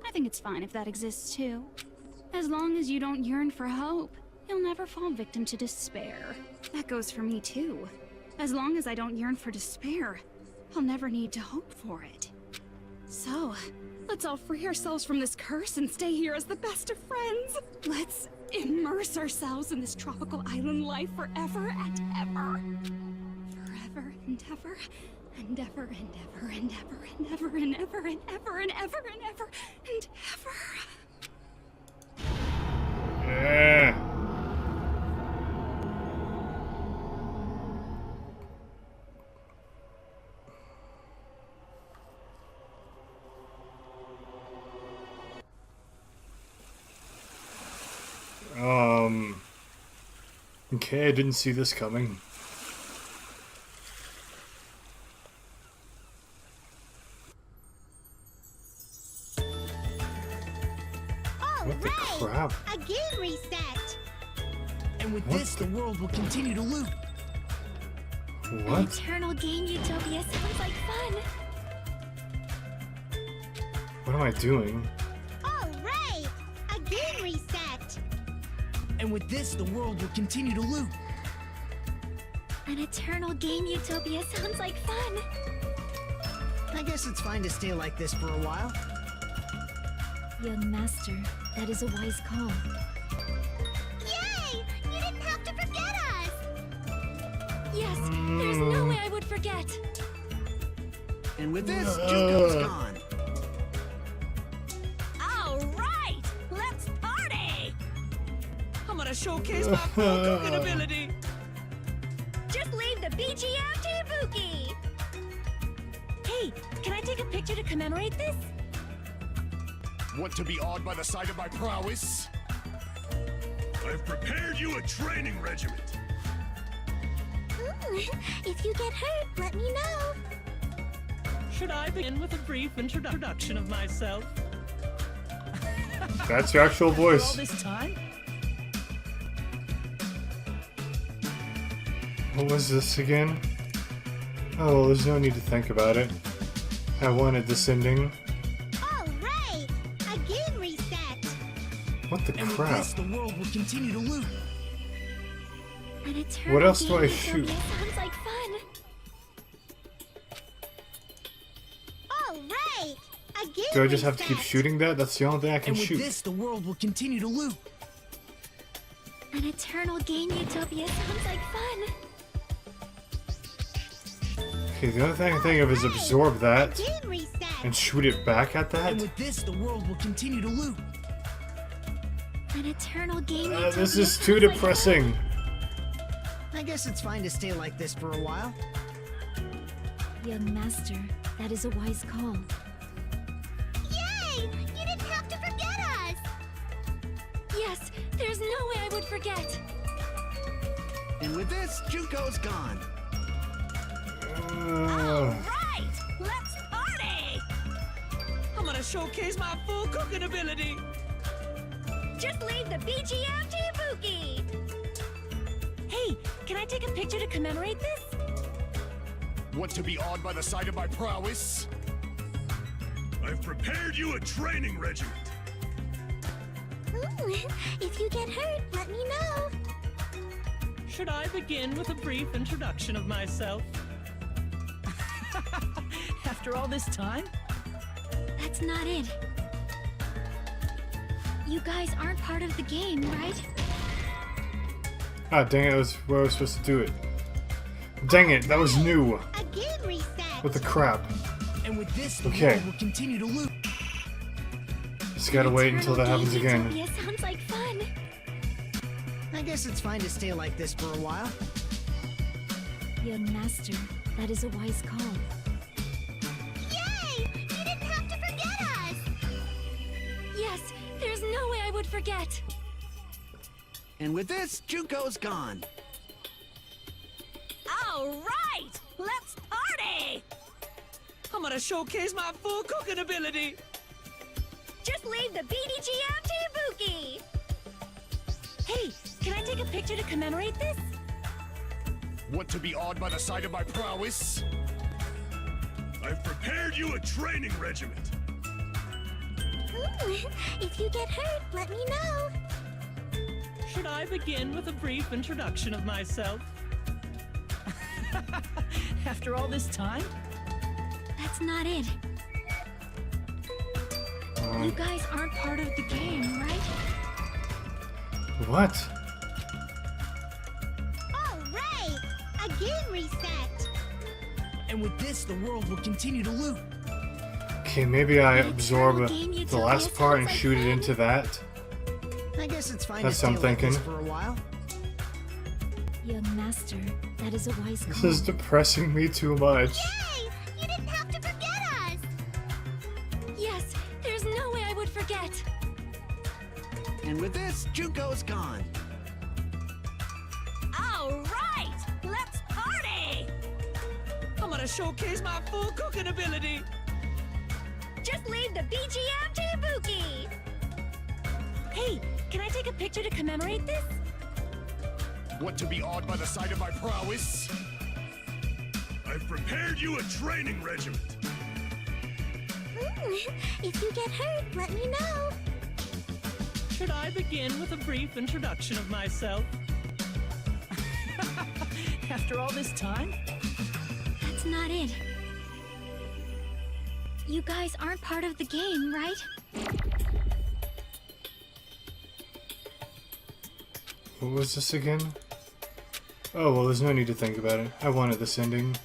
I think it's fine if that exists too. As long as you don't yearn for hope, you'll never fall victim to despair. That goes for me too. As long as I don't yearn for despair, I'll never need to hope for it. So, let's all free ourselves from this curse and stay here as the best of friends. Let's immerse ourselves in this tropical island life forever and ever. Forever and ever and ever and ever and ever and ever and ever and ever and ever and ever and ever. Yeah. Okay, I didn't see this coming. What the crap? A game reset. And with this, the world will continue to loop. What? Eternal game utopia sounds like fun. What am I doing? All right, a game reset. And with this, the world will continue to loop. An eternal game utopia sounds like fun. I guess it's fine to stay like this for a while. Young master, that is a wise call. Yay! You didn't have to forget us. Yes, there's no way I would forget. And with this, Junko's gone. All right, let's party. I'm gonna showcase my full cooking ability. Just leave the BGM to Ibuki. Hey, can I take a picture to commemorate this? Want to be awed by the sight of my prowess? I've prepared you a training regiment. If you get hurt, let me know. Should I begin with a brief introduction of myself? That's your actual All voice. this time? What was this again? Oh, well, there's no need to think about it. I wanted this ending. All right, a game reset. What the And with crap? this, the world will continue to loop. An eternal What else do game I utopia shoot? sounds like fun. All right, a game Do I just have to keep reset. shooting that? That's the only thing I can And with shoot. this, the world will continue to loop. An eternal game utopia sounds like fun. Okay, the only thing I can think of is absorb that Game reset. and shoot it back at that. And with this, the world will continue to loop. An eternal game utopia This is too sounds like depressing. I guess it's fine to stay like this for a while. fun. Young master, that is a wise call. Yay! You didn't have to forget us. Yes, there's no way I would forget. And with this, Junko's gone. All right, let's party. I'm gonna showcase my full cooking ability. Just leave the BGM to Ibuki. Hey, can I take a picture to commemorate this? Want to be awed by the sight of my prowess? I've prepared you a training regiment. If you get hurt, let me know. Should I begin with a brief introduction of myself? After all this time? That's not it. You guys aren't part of the game, right? Ah, dang it, that was where I was supposed to do it. Dang it, that was new. A game reset. What the crap? And with this, the Okay. world will continue to loop. Just gotta wait until that happens again. Yeah, sounds like fun. I guess it's fine to stay like this for a while. Young master, that is a wise call. would forget. And with this, Junko's gone. All right, let's party! I'm gonna showcase my full cooking ability. Just leave the BDGM to Ibuki! Hey, can I take a picture to commemorate this? Want to be awed by the sight of my prowess? I've prepared you a training regiment. Ooh, if you get hurt, let me know. Should I begin with a brief introduction of myself? After all this time? That's not it. You guys aren't part of the game, right? What? All right, a game reset. And with this, the world will continue to loot. Okay, maybe I absorb game you the tell last us part and sounds like shoot it fun. into that. I guess it's fine That's to what I'm stay like this thinking. for a while. Young master, that is a wise This call. is depressing me too much. Yay! You didn't have to forget us! Yes, there's no way I would forget. And with this, Junko's gone. All right, let's party! I'm gonna showcase my full cooking ability. Just leave the BGM to Ibuki! Hey, can I take a picture to commemorate this? Want to be awed by the sight of my prowess? I've prepared you a training regiment. Ooh, if you get hurt, let me know. Should I begin with a brief introduction of myself? After all this time? That's not it. You guys aren't part of the game, right? What was this again? Oh, well, there's no need to think about it. I wanted this ending.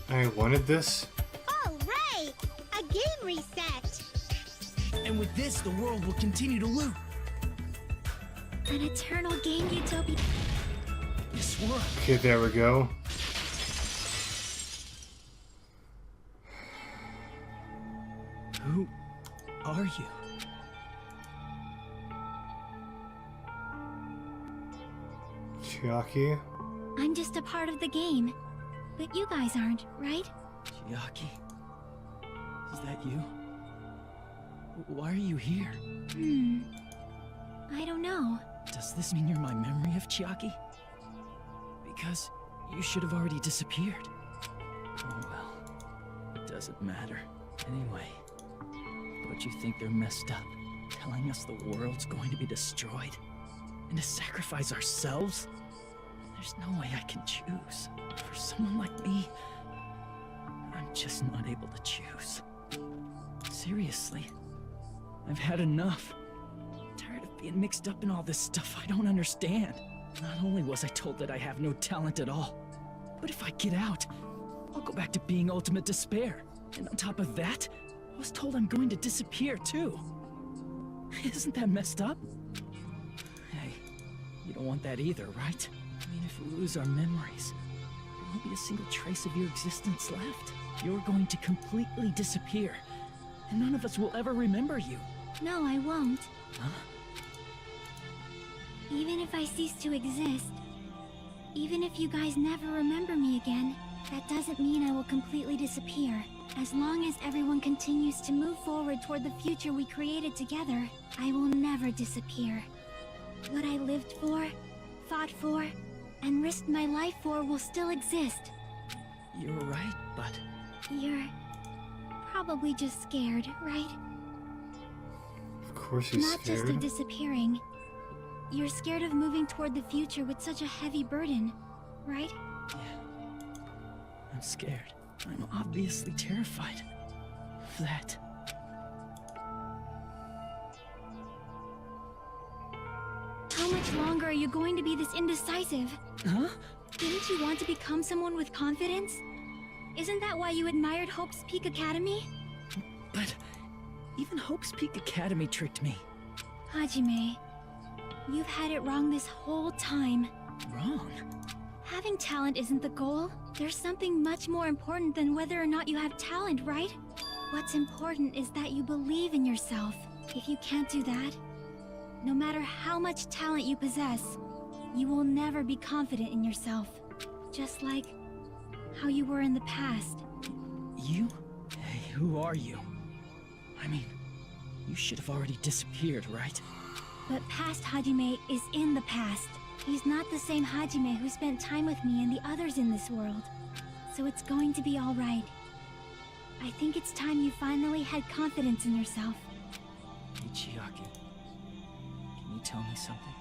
I wanted this? All right, a game reset. And with this, the world will continue to loot. An eternal game utopia. This world. Okay, there we go. Who are you? Chiaki? I'm just a part of the game. But you guys aren't, right? Chiaki? Is that you? Why are you here? I don't know. Does this mean you're my memory of Chiaki? Because you should have already disappeared. Oh well, it doesn't matter. Anyway, don't you think they're messed up? Telling us the world's going to be destroyed? And to sacrifice ourselves? There's no way I can choose. For someone like me, I'm just not able to choose. Seriously, I've had enough. Tired of being mixed up in all this stuff I don't understand. Not only was I told that I have no talent at all, but if I get out, I'll go back to being ultimate despair. And on top of that, I was told I'm going to disappear too. Isn't that messed up? Hey, you don't want that either, right? I mean, if we lose our memories, there won't be a single trace of your existence left. You're going to completely disappear, and none of us will ever remember you. No, I won't. Huh? Even if I cease to exist, even if you guys never remember me again, that doesn't mean I will completely disappear. As long as everyone continues to move forward toward the future we created together, I will never disappear. What I lived for, fought for, and risked my life for will still exist. You're right, but... You're probably just scared, right? Of course he's Not just of scared. disappearing. You're scared of moving toward the future with such a heavy burden, right? Yeah. I'm scared. I'm obviously terrified of that. How much longer are you going to be this indecisive? Huh? Didn't you want to become someone with confidence? Isn't that why you admired Hope's Peak Academy? But even Hope's Peak Academy tricked me. Hajime, you've had it wrong this whole time. Wrong? Having talent isn't the goal. There's something much more important than whether or not you have talent, right? What's important is that you believe in yourself. If you can't do that, No matter how much talent you possess, you will never be confident in yourself. Just like how you were in the past. You? Hey, who are you? I mean, you should have already disappeared, right? But past Hajime is in the past. He's not the same Hajime who spent time with me and the others in this world. So it's going to be alright. I think it's time you finally had confidence in yourself. Hey, Chiaki. Can you tell me something?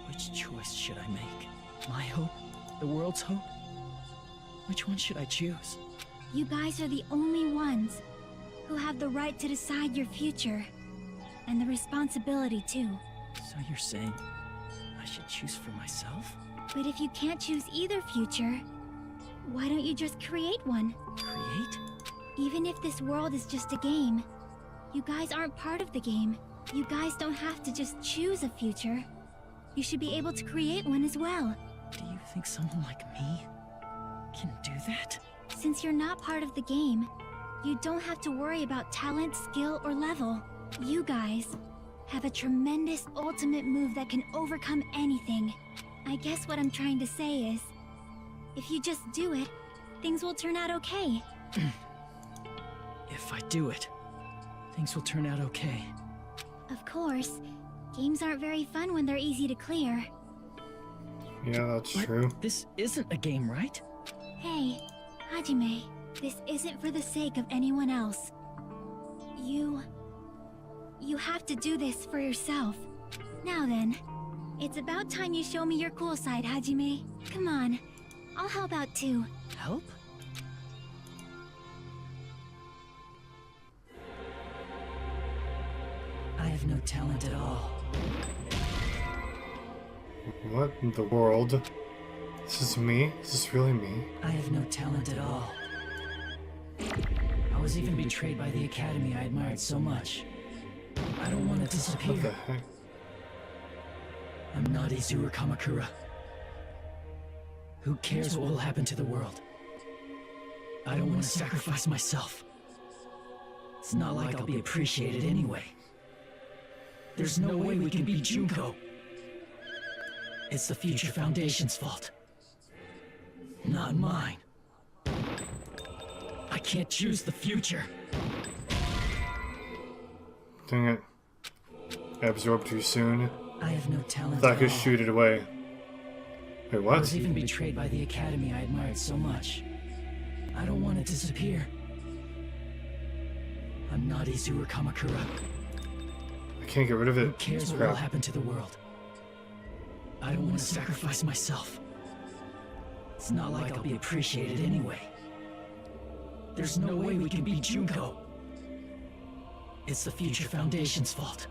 Which choice should I make? My hope? The world's hope? Which one should I choose? You guys are the only ones who have the right to decide your future. And the responsibility, too. So you're saying I should choose for myself? But if you can't choose either future, why don't you just create one? Create? Even if this world is just a game, you guys aren't part of the game. You guys don't have to just choose a future. You should be able to create one as well. Do you think someone like me can do that? Since you're not part of the game, you don't have to worry about talent, skill, or level. You guys have a tremendous ultimate move that can overcome anything. I guess what I'm trying to say is, if you just do it, things will turn out okay. If I do it, things will turn out okay. Of course, games aren't very fun when they're easy to clear. Yeah, that's But true. this isn't a game, right? Hey, Hajime, this isn't for the sake of anyone else. You have to do this for yourself. Now then, it's about time you show me your cool side, Hajime. Come on, I'll help out too. Help? I have no talent at all. What in the world? This is me? Is this really me? I have no talent at all. I was even betrayed by the academy I admired so much. I don't want to What the disappear. heck? I'm not Izuru Kamakura. Who cares what will happen to the world? I don't want to sacrifice myself. It's not like I'll be appreciated anyway. There's no way we can beat Junko. It's the Future Foundation's fault. Not mine. I can't choose the future. Dang it. I absorbed too soon. I have no talent Thought I at could all. shoot it away. Wait, I what? was even betrayed by the academy I admired so much. I don't want to disappear. I'm not Izuru Kamakura. I can't get rid of Who it. cares what will Crap. happen to the world? I don't want to sacrifice myself. It's not like I'll be appreciated anyway. There's no way we can beat Junko. It's the Future Foundation's fault.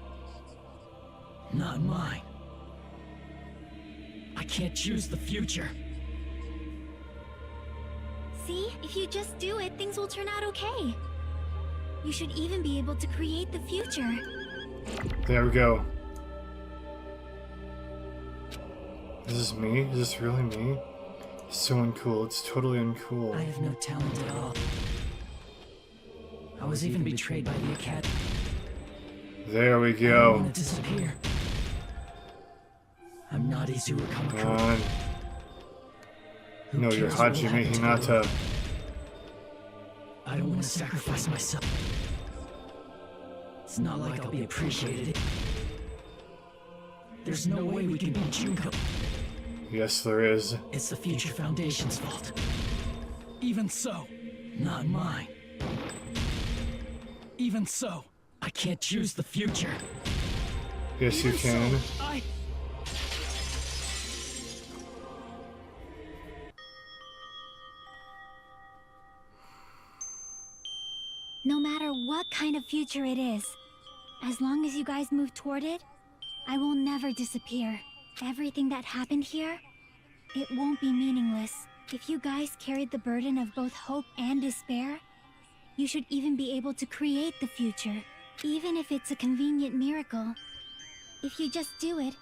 Not mine. I can't choose the future. See, if you just do it, things will turn out okay. You should even be able to create the future. There we go. Is this me? Is this really me? It's so uncool. It's totally uncool. I have no talent at all. I was even betrayed by the academy. There we I don't go. want to disappear. I'm not Izuru Come Kamakura. on. Who No, you're cares what will Hajime happen to the world? Hinata. I don't want to sacrifice myself. It's not like I'll be appreciated. There's no way we can beat Junko. Yes, there is. It's the Future Foundation's fault. Even so, not mine. Even so, I can't choose the future. Yes, you Even can. So, No matter what kind of future it is, as long as you guys move toward it, I will never disappear. Everything that happened here, it won't be meaningless. If you guys carried the burden of both hope and despair, you should even be able to create the future, even if it's a convenient miracle. If you just do it,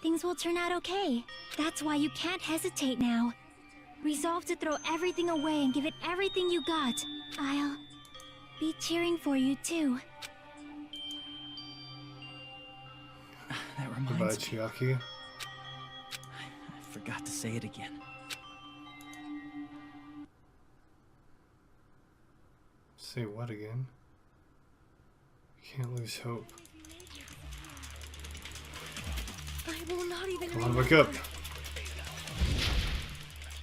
things will turn out okay. That's why you can't hesitate now. Resolve to throw everything away and give it everything you got. I'll be cheering for you too. That Goodbye, reminds me. Chiaki. I forgot to say it again. Say what again? Can't lose hope. I will not even Come on, wake up.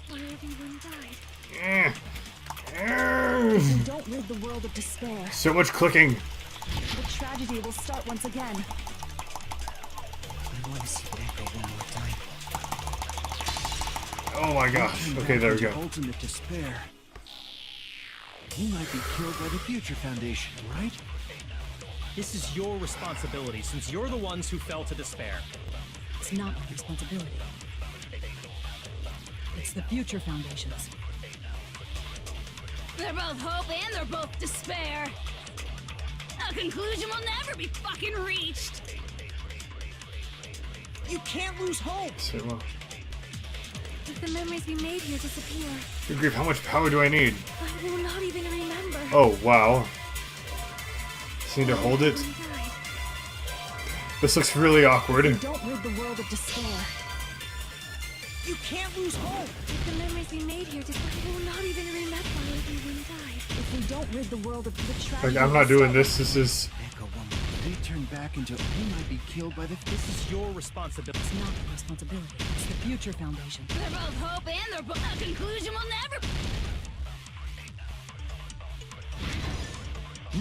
Why everyone died. If you don't rid the world of despair, So much clicking. the tragedy will start once again. I want to see Echo one more time. Oh my gosh. Okay, there we go. Ultimate despair. He might be killed by the Future Foundation, right? This is your responsibility, since you're the ones who fell to despair. It's not my responsibility. It's the Future Foundation's. They're both hope and they're both despair. A conclusion will never be fucking reached. You can't lose hope! Say what? If the memories we made here disappear, Good grief, how much power do I need? I will not even remember. Oh, wow. Just need to hold it. Everyone died. This looks really awkward. Don't rid the world of despair. You can't lose hope! If the memories we made here disappear, I will not even remember everyone died. If we don't rid the world of the tragedy, Like, I'm not doing this. This is... Echo one. They turn back into. He might be killed by the. This is your responsibility. It's not my responsibility. It's the Future Foundation. They're both hope and they're both. A conclusion will never.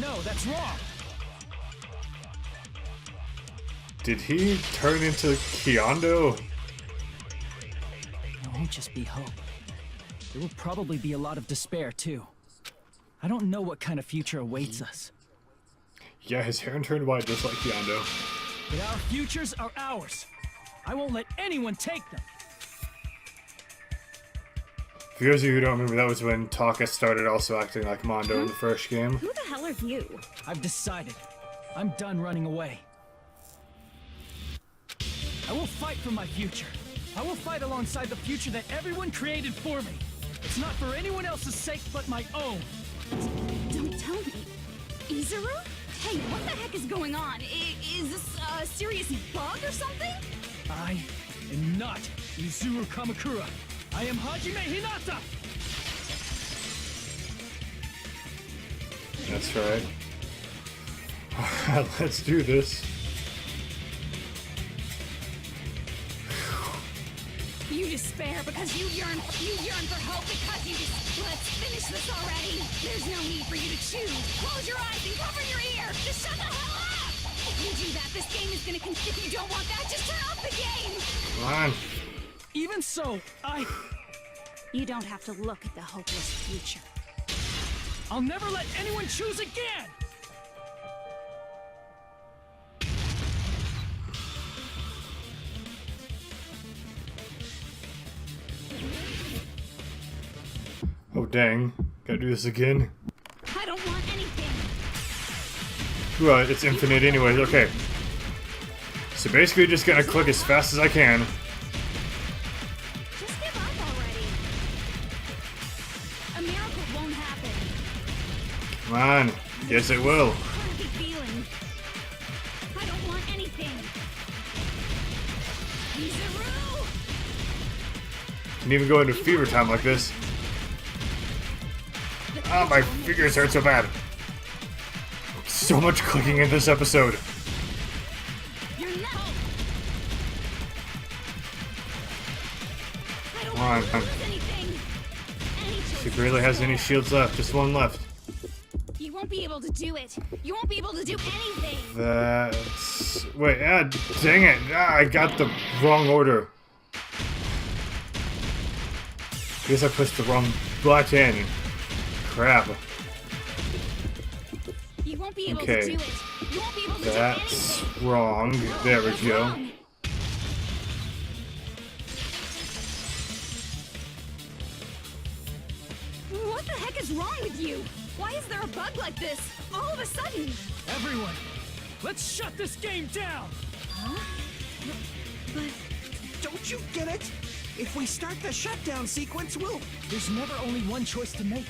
No, that's wrong. Did he turn into Kyondo? It won't just be hope. There will probably be a lot of despair, too. I don't know what kind of future awaits us. Yeah, his hair turned white just like Kyondo. But our futures are ours. I won't let anyone take them. For those of you who don't remember, that was when Taka started also acting like Mondo in the first game. Who the hell are you? I've decided. I'm done running away. I will fight for my future. I will fight alongside the future that everyone created for me. It's not for anyone else's sake but my own. Don't tell me. Izuru? Hey, what the heck is going on? Is this a serious bug or something? I am not Izuru Kamakura. I am Hajime Hinata! That's right. Let's do this. You despair because you yearn for hope because you Let's finish this already. There's no need for you to choose. Close your eyes and cover your ear. Just shut the hell up. If you do that, this game is gonna if you don't want that, just turn off the game. Come on. Even so, You don't have to look at the hopeless future. I'll never let anyone choose again! Oh, dang. Gotta do this again. I don't want anything. Well, it's infinite anyways. Okay. So basically just gonna click as fast as I can. Just give up already. A miracle won't happen. Come on. Yes, it will. Crappy feeling. I don't want anything. Izuru! Can even go into fever time like this. Oh, my fingers hurt so bad. So much clicking in this episode. You're not. I don't Come on. want to lose anything. Any She choice barely is has any yours. shields left. Just one left. You won't be able to do it. You won't be able to do anything. That's... Wait, dang it. I got the wrong order. I guess I pushed the wrong button. Crap. You won't be able Okay. to do it. You won't be able to do That's anything. wrong. There we That's go. wrong. What the heck is wrong with you? Why is there a bug like this? All of a sudden. Everyone, let's shut this game down! Don't you get it? If we start the shutdown sequence, we'll... There's never only one choice to make.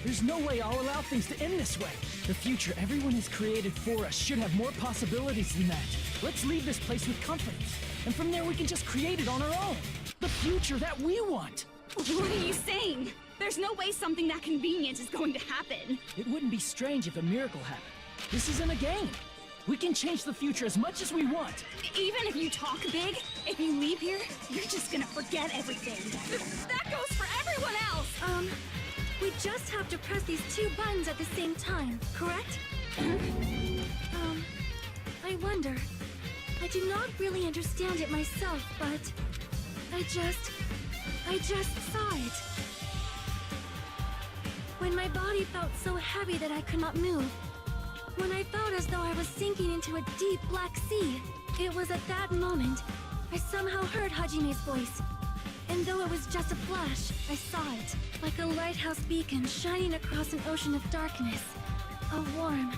There's no way I'll allow things to end this way. The future everyone has created for us should have more possibilities than that. Let's leave this place with confidence, and from there we can just create it on our own. The future that we want. What are you saying? There's no way something that convenient is going to happen. It wouldn't be strange if a miracle happened. This isn't a game. We can change the future as much as we want. Even if you talk big, if you leave here, you're just gonna forget everything. That goes for everyone else! We just have to press these 2 buttons at the same time, correct? I wonder. I do not really understand it myself, but I just saw it. When my body felt so heavy that I could not move. When I felt as though I was sinking into a deep black sea. It was at that moment I somehow heard Hajime's voice. And though it was just a flash, I saw it. Like a lighthouse beacon shining across an ocean of darkness. A warm,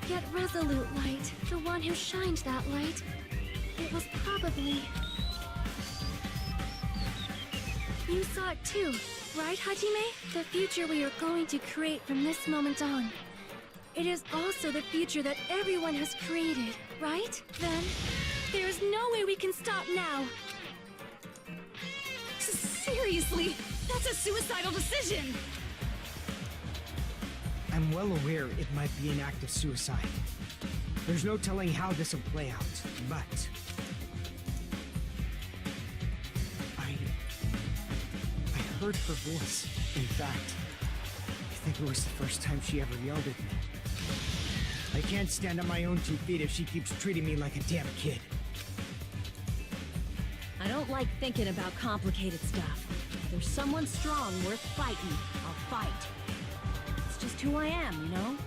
yet resolute light. The one who shined that light. It was probably... You saw it too, right, Hajime? The future we are going to create from this moment on. It is also the future that everyone has created, right? Then, there is no way we can stop now. Seriously, that's a suicidal decision! I'm well aware it might be an act of suicide. There's no telling how this will play out, but... I heard her voice. In fact, I think it was the first time she ever yelled at me. I can't stand on my own 2 feet if she keeps treating me like a damn kid. I don't like thinking about complicated stuff. If there's someone strong worth fighting, I'll fight. It's just who I am, you know?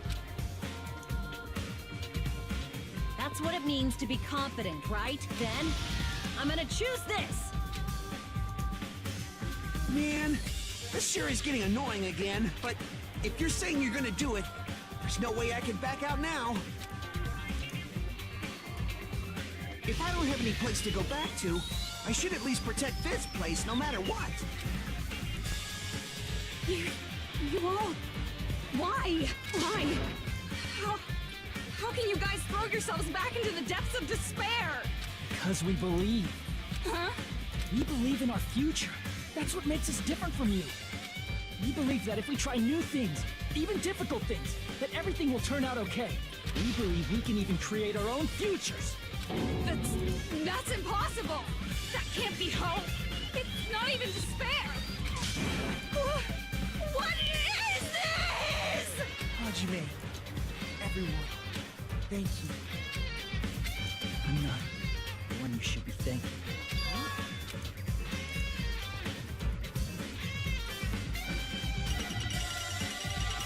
That's what it means to be confident, right? Then, I'm gonna choose this! Man, this sure is getting annoying again, but if you're saying you're gonna do it, there's no way I can back out now. If I don't have any place to go back to, I should at least protect this place no matter what. You won't. Why? Why? How can you guys throw yourselves back into the depths of despair? Because we believe. Huh? We believe in our future. That's what makes us different from you. We believe that if we try new things, even difficult things, that everything will turn out okay. We believe we can even create our own futures. That's impossible! That can't be hope! It's not even despair! What is this?! Hajime, everyone, thank you. I'm not the one you should be thanking.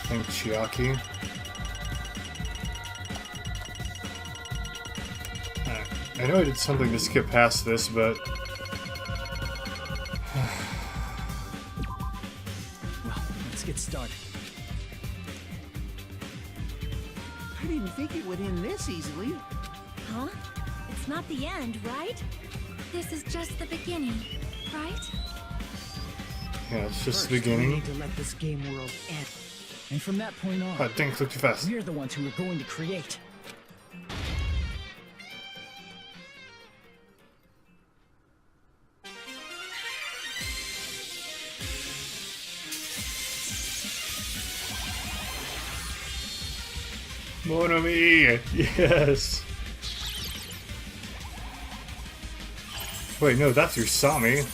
Thank Chiaki. I know I did something to skip past this, but... Well, let's get started. I didn't think it would end this easily. Huh? It's not the end, right? This is just the beginning, right? Yeah, it's just First, the beginning. we need to let this game world end. And from that point on, Oh, dang, click too fast. we're the ones who are going to create. Mon ami! Yes! Wait, no, that's Usami.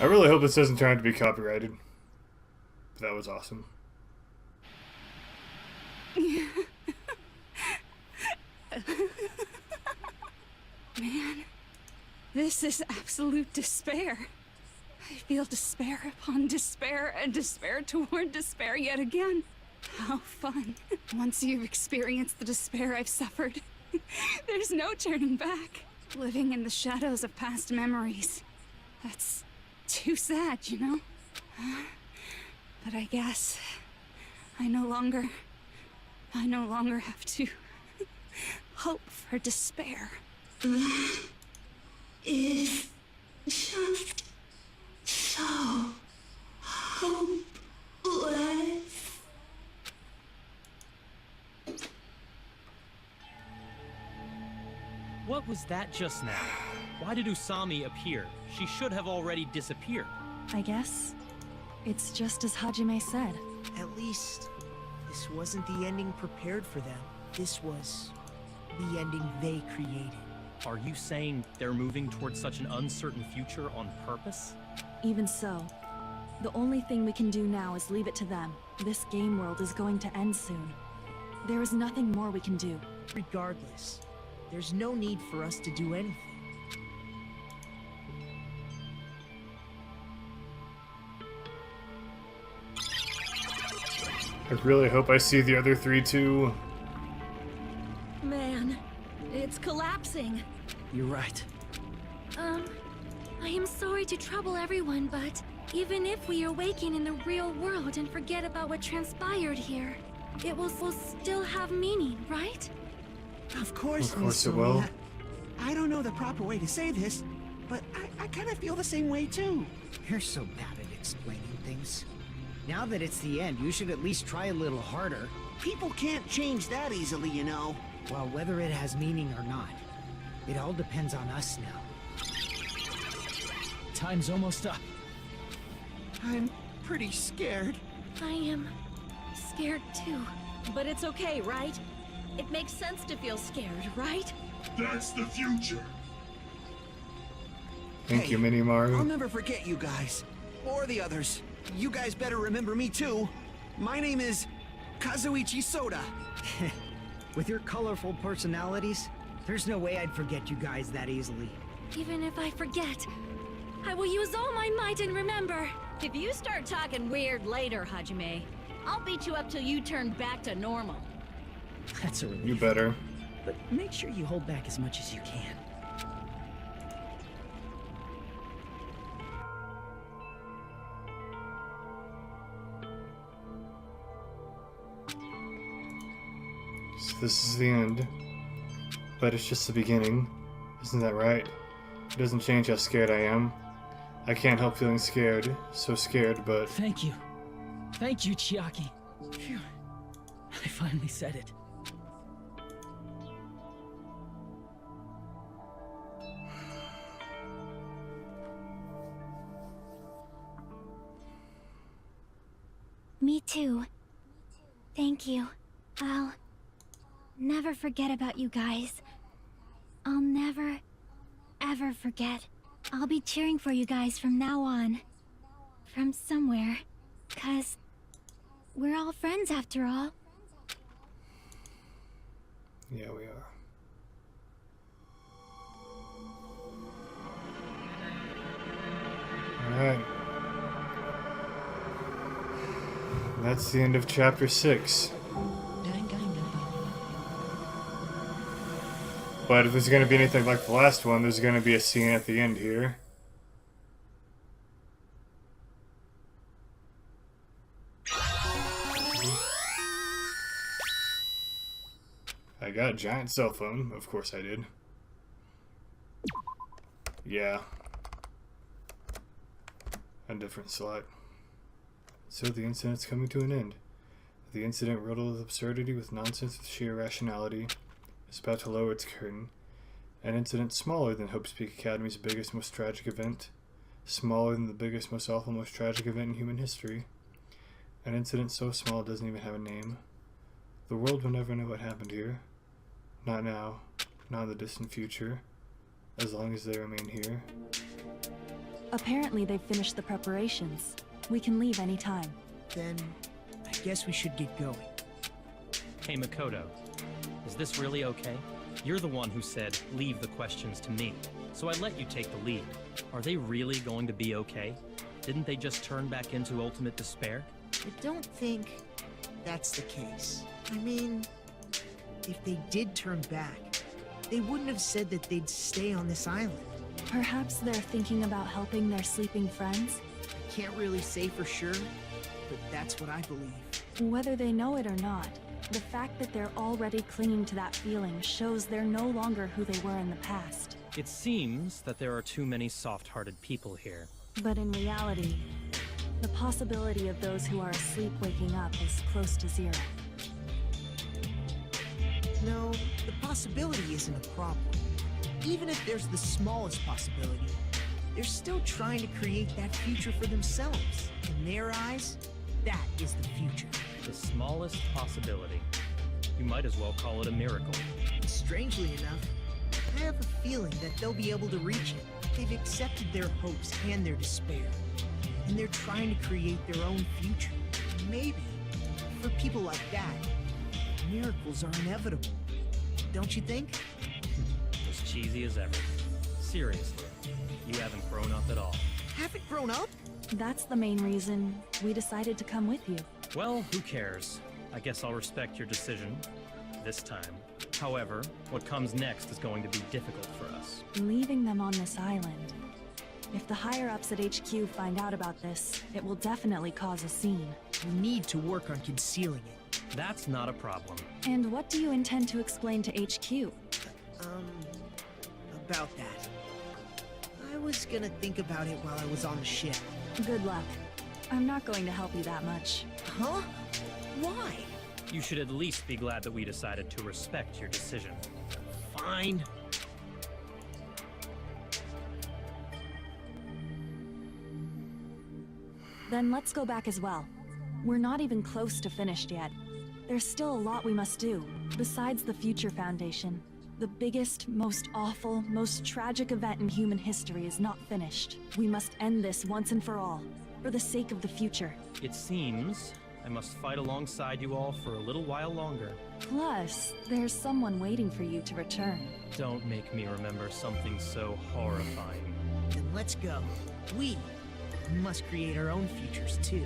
I really hope this doesn't turn out to be copyrighted. That was awesome. Man, this is absolute despair. I feel despair upon despair and despair toward despair yet again. How fun. Once you've experienced the despair I've suffered, there's no turning back. Living in the shadows of past memories. That's too sad, you know? But I guess I no longer have to hope for despair. That is just so hopeless. What was that just now? Why did Usami appear? She should have already disappeared. I guess it's just as Hajime said. At least, this wasn't the ending prepared for them. This was the ending they created. Are you saying they're moving towards such an uncertain future on purpose? Even so, the only thing we can do now is leave it to them. This game world is going to end soon. There is nothing more we can do. Regardless, there's no need for us to do anything. I really hope I see the other three too. Man, it's collapsing. You're right. I am sorry to trouble everyone, but even if we awaken in the real world and forget about what transpired here, it will still have meaning, right? Of course, Of course Miss it will. Sonia. I don't know the proper way to say this, but I kind of feel the same way too. You're so bad at explaining things. Now that it's the end, you should at least try a little harder. People can't change that easily, you know. Well, whether it has meaning or not, it all depends on us now. Time's almost up. I'm pretty scared. I am scared too. But it's okay, right? It makes sense to feel scared, right? That's the future. Thank you, Hey, Mini Mario. I'll never forget you guys. Or the others. You guys better remember me too. My name is Kazuichi Soda. With your colorful personalities, there's no way I'd forget you guys that easily. Even if I forget, I will use all my might and remember. If you start talking weird later, Hajime, I'll beat you up till you turn back to normal. That's a relief. You better. But make sure you hold back as much as you can. So this is the end. But it's just the beginning. Isn't that right? It doesn't change how scared I am. I can't help feeling scared. So scared, but... Thank you. Thank you, Chiaki. Phew. I finally said it. Me too. Thank you. I'll never forget about you guys. I'll never, ever forget. I'll be cheering for you guys from now on. From somewhere. 'Cause we're all friends after all. Yeah, we are. Alright. That's the end of chapter 6. But if there's going to be anything like the last one, there's going to be a scene at the end here. I got a giant cell phone. Of course I did. Yeah. A different slot. So the incident's coming to an end. The incident riddled with absurdity, with nonsense, with sheer rationality, is about to lower its curtain. An incident smaller than Hope's Peak Academy's biggest, most tragic event. Smaller than the biggest, most awful, most tragic event in human history. An incident so small it doesn't even have a name. The world will never know what happened here. Not now. Not in the distant future. As long as they remain here. Apparently they've finished the preparations. We can leave any time. Then, I guess we should get going. Hey, Makoto. Is this really okay? You're the one who said, leave the questions to me. So I let you take the lead. Are they really going to be okay? Didn't they just turn back into ultimate despair? I don't think that's the case. I mean, if they did turn back, they wouldn't have said that they'd stay on this island. Perhaps they're thinking about helping their sleeping friends? I can't really say for sure, but that's what I believe. Whether they know it or not, the fact that they're already clinging to that feeling shows they're no longer who they were in the past. It seems that there are too many soft-hearted people here. But in reality, the possibility of those who are asleep waking up is close to zero. No, the possibility isn't a problem. Even if there's the smallest possibility, they're still trying to create that future for themselves. In their eyes, that is the future. The smallest possibility. You might as well call it a miracle. Strangely enough, I have a feeling that they'll be able to reach it. They've accepted their hopes and their despair, and they're trying to create their own future. Maybe, for people like that, miracles are inevitable. Don't you think? As cheesy as ever. Seriously, you haven't grown up at all. Haven't grown up? That's the main reason we decided to come with you. Well, who cares? I guess I'll respect your decision. This time. However, what comes next is going to be difficult for us. Leaving them on this island. If the higher-ups at HQ find out about this, it will definitely cause a scene. We need to work on concealing it. That's not a problem. And what do you intend to explain to HQ? About that. I was gonna think about it while I was on the ship. Good luck. I'm not going to help you that much. Huh? Why? You should at least be glad that we decided to respect your decision. Fine. Then let's go back as well. We're not even close to finished yet. There's still a lot we must do. Besides the Future Foundation, the biggest, most awful, most tragic event in human history is not finished. We must end this once and for all, for the sake of the future. It seems I must fight alongside you all for a little while longer. Plus, there's someone waiting for you to return. Don't make me remember something so horrifying. Then let's go. We must create our own futures too.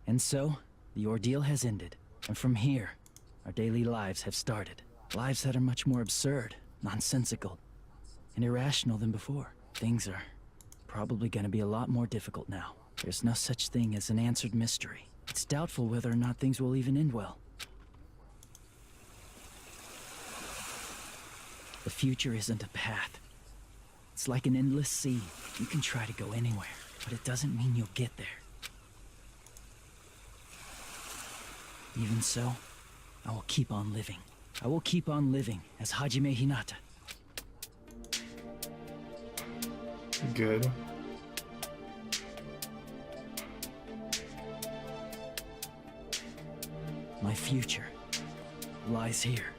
And so, the ordeal has ended. And from here, our daily lives have started. Lives that are much more absurd, nonsensical, and irrational than before. Things are probably gonna be a lot more difficult now. There's no such thing as an answered mystery. It's doubtful whether or not things will even end well. The future isn't a path. It's like an endless sea. You can try to go anywhere, but it doesn't mean you'll get there. Even so, I will keep on living. I will keep on living as Hajime Hinata. Good. My future lies here.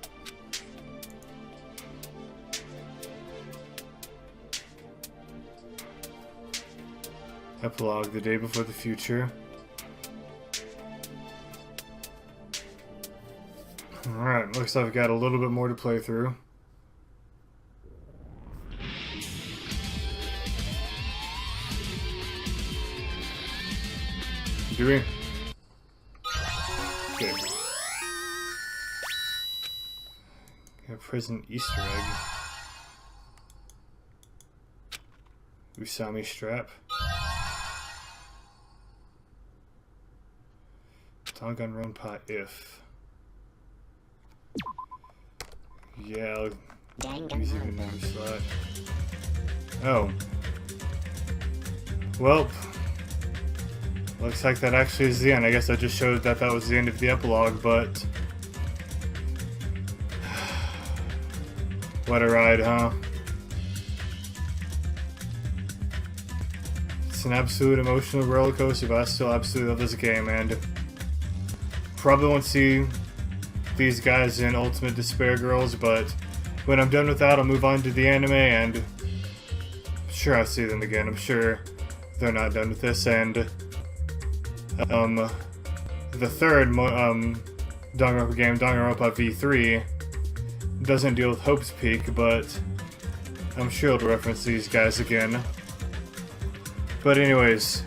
Epilogue, the day before the future. Alright, looks like I've got a little bit more to play through. Do we? Good. Got a prison Easter egg. Usami strap. Danganronpa if. Yeah, I'll use even more slot. Oh. Well. Looks like that actually is the end. I guess I just showed that that was the end of the epilogue, but... What a ride, huh? It's an absolute emotional roller coaster, but I still absolutely love this game, and... Probably won't see these guys in Ultimate Despair Girls, but when I'm done with that, I'll move on to the anime, and sure I'll see them again. I'm sure they're not done with this. And the third Danganronpa game, Danganronpa V3, doesn't deal with Hope's Peak, but I'm sure it'll reference these guys again. But anyways,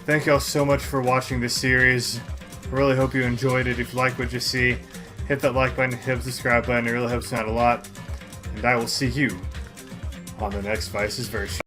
thank y'all so much for watching this series. I really hope you enjoyed it. If you like what you see, hit that like button, hit the subscribe button. It really helps me out a lot. And I will see you on the next Vyse's version.